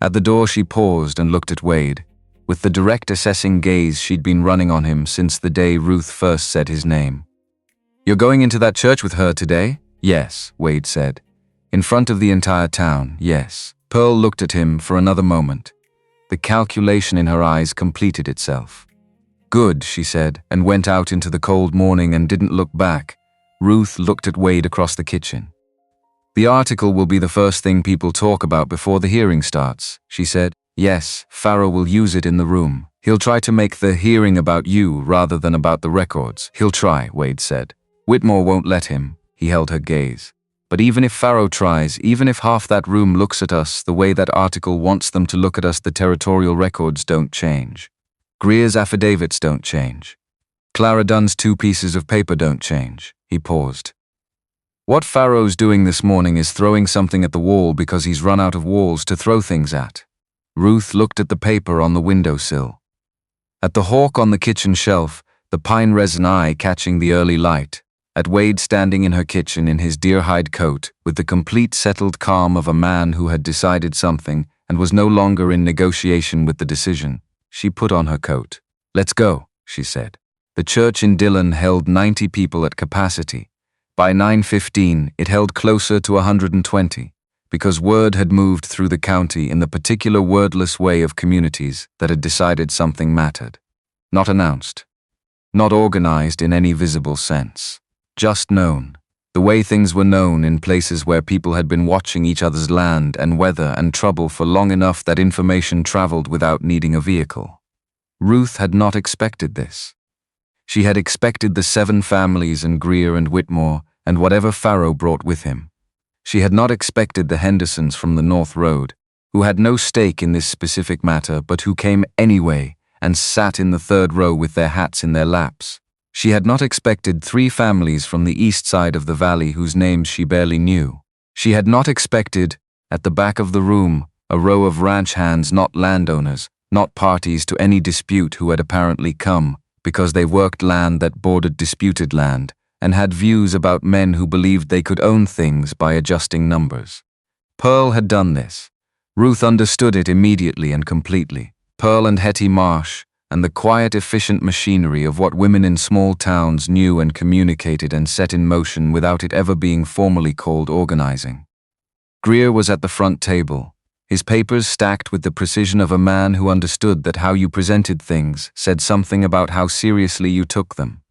At the door she paused and looked at Wade, with the direct assessing gaze she'd been running on him since the day Ruth first said his name. You're going into that church with her today? Yes, Wade said. In front of the entire town, yes. Pearl looked at him for another moment. The calculation in her eyes completed itself. Good, she said, and went out into the cold morning and didn't look back. Ruth looked at Wade across the kitchen. The article will be the first thing people talk about before the hearing starts, she said. Yes, Farrow will use it in the room. He'll try to make the hearing about you rather than about the records. He'll try, Wade said. Whitmore won't let him. He held her gaze. But even if Farrow tries, even if half that room looks at us the way that article wants them to look at us, the territorial records don't change. Greer's affidavits don't change. Clara Dunn's 2 pieces of paper don't change. He paused. What Farrow's doing this morning is throwing something at the wall because he's run out of walls to throw things at. Ruth looked at the paper on the windowsill. At the hawk on the kitchen shelf, the pine resin eye catching the early light. At Wade standing in her kitchen in his deer-hide coat, with the complete settled calm of a man who had decided something and was no longer in negotiation with the decision. She put on her coat. Let's go, she said. The church in Dillon held 90 people at capacity. By 9:15, it held closer to 120, because word had moved through the county in the particular wordless way of communities that had decided something mattered. Not announced. Not organized in any visible sense. Just known, the way things were known in places where people had been watching each other's land and weather and trouble for long enough that information traveled without needing a vehicle. Ruth had not expected this. She had expected the 7 families and Greer and Whitmore and whatever Farrow brought with him. She had not expected the Hendersons from the North Road, who had no stake in this specific matter but who came anyway and sat in the 3rd row with their hats in their laps. She had not expected 3 families from the east side of the valley whose names she barely knew. She had not expected, at the back of the room, a row of ranch hands not landowners, not parties to any dispute who had apparently come because they worked land that bordered disputed land and had views about men who believed they could own things by adjusting numbers. Pearl had done this. Ruth understood it immediately and completely. Pearl and Hetty Marsh, and the quiet, efficient machinery of what women in small towns knew and communicated and set in motion without it ever being formally called organizing. Greer was at the front table, his papers stacked with the precision of a man who understood that how you presented things said something about how seriously you took them.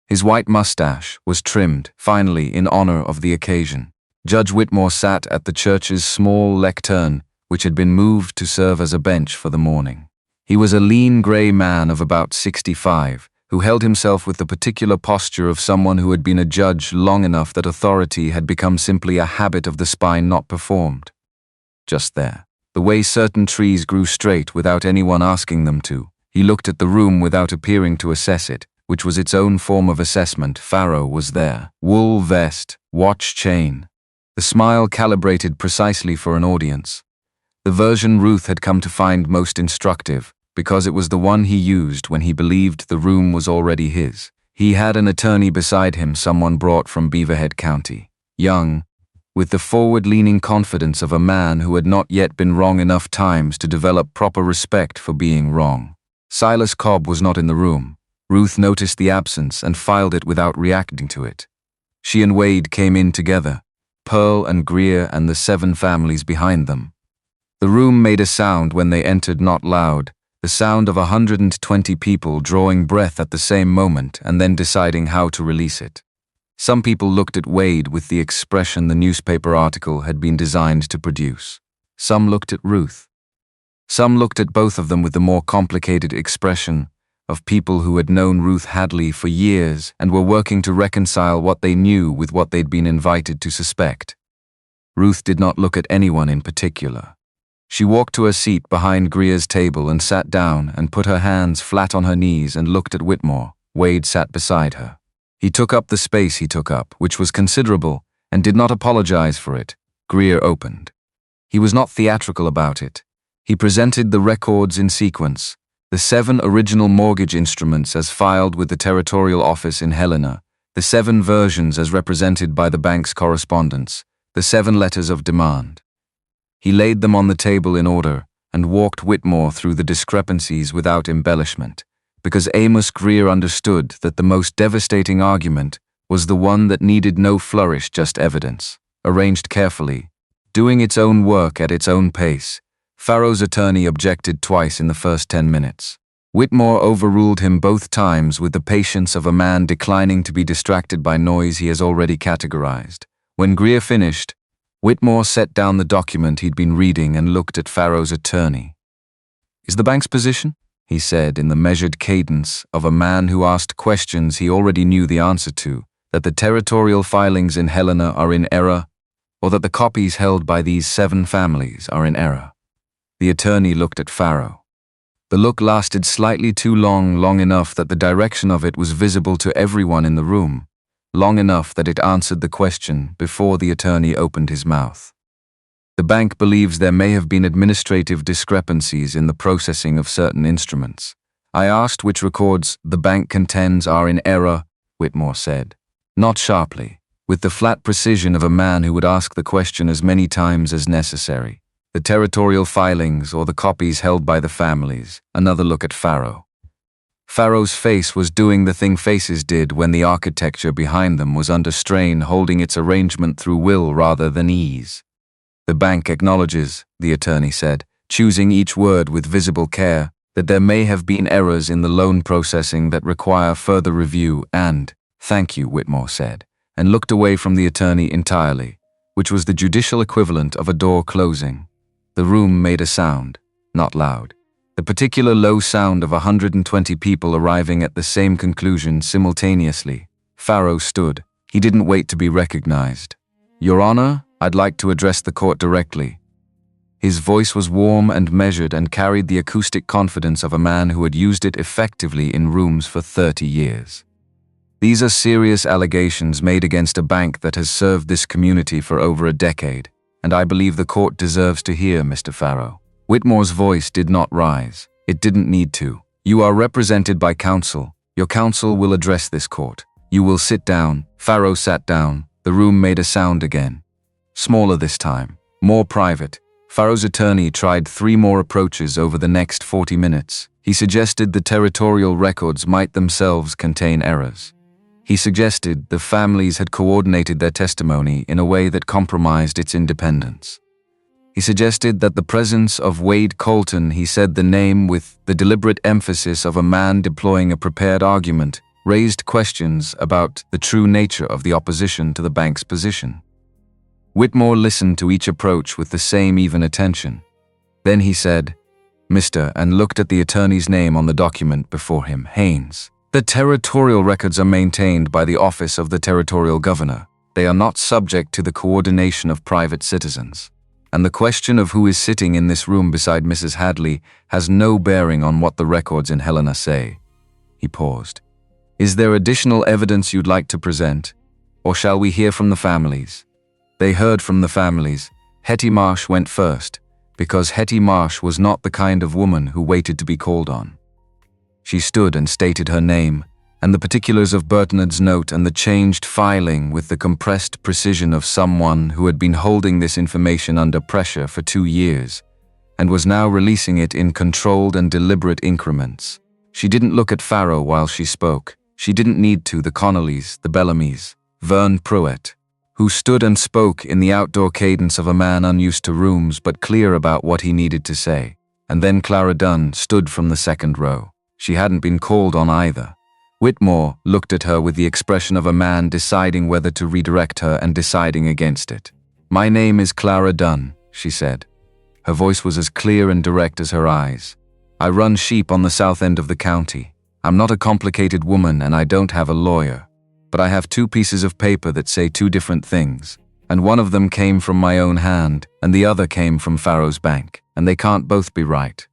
His white mustache was trimmed, finally, in honor of the occasion. Judge Whitmore sat at the church's small lectern, which had been moved to serve as a bench for the morning. He was a lean gray man of about 65, who held himself with the particular posture of someone who had been a judge long enough that authority had become simply a habit of the spine not performed. Just there, the way certain trees grew straight without anyone asking them to, he looked at the room without appearing to assess it, which was its own form of assessment. Pharaoh was there. Wool vest, watch chain. The smile calibrated precisely for an audience. The version Ruth had come to find most instructive, because it was the one he used when he believed the room was already his. He had an attorney beside him, someone brought from Beaverhead County. Young, with the forward-leaning confidence of a man who had not yet been wrong enough times to develop proper respect for being wrong. Silas Cobb was not in the room. Ruth noticed the absence and filed it without reacting to it. She and Wade came in together, Pearl and Greer and the 7 families behind them. The room made a sound when they entered, not loud, the sound of 120 people drawing breath at the same moment and then deciding how to release it. Some people looked at Wade with the expression the newspaper article had been designed to produce. Some looked at Ruth. Some looked at both of them with the more complicated expression of people who had known Ruth Hadley for years and were working to reconcile what they knew with what they'd been invited to suspect. Ruth did not look at anyone in particular. She walked to her seat behind Greer's table and sat down and put her hands flat on her knees and looked at Whitmore. Wade sat beside her. He took up the space he took up, which was considerable, and did not apologize for it. Greer opened. He was not theatrical about it. He presented the records in sequence, the 7 original mortgage instruments as filed with the territorial office in Helena, the 7 versions as represented by the bank's correspondents, the 7 letters of demand. He laid them on the table in order and walked Whitmore through the discrepancies without embellishment, because Amos Greer understood that the most devastating argument was the one that needed no flourish, just evidence, arranged carefully, doing its own work at its own pace. Pharaoh's attorney objected twice in the first 10 minutes. Whitmore overruled him both times with the patience of a man declining to be distracted by noise he has already categorized. When Greer finished, Whitmore set down the document he'd been reading and looked at Pharaoh's attorney. "Is the bank's position," he said in the measured cadence of a man who asked questions he already knew the answer to, "that the territorial filings in Helena are in error, or that the copies held by these 7 families are in error?" The attorney looked at Pharaoh. The look lasted slightly too long enough that the direction of it was visible to everyone in the room, long enough that it answered the question before the attorney opened his mouth. "The bank believes there may have been administrative discrepancies in the processing of certain instruments. I asked which records the bank contends are in error," Whitmore said, not sharply, with the flat precision of a man who would ask the question as many times as necessary. "The territorial filings or the copies held by the families." Another look at Pharaoh. Pharaoh's face was doing the thing faces did when the architecture behind them was under strain, holding its arrangement through will rather than ease. "The bank acknowledges," the attorney said, choosing each word with visible care, "that there may have been errors in the loan processing that require further review and—" "Thank you," Whitmore said, and looked away from the attorney entirely, which was the judicial equivalent of a door closing. The room made a sound, not loud. The particular low sound of 120 people arriving at the same conclusion simultaneously. Pharaoh stood. He didn't wait to be recognized. "Your Honor, I'd like to address the court directly." His voice was warm and measured and carried the acoustic confidence of a man who had used it effectively in rooms for 30 years. "These are serious allegations made against a bank that has served this community for over a decade, and I believe the court deserves to hear, Mr. Pharaoh." Whitmore's voice did not rise. It didn't need to. "You are represented by counsel. Your counsel will address this court. You will sit down." Pharaoh sat down. The room made a sound again. Smaller this time. More private. Pharaoh's attorney tried 3 more approaches over the next 40 minutes. He suggested the territorial records might themselves contain errors. He suggested the families had coordinated their testimony in a way that compromised its independence. He suggested that the presence of Wade Colton, he said the name with the deliberate emphasis of a man deploying a prepared argument, raised questions about the true nature of the opposition to the bank's position. Whitmore listened to each approach with the same even attention. Then he said, "Mr." and looked at the attorney's name on the document before him, Haynes. "The territorial records are maintained by the office of the territorial governor. They are not subject to the coordination of private citizens. And the question of who is sitting in this room beside Mrs. Hadley has no bearing on what the records in Helena say." He paused. "Is there additional evidence you'd like to present? Or shall we hear from the families?" They heard from the families. Hetty Marsh went first, because Hetty Marsh was not the kind of woman who waited to be called on. She stood and stated her name, and the particulars of Burtonard's note and the changed filing with the compressed precision of someone who had been holding this information under pressure for 2 years, and was now releasing it in controlled and deliberate increments. She didn't look at Farrow while she spoke. She didn't need to. The Connollys, the Bellamys, Vern Pruitt, who stood and spoke in the outdoor cadence of a man unused to rooms but clear about what he needed to say. And then Clara Dunn stood from the second row. She hadn't been called on either. Whitmore looked at her with the expression of a man deciding whether to redirect her and deciding against it. "My name is Clara Dunn," she said. Her voice was as clear and direct as her eyes. "I run sheep on the south end of the county. I'm not a complicated woman and I don't have a lawyer. But I have 2 pieces of paper that say 2 different things, and one of them came from my own hand and the other came from Farrow's bank, and they can't both be right."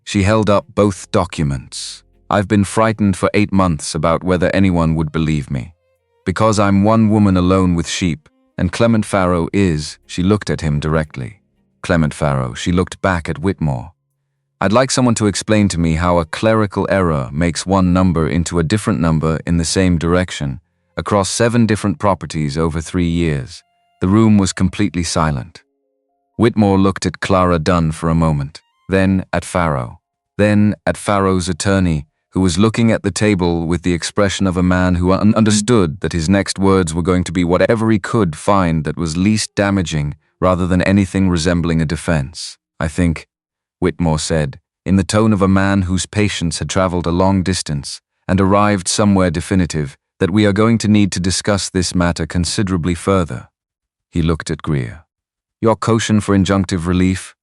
She held up both documents. "I've been frightened for 8 months about whether anyone would believe me. Because I'm one woman alone with sheep, and Clement Farrow is," she looked at him directly. Clement Farrow, she looked back at Whitmore. "I'd like someone to explain to me how a clerical error makes one number into a different number in the same direction, across 7 different properties over 3 years." The room was completely silent. Whitmore looked at Clara Dunn for a moment, then at Farrow, then at Farrow's attorney, who was looking at the table with the expression of a man who understood that his next words were going to be whatever he could find that was least damaging rather than anything resembling a defense. "I think," Whitmore said, in the tone of a man whose patience had traveled a long distance and arrived somewhere definitive, "that we are going to need to discuss this matter considerably further." He looked at Greer. "Your caution for injunctive relief?"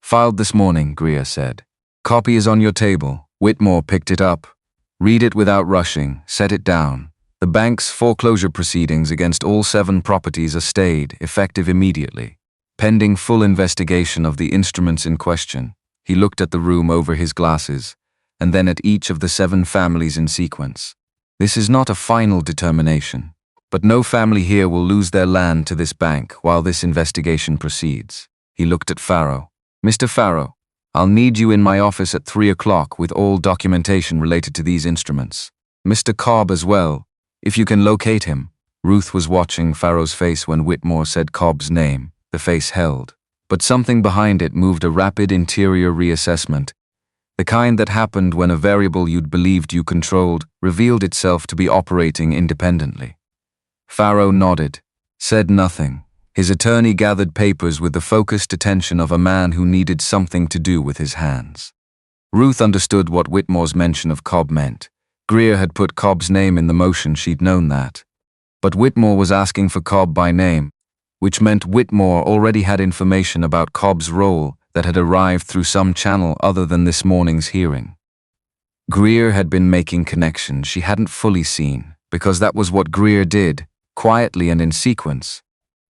"Filed this morning," Greer said. "Copy is on your table." Whitmore picked it up. "Read it without rushing. Set it down. The bank's foreclosure proceedings against all 7 properties are stayed, effective immediately, pending full investigation of the instruments in question." He looked at the room over his glasses, and then at each of the 7 families in sequence. "This is not a final determination, but no family here will lose their land to this bank while this investigation proceeds." He looked at Farrow. "Mr. Farrow, I'll need you in my office at 3 o'clock with all documentation related to these instruments. Mr. Cobb as well, if you can locate him." Ruth was watching Farrow's face when Whitmore said Cobb's name. The face held, but something behind it moved a rapid interior reassessment. The kind that happened when a variable you'd believed you controlled revealed itself to be operating independently. Farrow nodded, said nothing. His attorney gathered papers with the focused attention of a man who needed something to do with his hands. Ruth understood what Whitmore's mention of Cobb meant. Greer had put Cobb's name in the motion, she'd known that. But Whitmore was asking for Cobb by name, which meant Whitmore already had information about Cobb's role that had arrived through some channel other than this morning's hearing. Greer had been making connections she hadn't fully seen, because that was what Greer did, quietly and in sequence.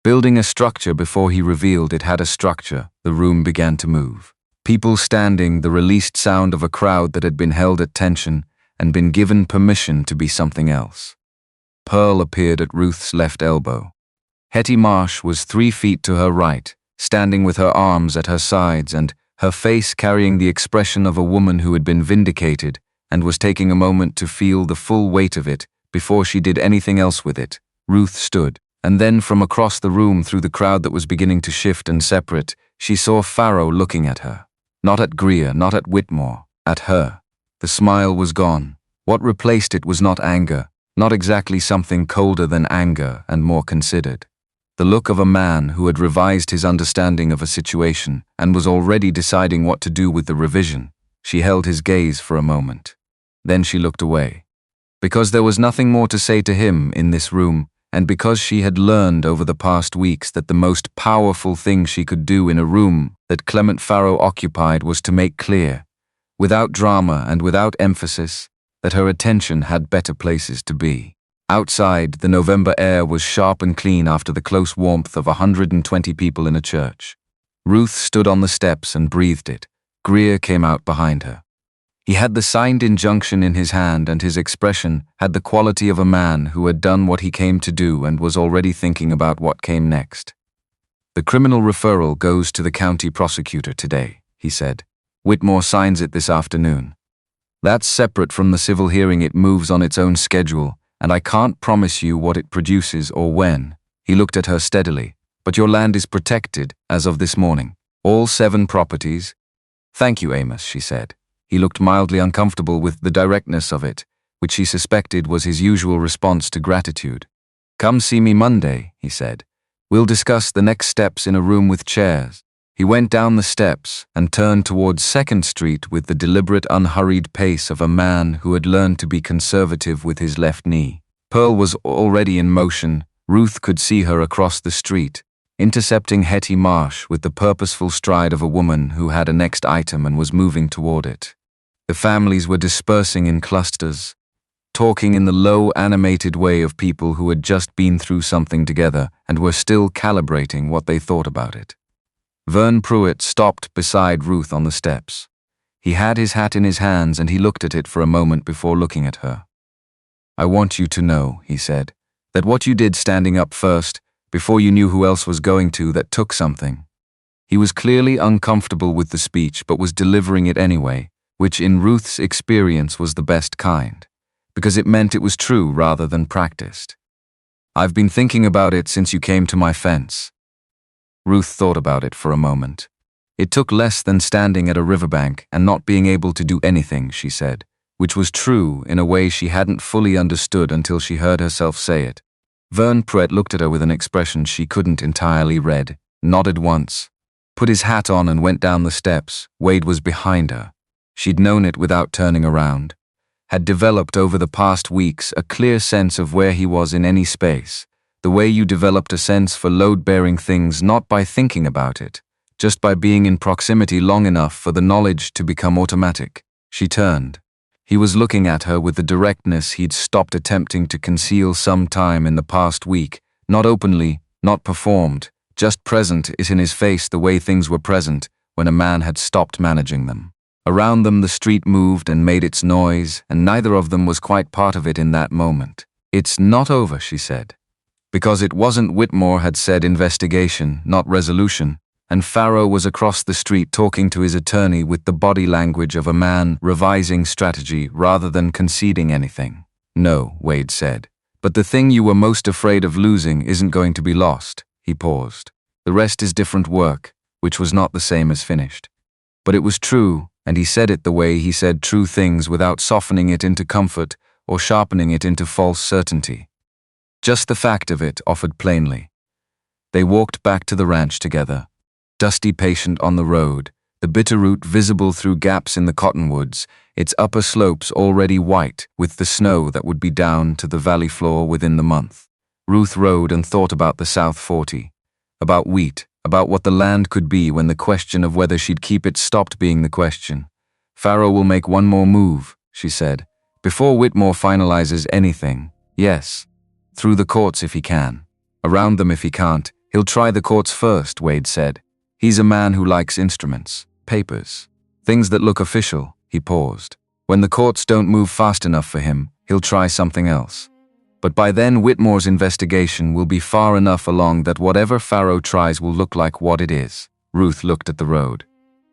Building a structure before he revealed it had a structure, the room began to move. People standing, the released sound of a crowd that had been held at tension and been given permission to be something else. Pearl appeared at Ruth's left elbow. Hetty Marsh was 3 feet to her right, standing with her arms at her sides and her face carrying the expression of a woman who had been vindicated and was taking a moment to feel the full weight of it before she did anything else with it. Ruth stood. And then from across the room through the crowd that was beginning to shift and separate, she saw Farrow looking at her. Not at Greer, not at Whitmore, at her. The smile was gone. What replaced it was not anger, not exactly something colder than anger and more considered. The look of a man who had revised his understanding of a situation and was already deciding what to do with the revision. She held his gaze for a moment. Then she looked away. Because there was nothing more to say to him in this room, and because she had learned over the past weeks that the most powerful thing she could do in a room that Clement Farrow occupied was to make clear, without drama and without emphasis, that her attention had better places to be. Outside, the November air was sharp and clean after the close warmth of 120 people in a church. Ruth stood on the steps and breathed it. Greer came out behind her. He had the signed injunction in his hand, and his expression had the quality of a man who had done what he came to do and was already thinking about what came next. "The criminal referral goes to the county prosecutor today," he said. "Whitmore signs it this afternoon. That's separate from the civil hearing. It moves on its own schedule, and I can't promise you what it produces or when." He looked at her steadily. "But your land is protected as of this morning. All 7 properties." "Thank you, Amos," she said. He looked mildly uncomfortable with the directness of it, which she suspected was his usual response to gratitude. "Come see me Monday," he said. "We'll discuss the next steps in a room with chairs." He went down the steps and turned towards 2nd Street with the deliberate, unhurried pace of a man who had learned to be conservative with his left knee. Pearl was already in motion. Ruth could see her across the street, intercepting Hetty Marsh with the purposeful stride of a woman who had a next item and was moving toward it. The families were dispersing in clusters, talking in the low, animated way of people who had just been through something together and were still calibrating what they thought about it. Vern Pruitt stopped beside Ruth on the steps. He had his hat in his hands and he looked at it for a moment before looking at her. "I want you to know," he said, "that what you did standing up first, before you knew who else was going to, that took something." He was clearly uncomfortable with the speech but was delivering it anyway, which in Ruth's experience was the best kind, because it meant it was true rather than practiced. "I've been thinking about it since you came to my fence." Ruth thought about it for a moment. It took less than standing at a riverbank and not being able to do anything, she said, which was true in a way she hadn't fully understood until she heard herself say it. Vern Pruitt looked at her with an expression she couldn't entirely read, nodded once, put his hat on and went down the steps. Wade was behind her. She'd known it without turning around, had developed over the past weeks a clear sense of where he was in any space, the way you developed a sense for load-bearing things not by thinking about it, just by being in proximity long enough for the knowledge to become automatic. She turned. He was looking at her with the directness he'd stopped attempting to conceal some time in the past week, not openly, not performed, just present it in his face the way things were present when a man had stopped managing them. Around them the street moved and made its noise, and neither of them was quite part of it in that moment. "It's not over," she said. Because it wasn't. Whitmore had said investigation, not resolution, and Farrow was across the street talking to his attorney with the body language of a man revising strategy rather than conceding anything. "No," Wade said, "but the thing you were most afraid of losing isn't going to be lost." He paused. "The rest is different work," which was not the same as finished. But it was true, and he said it the way he said true things without softening it into comfort or sharpening it into false certainty. Just the fact of it offered plainly. They walked back to the ranch together, dusty patient on the road, the Bitterroot visible through gaps in the cottonwoods, its upper slopes already white with the snow that would be down to the valley floor within the month. Ruth rode and thought about the South 40, about wheat, about what the land could be when the question of whether she'd keep it stopped being the question. "Farrow will make one more move," she said, "before Whitmore finalizes anything. Yes. Through the courts if he can. Around them if he can't. He'll try the courts first," Wade said. "He's a man who likes instruments, papers, things that look official." He paused. "When the courts don't move fast enough for him, he'll try something else. But by then Whitmore's investigation will be far enough along that whatever Farrow tries will look like what it is." Ruth looked at the road.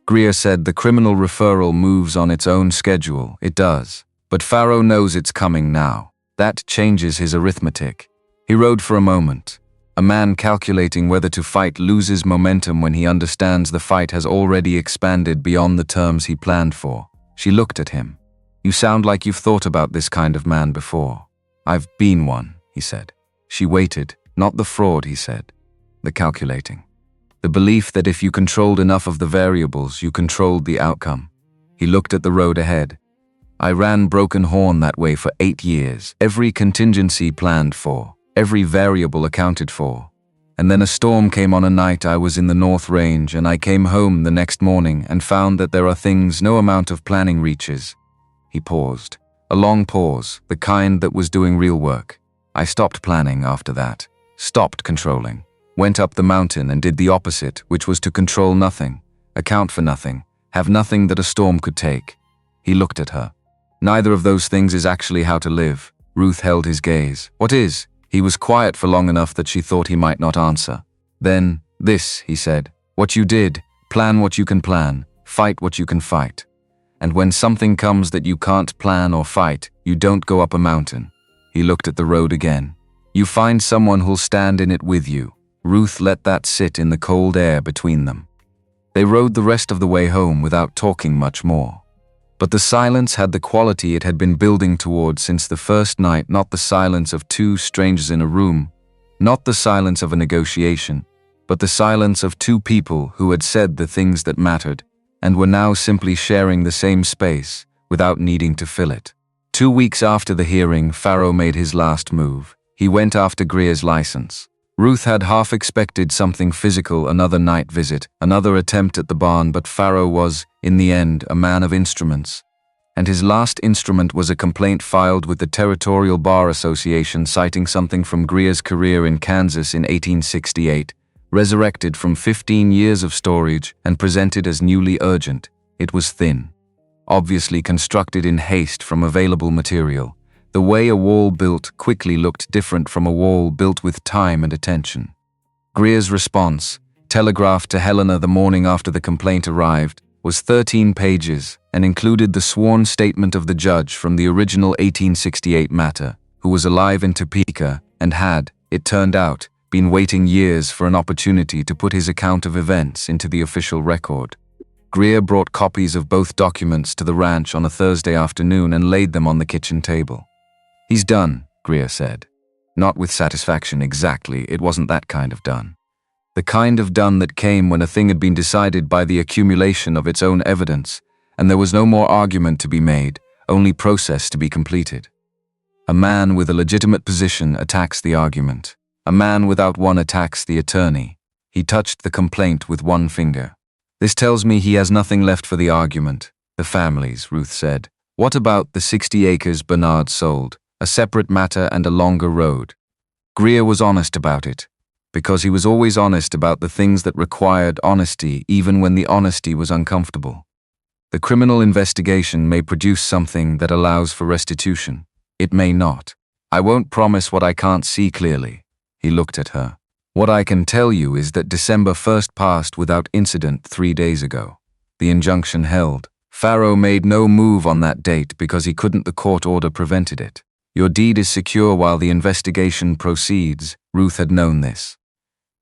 Greer said the criminal referral moves on its own schedule. It does. But Farrow knows it's coming now. That changes his arithmetic. He rode for a moment. A man calculating whether to fight loses momentum when he understands the fight has already expanded beyond the terms he planned for. She looked at him. "You sound like you've thought about this kind of man before." "I've been one," he said. She waited. "Not the fraud," he said. the calculating. The belief that if you controlled enough of the variables, you controlled the outcome. He looked at the road ahead. I ran Broken Horn that way for 8 years, every contingency planned for, every variable accounted for. And then a storm came on a night I was in the North Range, and I came home the next morning and found that there are things no amount of planning reaches. He paused. A long pause, the kind that was doing real work. I stopped planning after that, stopped controlling, went up the mountain and did the opposite, which was to control nothing, account for nothing, have nothing that a storm could take. He looked at her. Neither of those things is actually how to live. Ruth held his gaze. What is? He was quiet for long enough that she thought he might not answer. Then, this, he said. What you did, plan what you can plan, fight what you can fight. And when something comes that you can't plan or fight, you don't go up a mountain. He looked at the road again. You find someone who'll stand in it with you. Ruth let that sit in the cold air between them. They rode the rest of the way home without talking much more. But the silence had the quality it had been building toward since the first night, not the silence of two strangers in a room, not the silence of a negotiation, but the silence of two people who had said the things that mattered and were now simply sharing the same space without needing to fill it. 2 weeks after the hearing, Farrow made his last move. He went after Greer's license. Ruth had half expected something physical, another night visit, another attempt at the barn, but Farrow was, in the end, a man of instruments. And his last instrument was a complaint filed with the Territorial Bar Association citing something from Greer's career in Kansas in 1868, resurrected from 15 years of storage and presented as newly urgent. It was thin, obviously constructed in haste from available material. The way a wall built quickly looked different from a wall built with time and attention. Greer's response, telegraphed to Helena the morning after the complaint arrived, was 13 pages and included the sworn statement of the judge from the original 1868 matter, who was alive in Topeka and had, it turned out, been waiting years for an opportunity to put his account of events into the official record. Greer brought copies of both documents to the ranch on a Thursday afternoon and laid them on the kitchen table. He's done, Greer said. Not with satisfaction exactly, it wasn't that kind of done. The kind of done that came when a thing had been decided by the accumulation of its own evidence, and there was no more argument to be made, only process to be completed. A man with a legitimate position attacks the argument. A man without one attacks the attorney. He touched the complaint with one finger. This tells me he has nothing left for the argument. The families, Ruth said. What about the 60 acres Bernard sold? A separate matter and a longer road. Greer was honest about it, because he was always honest about the things that required honesty, even when the honesty was uncomfortable. The criminal investigation may produce something that allows for restitution. It may not. I won't promise what I can't see clearly. He looked at her. What I can tell you is that December 1st passed without incident 3 days ago. The injunction held. Farrow made no move on that date because he couldn't. The court order prevented it. Your deed is secure while the investigation proceeds. Ruth had known this.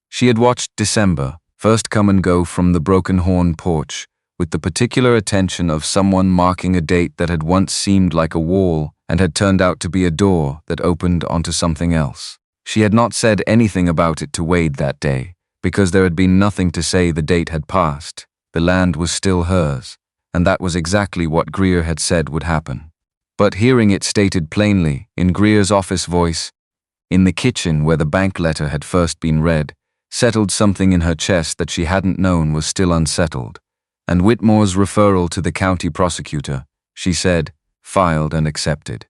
She had watched December 1st come and go from the Broken Horn porch, with the particular attention of someone marking a date that had once seemed like a wall and had turned out to be a door that opened onto something else. She had not said anything about it to Wade that day, because there had been nothing to say. The date had passed. The land was still hers, and that was exactly what Greer had said would happen. But hearing it stated plainly, in Greer's office voice, in the kitchen where the bank letter had first been read, settled something in her chest that she hadn't known was still unsettled. And Whitmore's referral to the county prosecutor, she said, filed and accepted.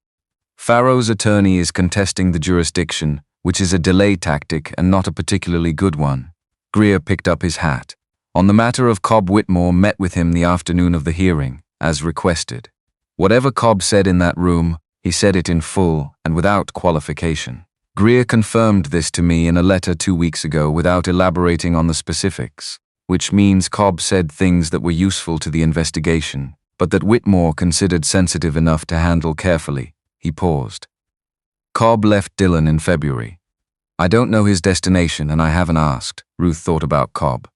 Farrow's attorney is contesting the jurisdiction, which is a delay tactic and not a particularly good one. Greer picked up his hat. On the matter of Cobb, Whitmore met with him the afternoon of the hearing, as requested. Whatever Cobb said in that room, he said it in full and without qualification. Greer confirmed this to me in a letter 2 weeks ago without elaborating on the specifics, which means Cobb said things that were useful to the investigation, but that Whitmore considered sensitive enough to handle carefully. He paused. Cobb left Dillon in February. I don't know his destination and I haven't asked. Ruth thought about Cobb.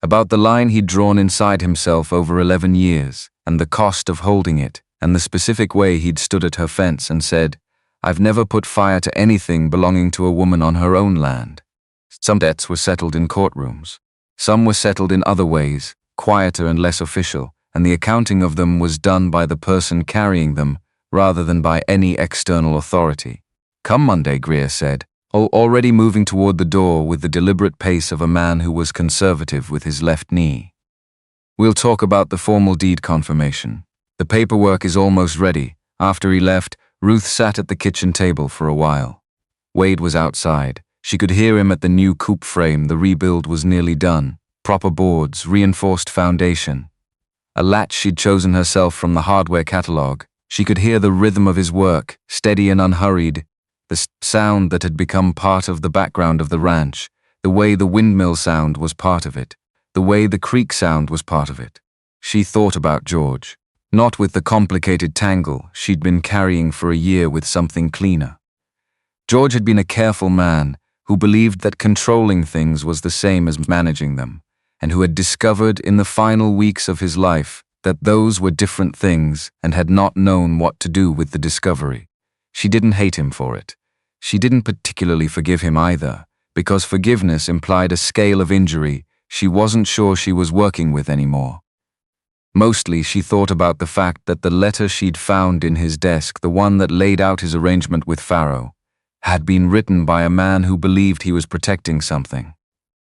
About the line he'd drawn inside himself over 11 years, and the cost of holding it, and the specific way he'd stood at her fence and said, I've never put fire to anything belonging to a woman on her own land. Some debts were settled in courtrooms. Some were settled in other ways, quieter and less official, and the accounting of them was done by the person carrying them rather than by any external authority. "Come Monday," Greer said, already moving toward the door with the deliberate pace of a man who was conservative with his left knee. "We'll talk about the formal deed confirmation. The paperwork is almost ready." After he left, Ruth sat at the kitchen table for a while. Wade was outside. She could hear him at the new coupe frame. The rebuild was nearly done. Proper boards, reinforced foundation. A latch she'd chosen herself from the hardware catalog. She could hear the rhythm of his work, steady and unhurried, the sound that had become part of the background of the ranch, the way the windmill sound was part of it, the way the creek sound was part of it. She thought about George, not with the complicated tangle she'd been carrying for a year with something cleaner. George had been a careful man who believed that controlling things was the same as managing them, and who had discovered in the final weeks of his life that those were different things and had not known what to do with the discovery. She didn't hate him for it. She didn't particularly forgive him either, because forgiveness implied a scale of injury she wasn't sure she was working with anymore. Mostly she thought about the fact that the letter she'd found in his desk, the one that laid out his arrangement with Pharaoh, had been written by a man who believed he was protecting something.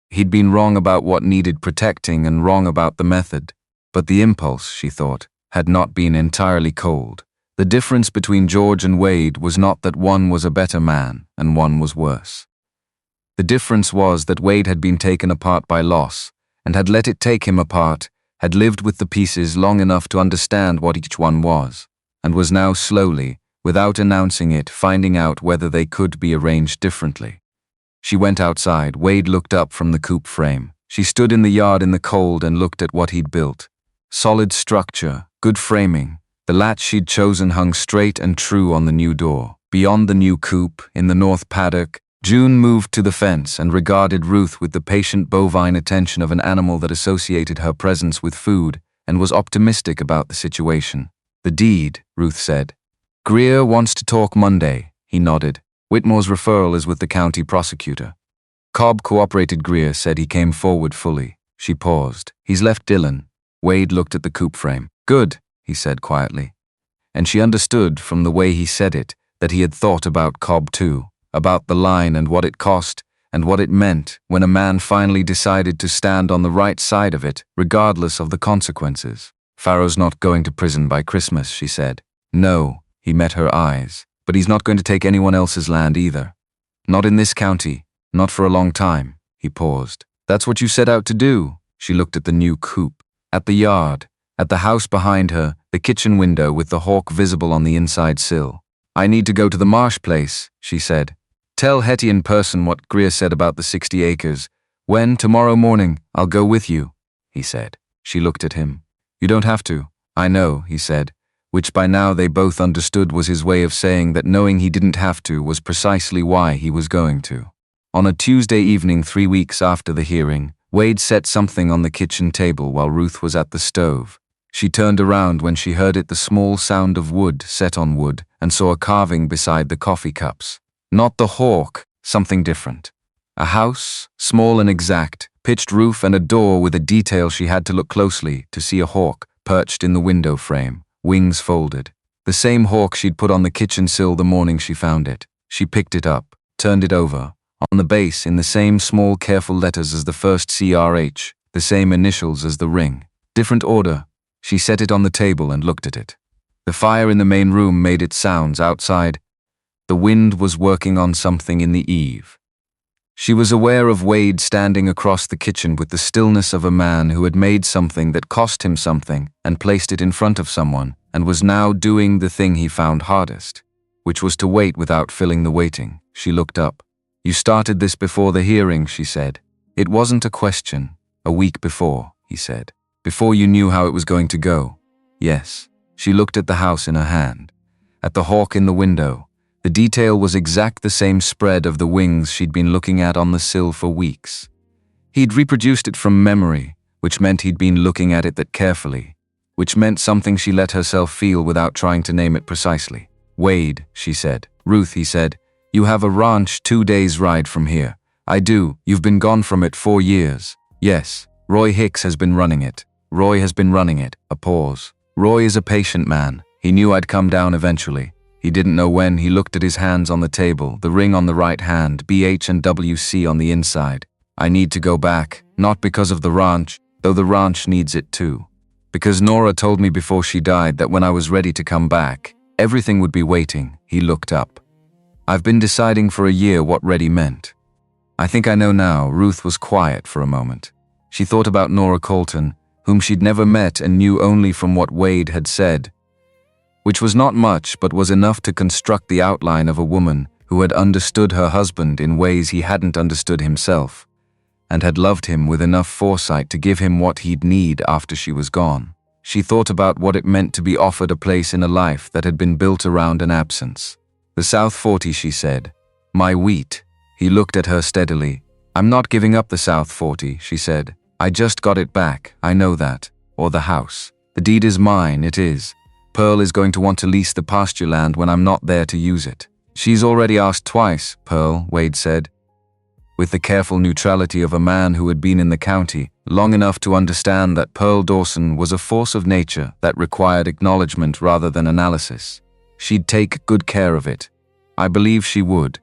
He'd been wrong about what needed protecting and wrong about the method, but the impulse, she thought, had not been entirely cold. The difference between George and Wade was not that one was a better man and one was worse. The difference was that Wade had been taken apart by loss and had let it take him apart, had lived with the pieces long enough to understand what each one was, and was now slowly, without announcing it, finding out whether they could be arranged differently. She went outside. Wade looked up from the coupe frame. She stood in the yard in the cold and looked at what he'd built. Solid structure, good framing. The latch she'd chosen hung straight and true on the new door. Beyond the new coupe, in the north paddock, June moved to the fence and regarded Ruth with the patient bovine attention of an animal that associated her presence with food and was optimistic about the situation. "The deed," Ruth said. "Greer wants to talk Monday," he nodded. "Whitmore's referral is with the county prosecutor." Cobb cooperated. Greer said he came forward fully. She paused. "He's left Dillon." Wade looked at the coupe frame. "Good," he said quietly. And she understood from the way he said it that he had thought about Cobb too, about the line and what it cost and what it meant when a man finally decided to stand on the right side of it, regardless of the consequences. "Pharaoh's not going to prison by Christmas," she said. "No," he met her eyes, "but he's not going to take anyone else's land either. Not in this county, not for a long time." He paused. "That's what you set out to do." She looked at the new coupe, at the yard, at the house behind her, the kitchen window with the hawk visible on the inside sill. "I need to go to the Marsh place," she said. "Tell Hetty in person what Greer said about the 60 acres. When, tomorrow morning, I'll go with you," he said. She looked at him. "You don't have to." "I know," he said, which by now they both understood was his way of saying that knowing he didn't have to was precisely why he was going to. On a Tuesday evening 3 weeks after the hearing, Wade set something on the kitchen table while Ruth was at the stove. She turned around when she heard it, the small sound of wood set on wood, and saw a carving beside the coffee cups. Not the hawk, something different. A house, small and exact, pitched roof and a door with a detail she had to look closely to see a hawk perched in the window frame, wings folded. The same hawk she'd put on the kitchen sill the morning she found it. She picked it up, turned it over. On the base, in the same small careful letters as the first CRH, the same initials as the ring. Different order. She set it on the table and looked at it. The fire in the main room made its sounds outside. The wind was working on something in the eave. She was aware of Wade standing across the kitchen with the stillness of a man who had made something that cost him something and placed it in front of someone and was now doing the thing he found hardest, which was to wait without filling the waiting. She looked up. "You started this before the hearing," she said. "It wasn't a question. A week before," he said. "Before you knew how it was going to go." "Yes." She looked at the house in her hand, at the hawk in the window. The detail was exact the same spread of the wings she'd been looking at on the sill for weeks. He'd reproduced it from memory, which meant he'd been looking at it that carefully, which meant something she let herself feel without trying to name it precisely. "Wade," she said. "Ruth," he said, "you have a ranch 2 days' ride from here. I do. You've been gone from it 4 years. Yes. Roy Hicks has been running it. Roy has been running it. A pause. Roy is a patient man. He knew I'd come down eventually. He didn't know when. He looked at his hands on the table, the ring on the right hand, BH and WC on the inside. I need to go back, not because of the ranch, though the ranch needs it too. Because Nora told me before she died that when I was ready to come back, everything would be waiting. He looked up. I've been deciding for a year what ready meant. I think I know now. Ruth was quiet for a moment. She thought about Nora Colton, whom she'd never met and knew only from what Wade had said, which was not much but was enough to construct the outline of a woman who had understood her husband in ways he hadn't understood himself, and had loved him with enough foresight to give him what he'd need after she was gone. She thought about what it meant to be offered a place in a life that had been built around an absence. The South 40, she said. My wheat. He looked at her steadily. I'm not giving up the South 40, she said. I just got it back, I know that. Or the house. The deed is mine, it is. Pearl is going to want to lease the pasture land when I'm not there to use it. She's already asked twice, Pearl, Wade said, with the careful neutrality of a man who had been in the county long enough to understand that Pearl Dawson was a force of nature that required acknowledgement rather than analysis. She'd take good care of it. I believe she would.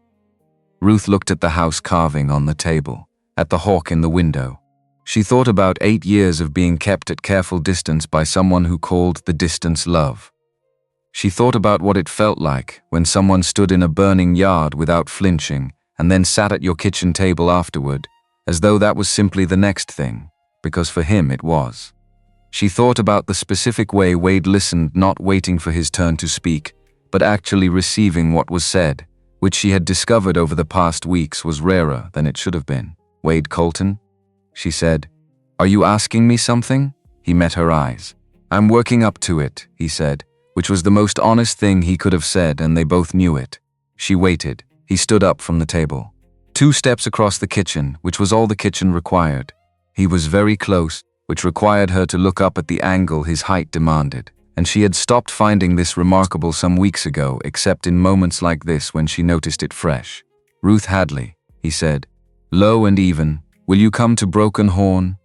Ruth looked at the house carving on the table, at the hawk in the window. She thought about 8 years of being kept at careful distance by someone who called the distance love. She thought about what it felt like when someone stood in a burning yard without flinching and then sat at your kitchen table afterward, as though that was simply the next thing, because for him it was. She thought about the specific way Wade listened, not waiting for his turn to speak, but actually receiving what was said, which she had discovered over the past weeks was rarer than it should have been. Wade Colton? She said. Are you asking me something? He met her eyes. I'm working up to it, he said, which was the most honest thing he could have said, and they both knew it. She waited. He stood up from the table. 2 steps across the kitchen, which was all the kitchen required. He was very close, which required her to look up at the angle his height demanded, and she had stopped finding this remarkable some weeks ago, except in moments like this when she noticed it fresh. Ruth Hadley, he said, low and even. Will you come to Broken Horn?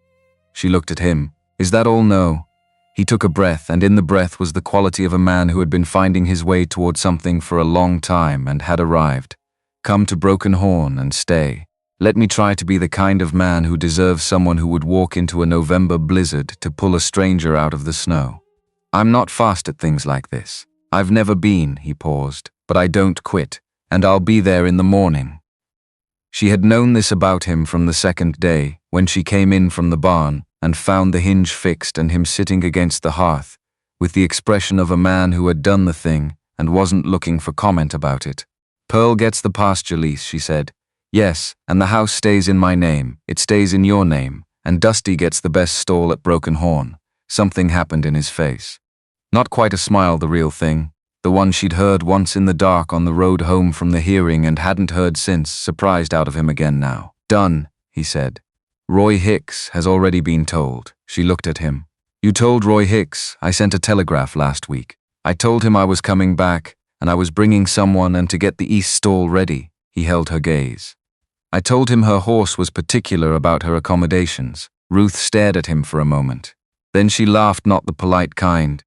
She looked at him. Is that all? No. He took a breath, and in the breath was the quality of a man who had been finding his way toward something for a long time and had arrived. Come to Broken Horn and stay. Let me try to be the kind of man who deserves someone who would walk into a November blizzard to pull a stranger out of the snow. I'm not fast at things like this. I've never been, he paused, but I don't quit, and I'll be there in the morning. She had known this about him from the second day, when she came in from the barn and found the hinge fixed and him sitting against the hearth, with the expression of a man who had done the thing and wasn't looking for comment about it. Pearl gets the pasture lease, she said. Yes, and the house stays in my name, it stays in your name, and Dusty gets the best stall at Broken Horn. Something happened in his face. Not quite a smile, the real thing. The one she'd heard once in the dark on the road home from the hearing and hadn't heard since, surprised out of him again now. Done, he said. Roy Hicks has already been told. She looked at him. You told Roy Hicks. I sent a telegraph last week. I told him I was coming back, and I was bringing someone and to get the east stall ready. He held her gaze. I told him her horse was particular about her accommodations. Ruth stared at him for a moment. Then she laughed, not the polite kind,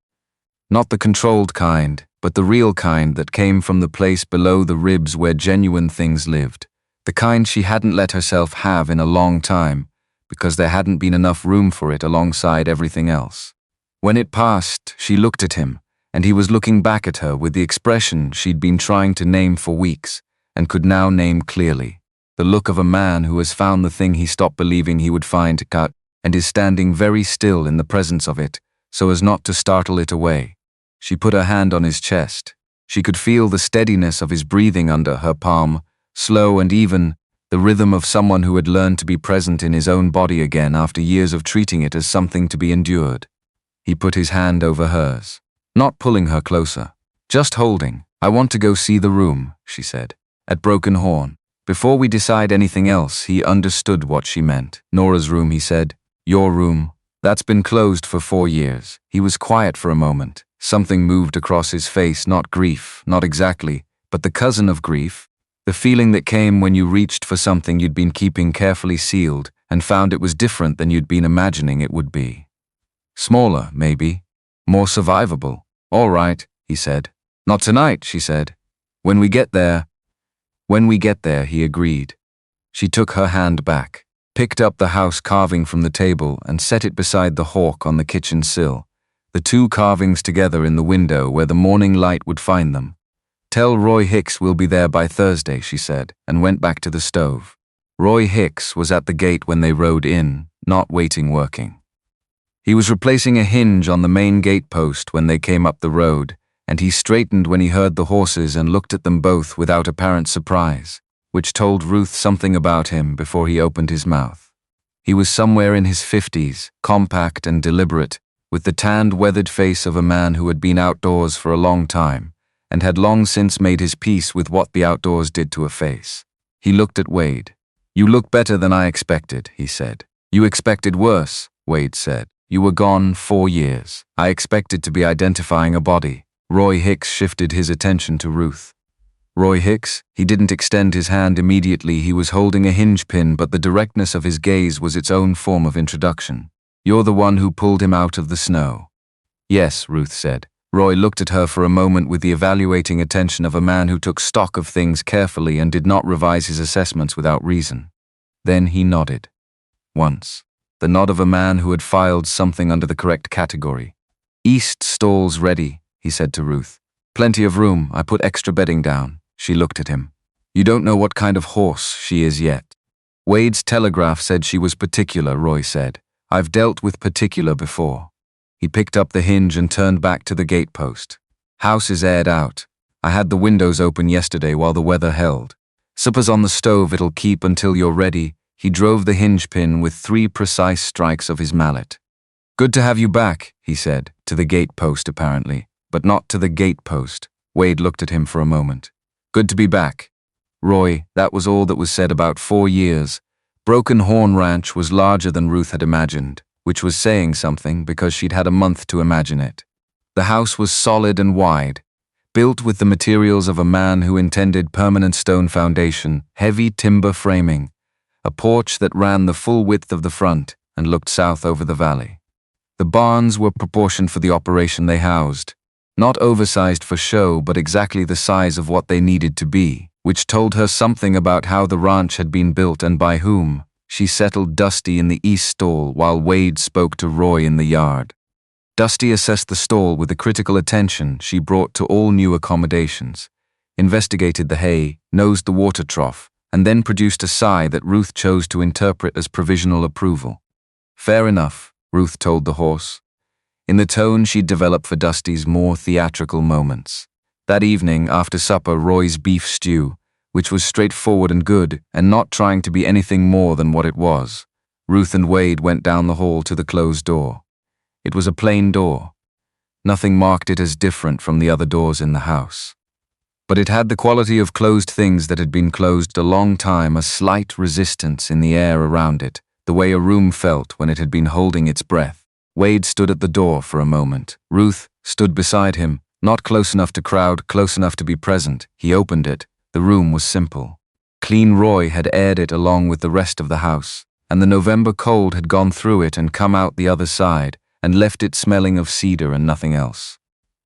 not the controlled kind, but the real kind that came from the place below the ribs where genuine things lived. The kind she hadn't let herself have in a long time, because there hadn't been enough room for it alongside everything else. When it passed, she looked at him, and he was looking back at her with the expression she'd been trying to name for weeks, and could now name clearly. The look of a man who has found the thing he stopped believing he would find, and is standing very still in the presence of it, so as not to startle it away. She put her hand on his chest. She could feel the steadiness of his breathing under her palm, slow and even, the rhythm of someone who had learned to be present in his own body again after years of treating it as something to be endured. He put his hand over hers, not pulling her closer, just holding. I want to go see the room, she said, at Broken Horn. Before we decide anything else, he understood what she meant. Nora's room, he said. Your room. That's been closed for 4 years. He was quiet for a moment. Something moved across his face, not grief, not exactly, but the cousin of grief. The feeling that came when you reached for something you'd been keeping carefully sealed and found it was different than you'd been imagining it would be. Smaller, maybe. More survivable. All right, he said. Not tonight, she said. When we get there, he agreed. She took her hand back, picked up the house carving from the table and set it beside the hawk on the kitchen sill, the two carvings together in the window where the morning light would find them. Tell Roy Hicks we'll be there by Thursday, she said, and went back to the stove. Roy Hicks was at the gate when they rode in, not waiting working. He was replacing a hinge on the main gate post when they came up the road, and he straightened when he heard the horses and looked at them both without apparent surprise, which told Ruth something about him before he opened his mouth. He was somewhere in his 50s, compact and deliberate, with the tanned, weathered face of a man who had been outdoors for a long time, and had long since made his peace with what the outdoors did to a face. He looked at Wade. "You look better than I expected," he said. "You expected worse," Wade said. "You were gone 4 years. I expected to be identifying a body." Roy Hicks shifted his attention to Ruth. Roy Hicks? He didn't extend his hand immediately. He was holding a hinge pin, but the directness of his gaze was its own form of introduction. "You're the one who pulled him out of the snow." "Yes," Ruth said. Roy looked at her for a moment with the evaluating attention of a man who took stock of things carefully and did not revise his assessments without reason. Then he nodded. Once. The nod of a man who had filed something under the correct category. "East stalls ready," he said to Ruth. "Plenty of room. I put extra bedding down." She looked at him. "You don't know what kind of horse she is yet." "Wade's telegraph said she was particular," Roy said. "I've dealt with particular before." He picked up the hinge and turned back to the gatepost. "House is aired out. I had the windows open yesterday while the weather held. Supper's on the stove, it'll keep until you're ready." He drove the hinge pin with 3 precise strikes of his mallet. "Good to have you back," he said, to the gatepost apparently, but not to the gatepost. Wade looked at him for a moment. "Good to be back." Roy, that was all that was said about 4 years. Broken Horn Ranch was larger than Ruth had imagined, which was saying something because she'd had a month to imagine it. The house was solid and wide, built with the materials of a man who intended permanent stone foundation, heavy timber framing, a porch that ran the full width of the front and looked south over the valley. The barns were proportioned for the operation they housed, not oversized for show but exactly the size of what they needed to be, which told her something about how the ranch had been built and by whom. She settled Dusty in the east stall while Wade spoke to Roy in the yard. Dusty assessed the stall with the critical attention she brought to all new accommodations, investigated the hay, nosed the water trough, and then produced a sigh that Ruth chose to interpret as provisional approval. "Fair enough," Ruth told the horse, in the tone she'd developed for Dusty's more theatrical moments. That evening, after supper, Roy's beef stew, which was straightforward and good, and not trying to be anything more than what it was. Ruth and Wade went down the hall to the closed door. It was a plain door. Nothing marked it as different from the other doors in the house. But it had the quality of closed things that had been closed a long time, a slight resistance in the air around it, the way a room felt when it had been holding its breath. Wade stood at the door for a moment. Ruth stood beside him, not close enough to crowd, close enough to be present. He opened it. The room was simple. Clean Roy had aired it along with the rest of the house, and the November cold had gone through it and come out the other side and left it smelling of cedar and nothing else.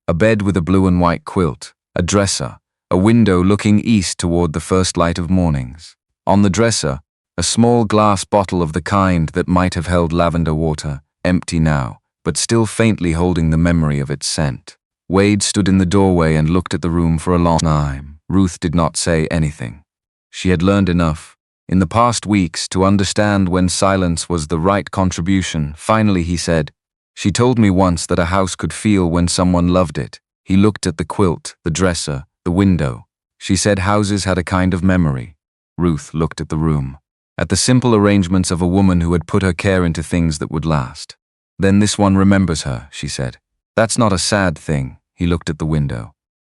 A bed with a blue and white quilt, a dresser, a window looking east toward the first light of mornings. On the dresser, a small glass bottle of the kind that might have held lavender water, empty now, but still faintly holding the memory of its scent. Wade stood in the doorway and looked at the room for a long time. Ruth did not say anything. She had learned enough, in the past weeks, to understand when silence was the right contribution. Finally, he said, "She told me once that a house could feel when someone loved it." He looked at the quilt, the dresser, the window. "She said houses had a kind of memory." Ruth looked at the room, at the simple arrangements of a woman who had put her care into things that would last. "Then this one remembers her," she said. "That's not a sad thing." He looked at the window.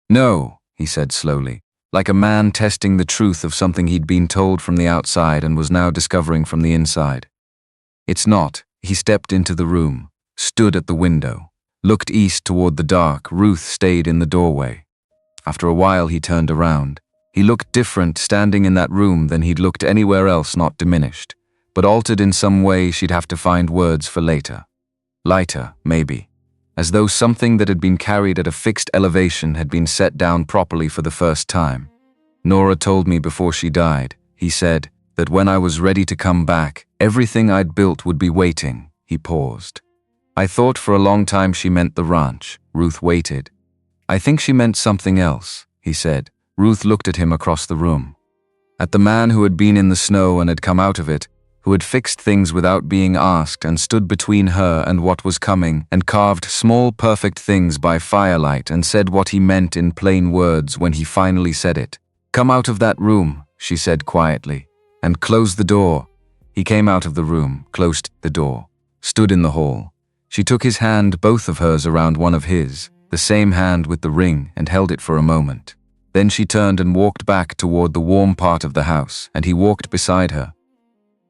"No," he said slowly, like a man testing the truth of something he'd been told from the outside and was now discovering from the inside. "It's not." He stepped into the room, stood at the window, looked east toward the dark. Ruth stayed in the doorway. After a while he turned around. He looked different standing in that room than he'd looked anywhere else, not diminished, but altered in some way she'd have to find words for later. Lighter, maybe, as though something that had been carried at a fixed elevation had been set down properly for the first time. Nora told me before she died, he said, that when I was ready to come back, everything I'd built would be waiting. He paused. I thought for a long time she meant the ranch. Ruth waited. I think she meant something else, he said. Ruth looked at him across the room. At the man who had been in the snow and had come out of it, who had fixed things without being asked and stood between her and what was coming and carved small perfect things by firelight and said what he meant in plain words when he finally said it. Come out of that room, she said quietly, and close the door. He came out of the room, closed the door, stood in the hall. She took his hand, both of hers around one of his, the same hand with the ring, and held it for a moment. Then she turned and walked back toward the warm part of the house, and he walked beside her.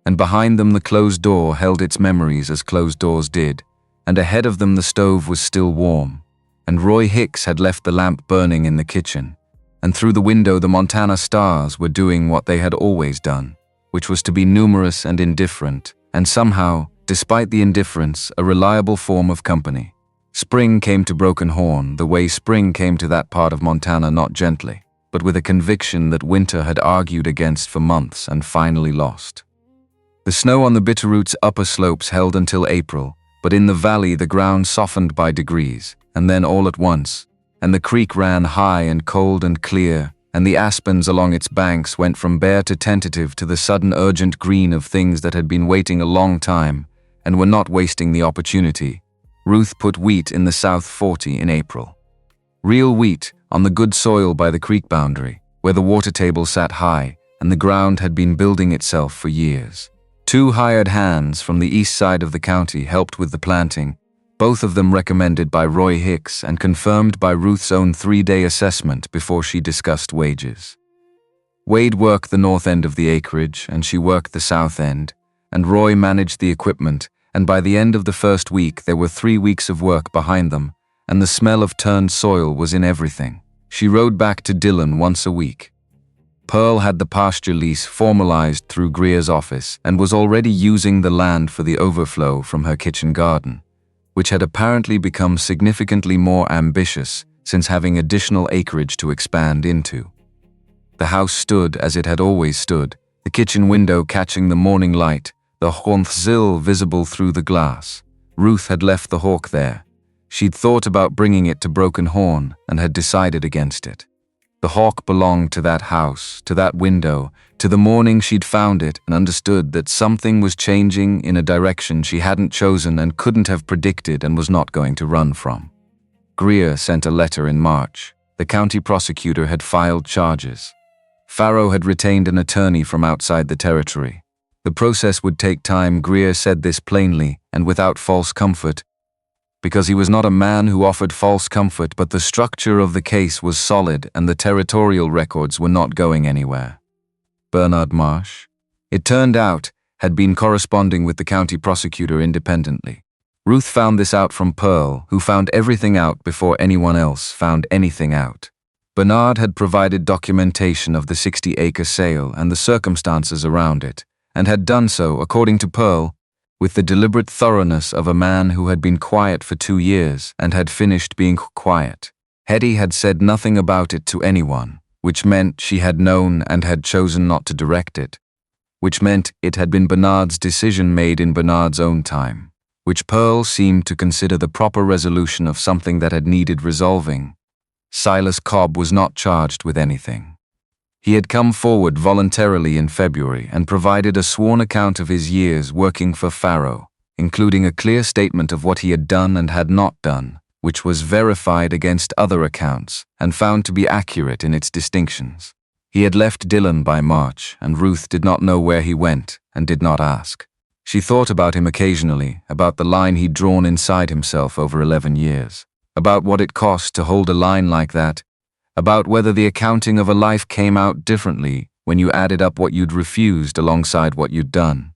And behind them the closed door held its memories as closed doors did, and ahead of them the stove was still warm, and Roy Hicks had left the lamp burning in the kitchen, and through the window the Montana stars were doing what they had always done, which was to be numerous and indifferent, and somehow, despite the indifference, a reliable form of company. Spring came to Broken Horn the way spring came to that part of Montana, not gently, but with a conviction that winter had argued against for months and finally lost. The snow on the Bitterroot's upper slopes held until April, but in the valley the ground softened by degrees, and then all at once, and the creek ran high and cold and clear, and the aspens along its banks went from bare to tentative to the sudden urgent green of things that had been waiting a long time and were not wasting the opportunity. Ruth put wheat in the South 40 in April. Real wheat on the good soil by the creek boundary, where the water table sat high and the ground had been building itself for years. 2 hired hands from the east side of the county helped with the planting, both of them recommended by Roy Hicks and confirmed by Ruth's own 3-day assessment before she discussed wages. Wade worked the north end of the acreage and she worked the south end, and Roy managed the equipment, and by the end of the first week there were 3 weeks of work behind them, and the smell of turned soil was in everything. She rode back to Dillon once a week. Pearl had the pasture lease formalized through Greer's office and was already using the land for the overflow from her kitchen garden, which had apparently become significantly more ambitious since having additional acreage to expand into. The house stood as it had always stood, the kitchen window catching the morning light, the Hornthzill visible through the glass. Ruth had left the hawk there. She'd thought about bringing it to Broken Horn and had decided against it. The hawk belonged to that house, to that window, to the morning she'd found it and understood that something was changing in a direction she hadn't chosen and couldn't have predicted and was not going to run from. Greer sent a letter in March. The county prosecutor had filed charges. Farrow had retained an attorney from outside the territory. The process would take time. Greer said this plainly and without false comfort, because he was not a man who offered false comfort, but the structure of the case was solid and the territorial records were not going anywhere. Bernard Marsh, it turned out, had been corresponding with the county prosecutor independently. Ruth found this out from Pearl, who found everything out before anyone else found anything out. Bernard had provided documentation of the 60-acre sale and the circumstances around it, and had done so, according to Pearl, with the deliberate thoroughness of a man who had been quiet for 2 years and had finished being quiet. Hetty had said nothing about it to anyone, which meant she had known and had chosen not to direct it, which meant it had been Bernard's decision made in Bernard's own time, which Pearl seemed to consider the proper resolution of something that had needed resolving. Silas Cobb was not charged with anything. He had come forward voluntarily in February and provided a sworn account of his years working for Farrow, including a clear statement of what he had done and had not done, which was verified against other accounts and found to be accurate in its distinctions. He had left Dillon by March, and Ruth did not know where he went and did not ask. She thought about him occasionally, about the line he'd drawn inside himself over 11 years, about what it cost to hold a line like that, about whether the accounting of a life came out differently when you added up what you'd refused alongside what you'd done.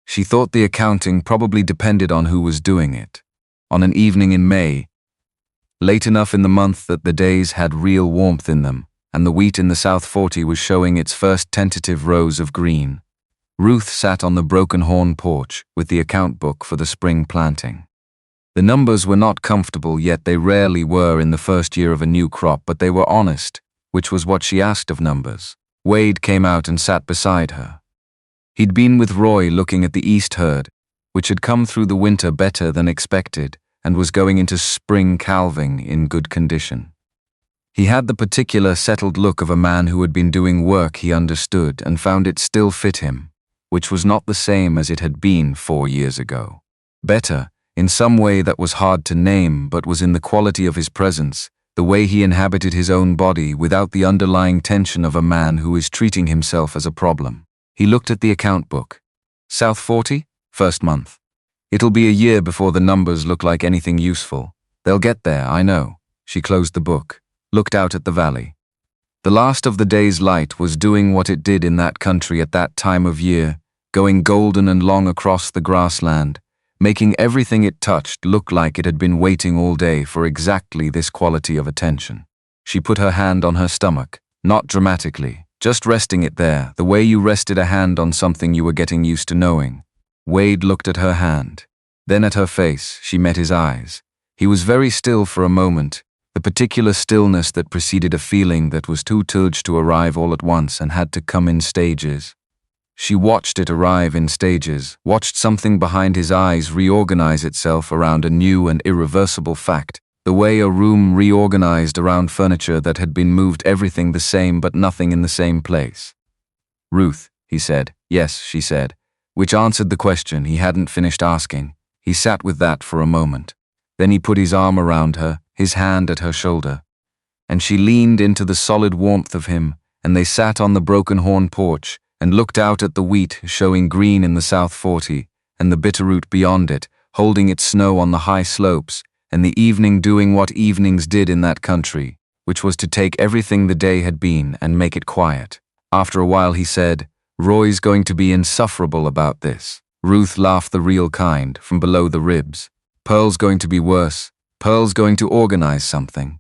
She thought the accounting probably depended on who was doing it. On an evening in May, late enough in the month that the days had real warmth in them, and the wheat in the South 40 was showing its first tentative rows of green. Ruth sat on the broken horn porch with the account book for the spring planting. The numbers were not comfortable, yet they rarely were in the first year of a new crop, but they were honest, which was what she asked of numbers. Wade came out and sat beside her. He'd been with Roy looking at the east herd, which had come through the winter better than expected and was going into spring calving in good condition. He had the particular settled look of a man who had been doing work he understood and found it still fit him, which was not the same as it had been 4 years ago. Better, in some way that was hard to name, but was in the quality of his presence, the way he inhabited his own body without the underlying tension of a man who is treating himself as a problem. He looked at the account book. South 40, first month. It'll be a year before the numbers look like anything useful. They'll get there, I know. She closed the book, looked out at the valley. The last of the day's light was doing what it did in that country at that time of year, going golden and long across the grassland, making everything it touched look like it had been waiting all day for exactly this quality of attention. She put her hand on her stomach, not dramatically, just resting it there, the way you rested a hand on something you were getting used to knowing. Wade looked at her hand, then at her face. She met his eyes. He was very still for a moment, the particular stillness that preceded a feeling that was too huge to arrive all at once and had to come in stages. She watched it arrive in stages, watched something behind his eyes reorganize itself around a new and irreversible fact, the way a room reorganized around furniture that had been moved, everything the same but nothing in the same place. "Ruth," he said. "Yes," she said, which answered the question he hadn't finished asking. He sat with that for a moment. Then he put his arm around her, his hand at her shoulder. And she leaned into the solid warmth of him, and they sat on the broken horn porch and looked out at the wheat showing green in the South 40, and the bitterroot beyond it, holding its snow on the high slopes, and the evening doing what evenings did in that country, which was to take everything the day had been and make it quiet. After a while he said, "Roy's going to be insufferable about this." Ruth laughed the real kind, from below the ribs. "Pearl's going to be worse. Pearl's going to organize something.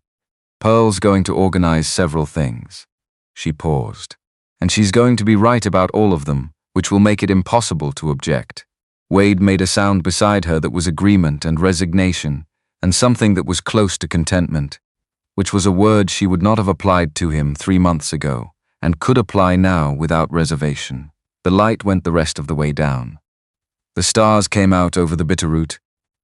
Pearl's going to organize several things." She paused. "And she's going to be right about all of them, which will make it impossible to object." Wade made a sound beside her that was agreement and resignation, and something that was close to contentment, which was a word she would not have applied to him 3 months ago, and could apply now without reservation. The light went the rest of the way down. The stars came out over the bitterroot,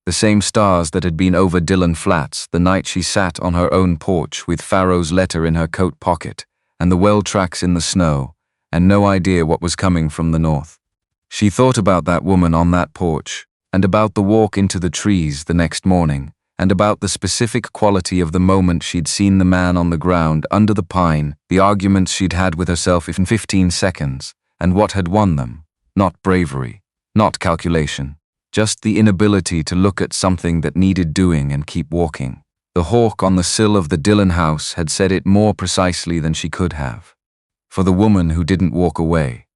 the same stars that had been over Dillon Flats the night she sat on her own porch with Farrow's letter in her coat pocket, and the well tracks in the snow, and no idea what was coming from the north. She thought about that woman on that porch, and about the walk into the trees the next morning, and about the specific quality of the moment she'd seen the man on the ground under the pine, the arguments she'd had with herself in 15 seconds, and what had won them. Not bravery, not calculation, just the inability to look at something that needed doing and keep walking. The hawk on the sill of the Dillon house had said it more precisely than she could have. For the woman who didn't walk away.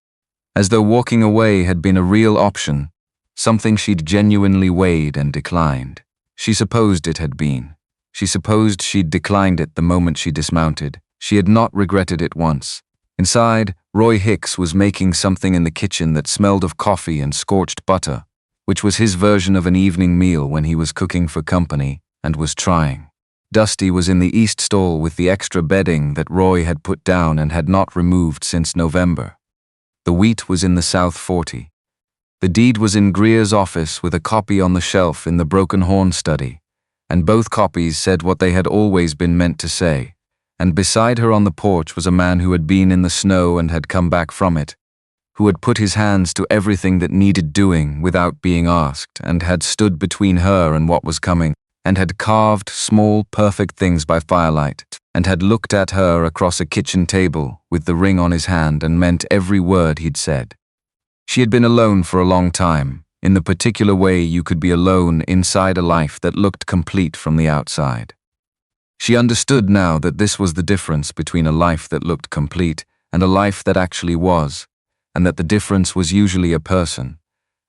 As though walking away had been a real option, something she'd genuinely weighed and declined. She supposed it had been. She supposed she'd declined it the moment she dismounted. She had not regretted it once. Inside, Roy Hicks was making something in the kitchen that smelled of coffee and scorched butter, which was his version of an evening meal when he was cooking for company and was trying. Dusty was in the east stall with the extra bedding that Roy had put down and had not removed since November. The wheat was in the South 40. The deed was in Greer's office with a copy on the shelf in the Broken Horn study, and both copies said what they had always been meant to say, and beside her on the porch was a man who had been in the snow and had come back from it, who had put his hands to everything that needed doing without being asked, and had stood between her and what was coming, and had carved small, perfect things by firelight, and had looked at her across a kitchen table with the ring on his hand and meant every word he'd said. She had been alone for a long time, in the particular way you could be alone inside a life that looked complete from the outside. She understood now that this was the difference between a life that looked complete and a life that actually was, and that the difference was usually a person,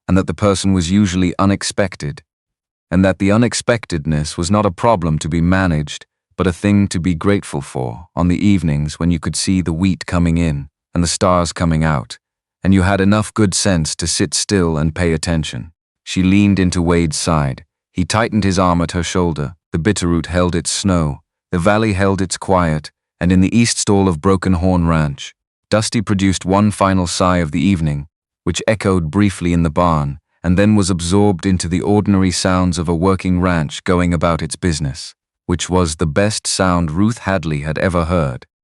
and that the person was usually unexpected, and that the unexpectedness was not a problem to be managed, but a thing to be grateful for on the evenings when you could see the wheat coming in and the stars coming out, and you had enough good sense to sit still and pay attention. She leaned into Wade's side. He tightened his arm at her shoulder. The Bitterroot held its snow, the valley held its quiet, and in the east stall of Broken Horn Ranch, Dusty produced one final sigh of the evening, which echoed briefly in the barn, and then was absorbed into the ordinary sounds of a working ranch going about its business, which was the best sound Ruth Hadley had ever heard.